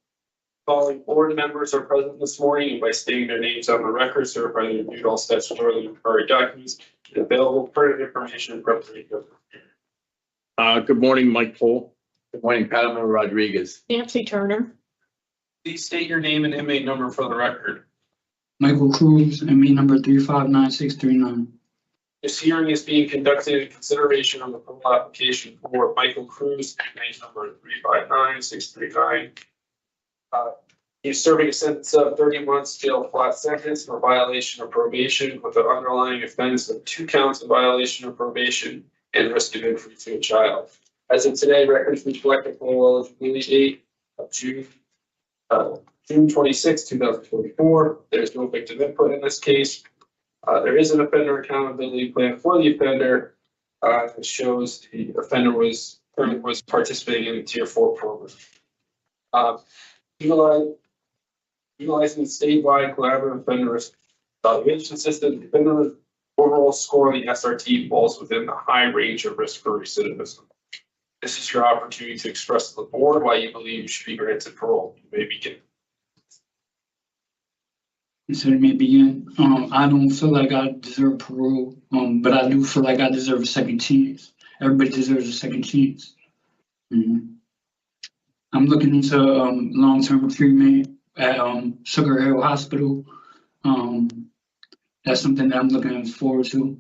Following board members are present this morning, and by stating their names on the record, certify they reviewed all statutorily required documents and available pertinent information and preparation. Good morning, Mike Poole. Good morning, Panama Rodriguez. Nancy Turner. Please state your name and inmate number for the record. Michael Cruz, ME number 359-639. This hearing is being conducted in consideration of the parole application for Michael Cruz, inmate number 359-639. He's serving a sentence of 30 months jail flat sentence for violation of probation with an underlying offense of 2 counts of violation of probation and risk of injury to a child. As of today, records reflect a parole eligibility date of June 26, 2024. There's no victim input in this case. There is an offender accountability plan for the offender. That shows the offender was participating in the Tier 4 program. Utilizing the statewide collaborative offender risk evaluation system, the offender's overall score on the SRT falls within the high range of risk for recidivism. This is your opportunity to express to the board why you believe you should be granted parole. You may begin. So let me begin. I don't feel like I deserve parole, but I do feel like I deserve a second chance. Everybody deserves a second chance. I'm looking into long-term treatment at Sugar Hill Hospital. That's something that I'm looking forward to.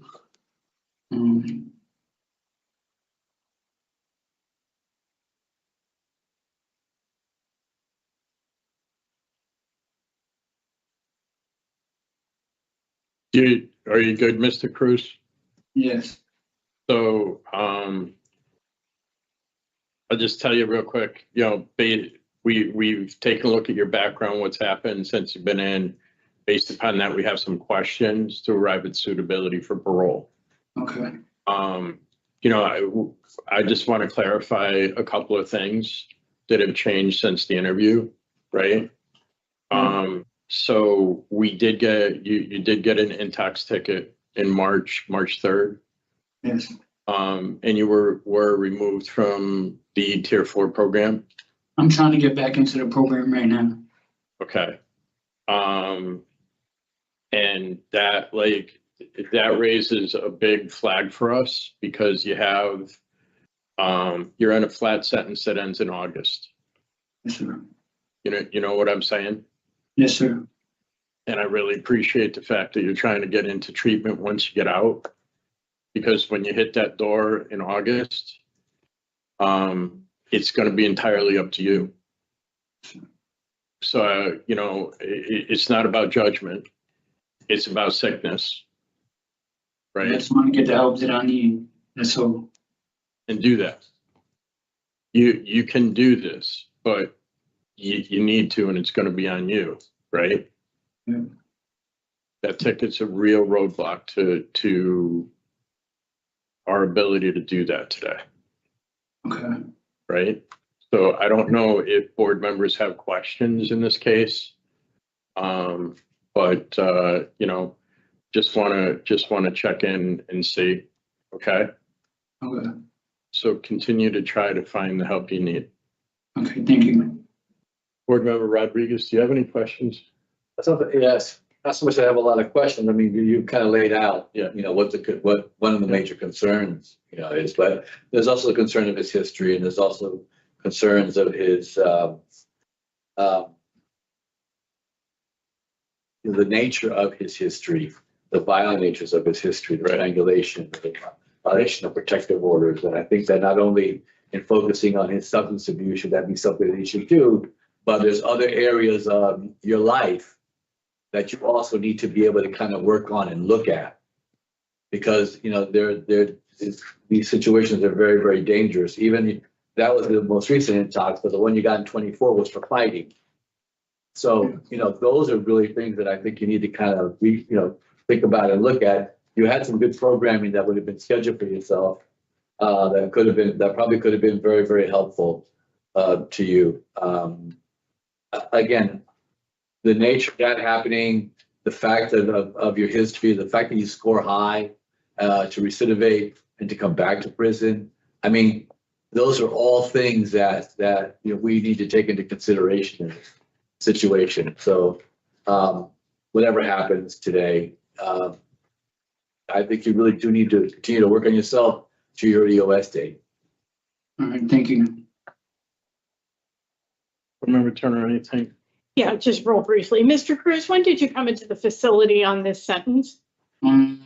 Are you good, Mr. Cruz? Yes. So, I'll just tell you real quick, you know, we've taken a look at your background, what's happened since you've been in. Based upon that, we have some questions to arrive at suitability for parole. Okay. You know, I just want to clarify a couple of things that have changed since the interview, right? So we did get, you did get an intox ticket in March 3rd. Yes, And you were removed from the Tier 4 program. I'm trying to get back into the program right now. Okay. And that raises a big flag for us because you have, you're in a flat sentence that ends in August. Yes, sir. You know what I'm saying? Yes, sir. And I really appreciate the fact that you're trying to get into treatment once you get out. Because when you hit that door in August, it's going to be entirely up to you. So, you know, it's not about judgment. It's about sickness. I Right? just want to get the help that I need. That's all. And do that. You can do this, but you need to, and it's going to be on you, right? Yeah. That ticket's a real roadblock to our ability to do that today, Okay. right? So I don't know if board members have questions in this case. But you know, just want to check in and see, okay? Okay. So continue to try to find the help you need. Okay, thank you. Board Member Rodriguez, do you have any questions? Yes, not so much I have a lot of questions. I mean, you kind of laid out, Yeah. you know, what one of the major concerns, you know, is, but there's also the concern of his history, and there's also concerns of his, the nature of his history, the violent natures of his history, the strangulation, the violation of protective orders. And I think that not only in focusing on his substance abuse should that be something that he should do, but there's other areas of your life that you also need to be able to kind of work on and look at. Because, you know, these situations are very, very dangerous. Even that was the most recent intox, but the one you got in 24 was for fighting. So, you know, those are really things that I think you need to kind of, think about and look at. You had some good programming that would have been scheduled for yourself. That probably could have been very, very helpful to you. Again, the nature of that happening, the fact of your history, the fact that you score high to recidivate and to come back to prison. I mean, those are all things that you know, we need to take into consideration in this situation. So whatever happens today, I think you really do need to continue to work on yourself to your EOS date. All right, thank you. Remember Turner, anything? Yeah, just real briefly. Mr. Cruz, when did you come into the facility on this sentence? I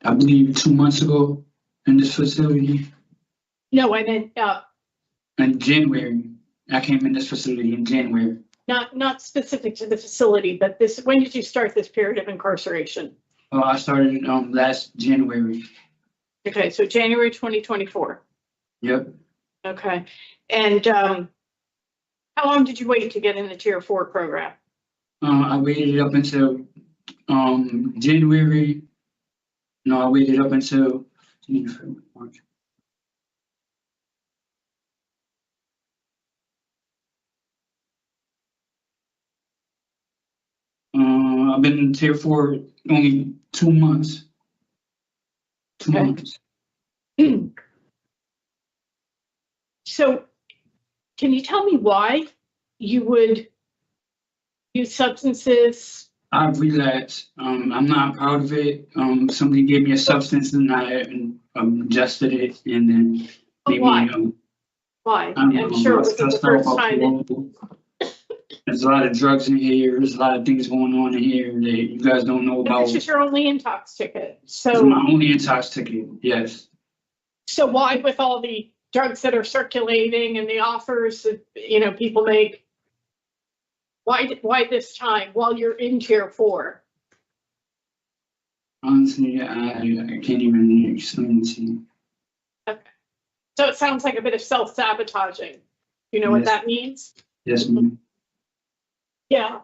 believe 2 months ago in this facility. No, I meant In January, I came in this facility in January. not specific to the facility, but when did you start this period of incarceration? I started last January. Okay, so January 2024. Yep. Okay, and how long did you wait to get in the Tier 4 program? I waited up until January. No, I waited up until March. I've been in Tier 4 only 2 months. 2 Okay. months. So can you tell me why you would use substances? I relapsed. I'm not proud of it. Somebody gave me a substance and I ingested it, and then maybe, Why? Why? I'm sure it was the first time. There's a lot of drugs in here. There's a lot of things going on in here that you guys don't know about. This is your only intox ticket. It's So, my only intox ticket, yes. so why, with all the drugs that are circulating and the offers that, people make, why this time while you're in Tier 4? Honestly, I can't even explain it to you. Okay. So it sounds like a bit of self-sabotaging. You know what Yes. that means? Yes, ma'am. Yeah.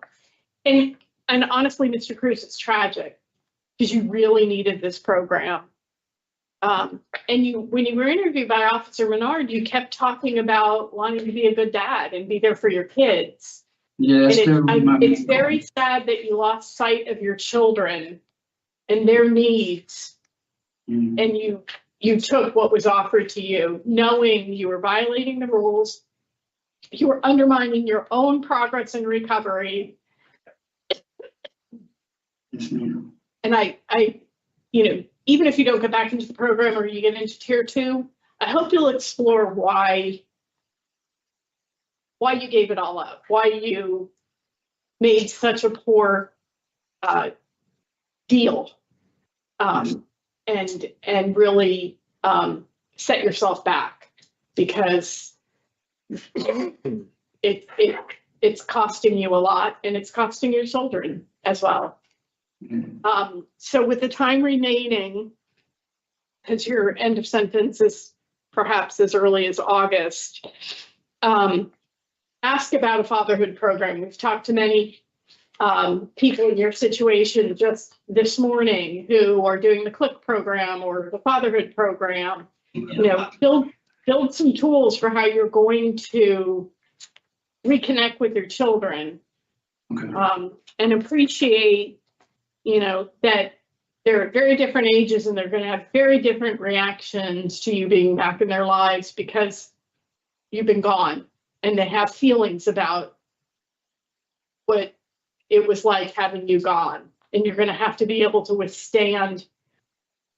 And honestly, Mr. Cruz, it's tragic because you really needed this program. And when you were interviewed by Officer Menard, you kept talking about wanting to be a good dad and be there for your kids. Yeah, that's And still it's very sad that you lost sight of your children and their needs. And you took what was offered to you, knowing you were violating the rules. You were undermining your own progress and recovery. Yes, ma'am. And I, even if you don't get back into the program or you get into tier 2, I hope you'll explore why you gave it all up, why you made such a poor deal, and really set yourself back, because it's costing you a lot, and it's costing your children as well. So with the time remaining, because your end of sentence is perhaps as early as August, ask about a fatherhood program. We've talked to many people in your situation just this morning who are doing the CLIP program or the fatherhood program. Build some tools for how you're going to reconnect with your children. Okay. And appreciate, that they're very different ages and they're going to have very different reactions to you being back in their lives because you've been gone, and they have feelings about what it was like having you gone. And you're going to have to be able to withstand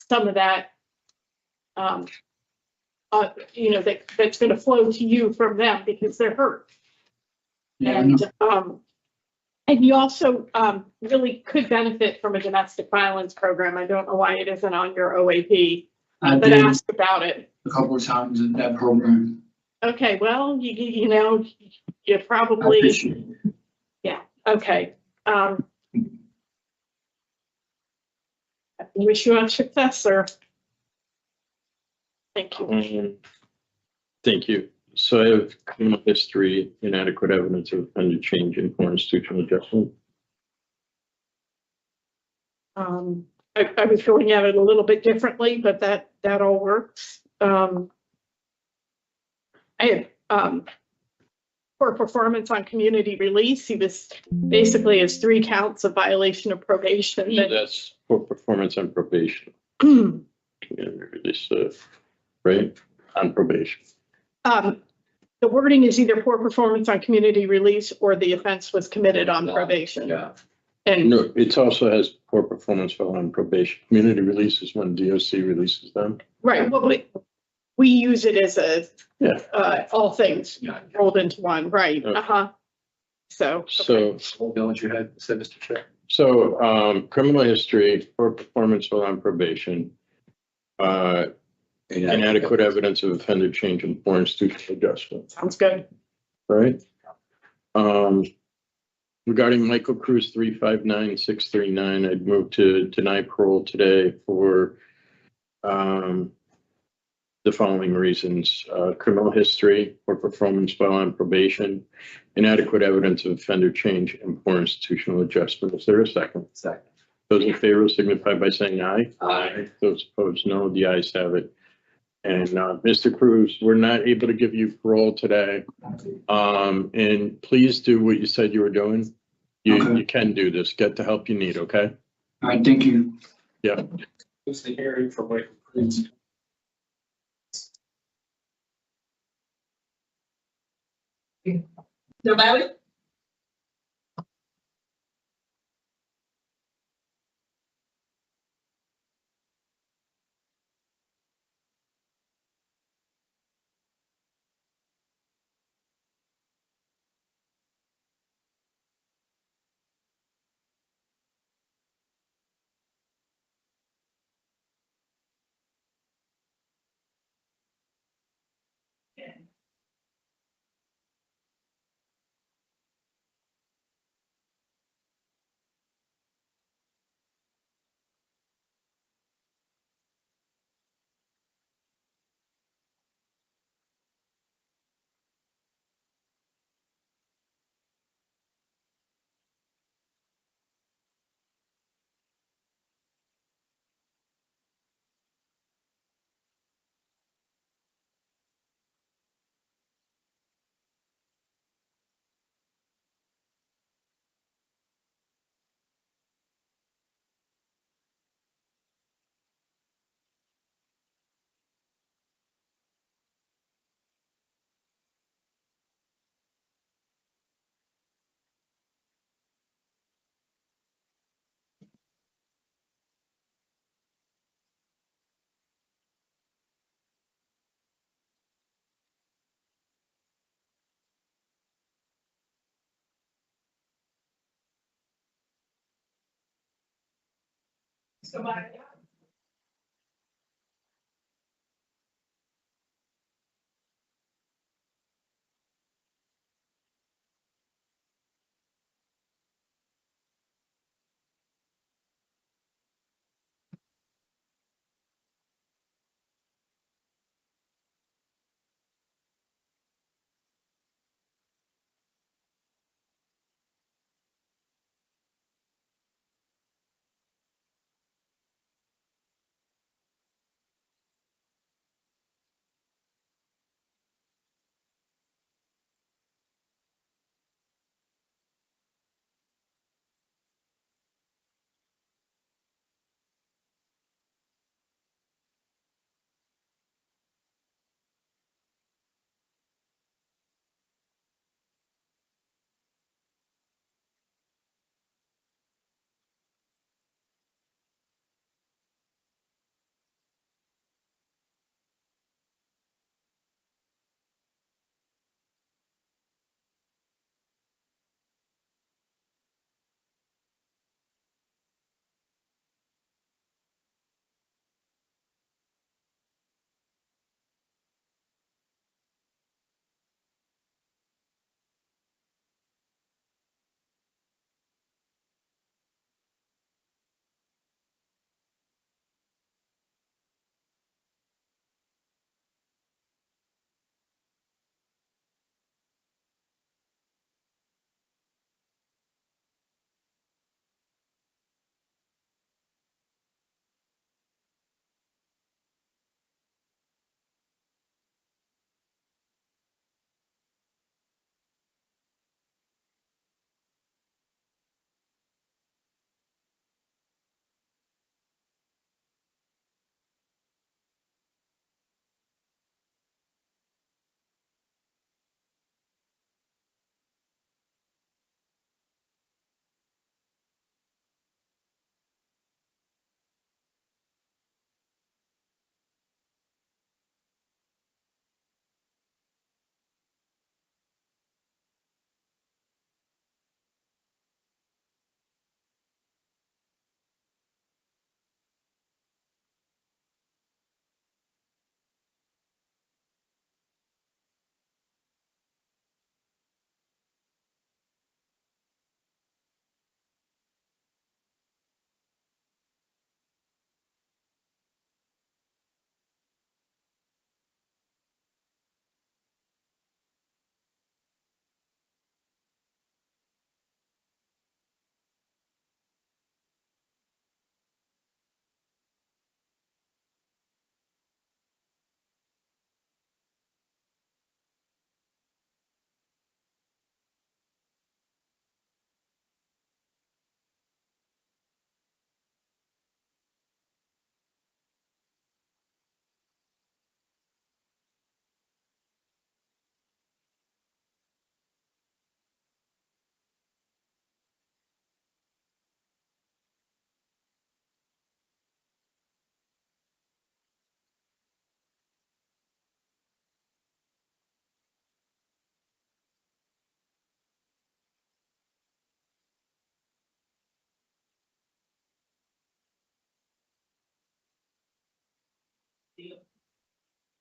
some of that, that's going to flow to you from them because they're hurt. Yeah, And you also really could benefit from a domestic violence program. I don't know why it isn't on your OAP, I but did ask about it. a couple of times in that program. Okay, well, you I probably, appreciate it. yeah, okay. Wish you much success, sir. Thank you. Thank you. So I have criminal history, inadequate evidence of offender change in constitutional adjustment. I was going at it a little bit differently, but that all works. I had poor performance on community release. He was basically has 3 counts of violation of probation. So that's poor performance on probation. Community release, right? On probation. The wording is either poor performance on community release or the offense was committed on probation. Yeah. And No, it also has poor performance while on probation. Community release is when DOC releases them. right, well, we use it as all things Yeah. rolled into one, right? Okay. So. So, Know what you had said, Mr. Chair? so criminal history, poor performance while on probation, inadequate evidence of offender change in foreign institutional adjustment. Sounds good. Right. Regarding Michael Cruz 359639, I'd move to deny parole today for the following reasons: criminal history or performance while on probation, inadequate evidence of offender change, and poor institutional adjustment. Is there a second? Second. Those in favor signify by saying aye. Aye. Those opposed, no. The ayes have it. And Mr. Cruz, we're not able to give you parole today. And please do what you said you were doing. You can do this. Get the help you need, okay? All right, thank you. Yeah. Who's the hearing for Michael Cruz? DelValle? Escobar-Ayala.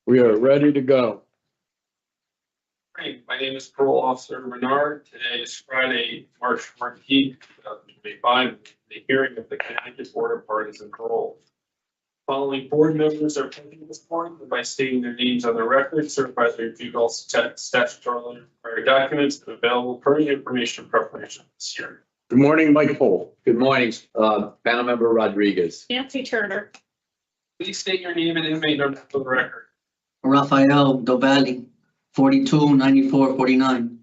We are ready to go. Morning. My name is Parole Officer Renard. Today is Friday, March 14th, 2025, the hearing of the Connecticut Board of Pardons and Parole. Following board members are present this morning by stating their names on the record, certified they reviewed all statutorily required documents and available pertinent information in preparation of this hearing. Good morning, Mike Pohl. Good morning, panel member Rodriguez. Nancy Turner. Please state your name and inmate number for the record. Rafael Dali, 429449.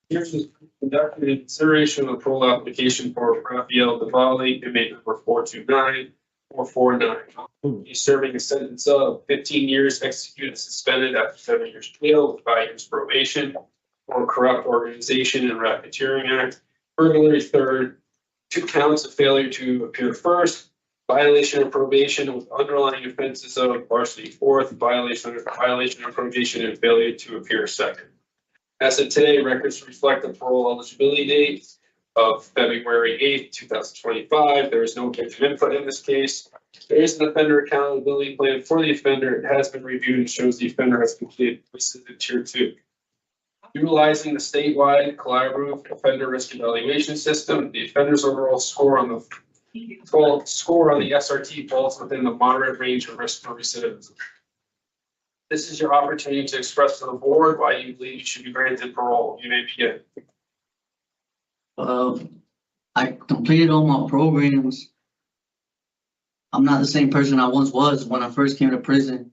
Here's the conducted in consideration of the parole application for Rafael Dali, inmate number 429-449. He's serving a sentence of 15 years executed suspended after 7 years jail with 5 years probation for corrupt organization and racketeering act, burglary third, 2 counts of failure to appear first, violation of probation with underlying offenses of varsity fourth, violation of probation and failure to appear second. As of today, records reflect the parole eligibility date of February 8th, 2025. There is no victim input in this case. There is an offender accountability plan for the offender. It has been reviewed and shows the offender has completed listed in tier 2. Utilizing the statewide collaborative offender risk evaluation system, the offender's overall score on the SRT falls within the moderate range of risk for recidivism. This is your opportunity to express to the board why you believe you should be granted parole. You may begin. I completed all my programs. I'm not the same person I once was when I first came to prison.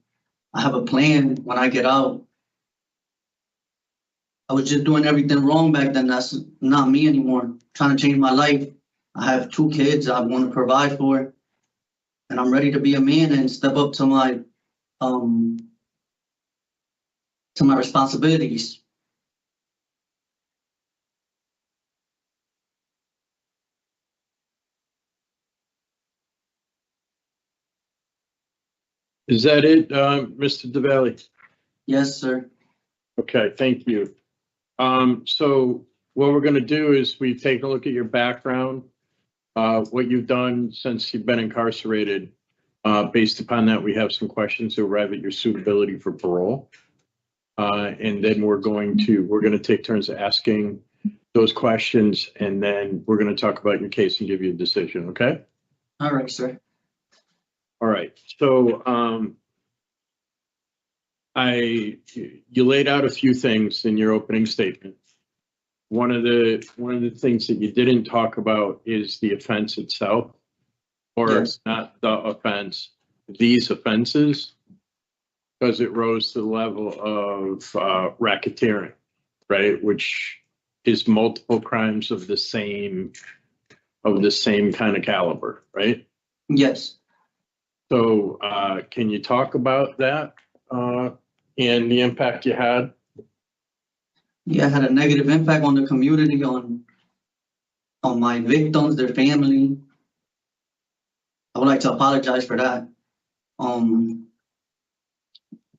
I have a plan when I get out. I was just doing everything wrong back then. That's not me anymore. I'm trying to change my life. I have 2 kids I want to provide for, and I'm ready to be a man and step up to my responsibilities. Is that it, Mr. DelValle? Yes, sir. Okay, thank you. So what we're going to do is we've taken a look at your background, what you've done since you've been incarcerated. Based upon that, we have some questions to arrive at your suitability for parole. And then we're going to take turns asking those questions, and then we're going to talk about your case and give you a decision, okay? All right, sir. All right, so you laid out a few things in your opening statement. One of the things that you didn't talk about is the offense itself, or Yes. not the offense, these offenses, because it rose to the level of racketeering, right? Which is multiple crimes of the same kind of caliber, right? Yes. So can you talk about that and the impact you had? Yeah, I had a negative impact on the community, on my victims, their family. I would like to apologize for that.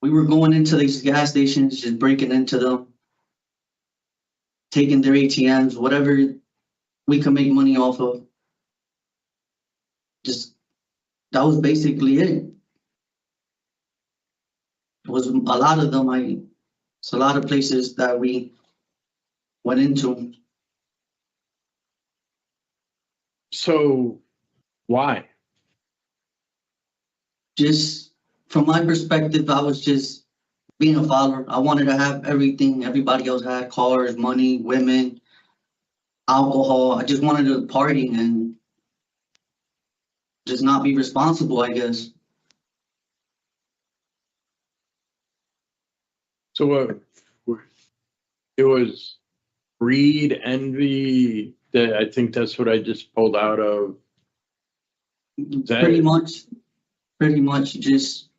We were going into these gas stations, just breaking into them, taking their ATMs, whatever we could make money off of. Just, that was basically it. It was a lot of them. It's a lot of places that we went into. So why? Just from my perspective, I was just being a follower. I wanted to have everything everybody else had: cars, money, women, alcohol. I just wanted to party and just not be responsible, I guess. So it was greed, envy. I think that's what I just pulled out of. Pretty much just.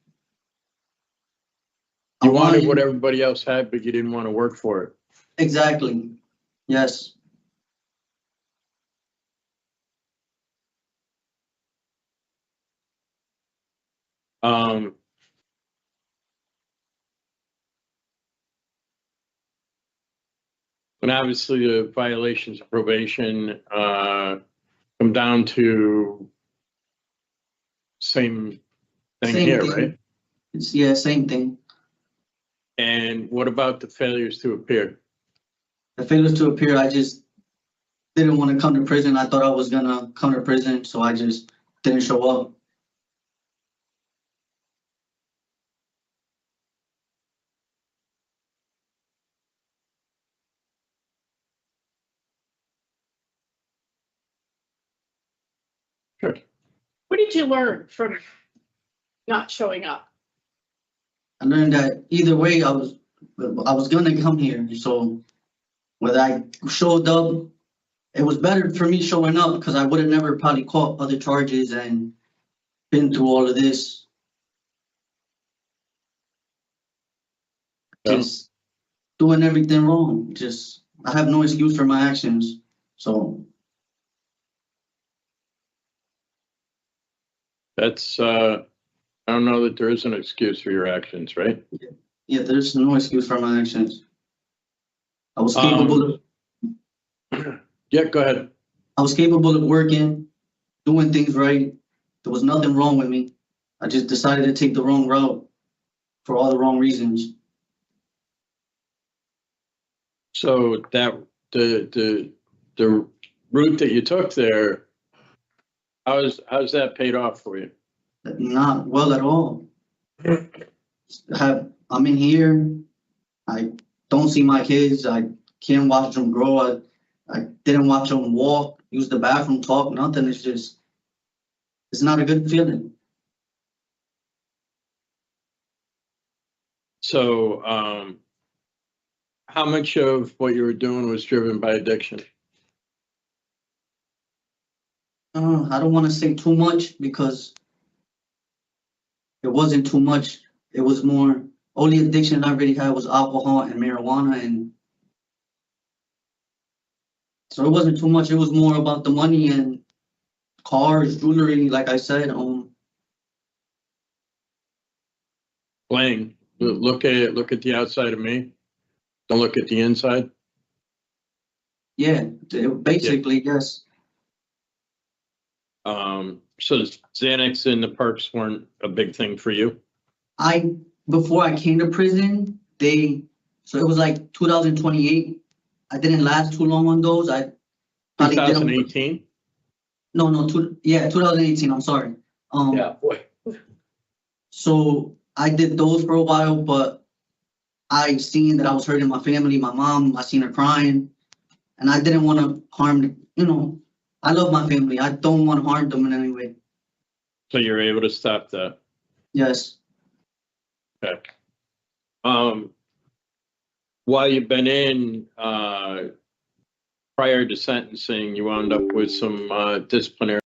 You wanted what everybody else had, but you didn't want to work for it. Exactly. Yes. And obviously the violations of probation come down to same thing Same here, thing. right? Yeah, same thing. And what about the failures to appear? The failures to appear, I just didn't want to come to prison. I thought I was gonna come to prison, so I just didn't show up. Sure. What did you learn from not showing up? I learned that either way, I was gonna come here. So whether I showed up, it was better for me showing up because I would have never probably caught other charges and been through all of this. Yeah. Just doing everything wrong. Just, I have no excuse for my actions. So That's I don't know that there is an excuse for your actions, right? yeah, there's no excuse for my actions. I was capable of. Yeah, go ahead. I was capable of working, doing things right. There was nothing wrong with me. I just decided to take the wrong route for all the wrong reasons. So that the route that you took there, how's that paid off for you? Not well at all. I'm in here. I don't see my kids. I can't watch them grow. I didn't watch them walk, use the bathroom, talk, nothing. It's not a good feeling. So, how much of what you were doing was driven by addiction? I don't want to say too much because it wasn't too much. It was more, only addiction I really had was alcohol and marijuana. And so it wasn't too much. It was more about the money and cars, jewelry, like I said. Playing. Look at the outside of me. Don't look at the inside. Yeah, basically, yes. So the Xanax and the perks weren't a big thing for you? Before I came to prison, so it was like 2028. I didn't last too long on those. I probably 2018? No, 2018, I'm sorry. Yeah, boy. So I did those for a while, but I seen that I was hurting my family, my mom, I seen her crying, and I didn't want to harm, I love my family. I don't want to harm them in any way. So you're able to stop that? Yes. Okay. While you've been in, prior to sentencing, you wound up with some disciplinary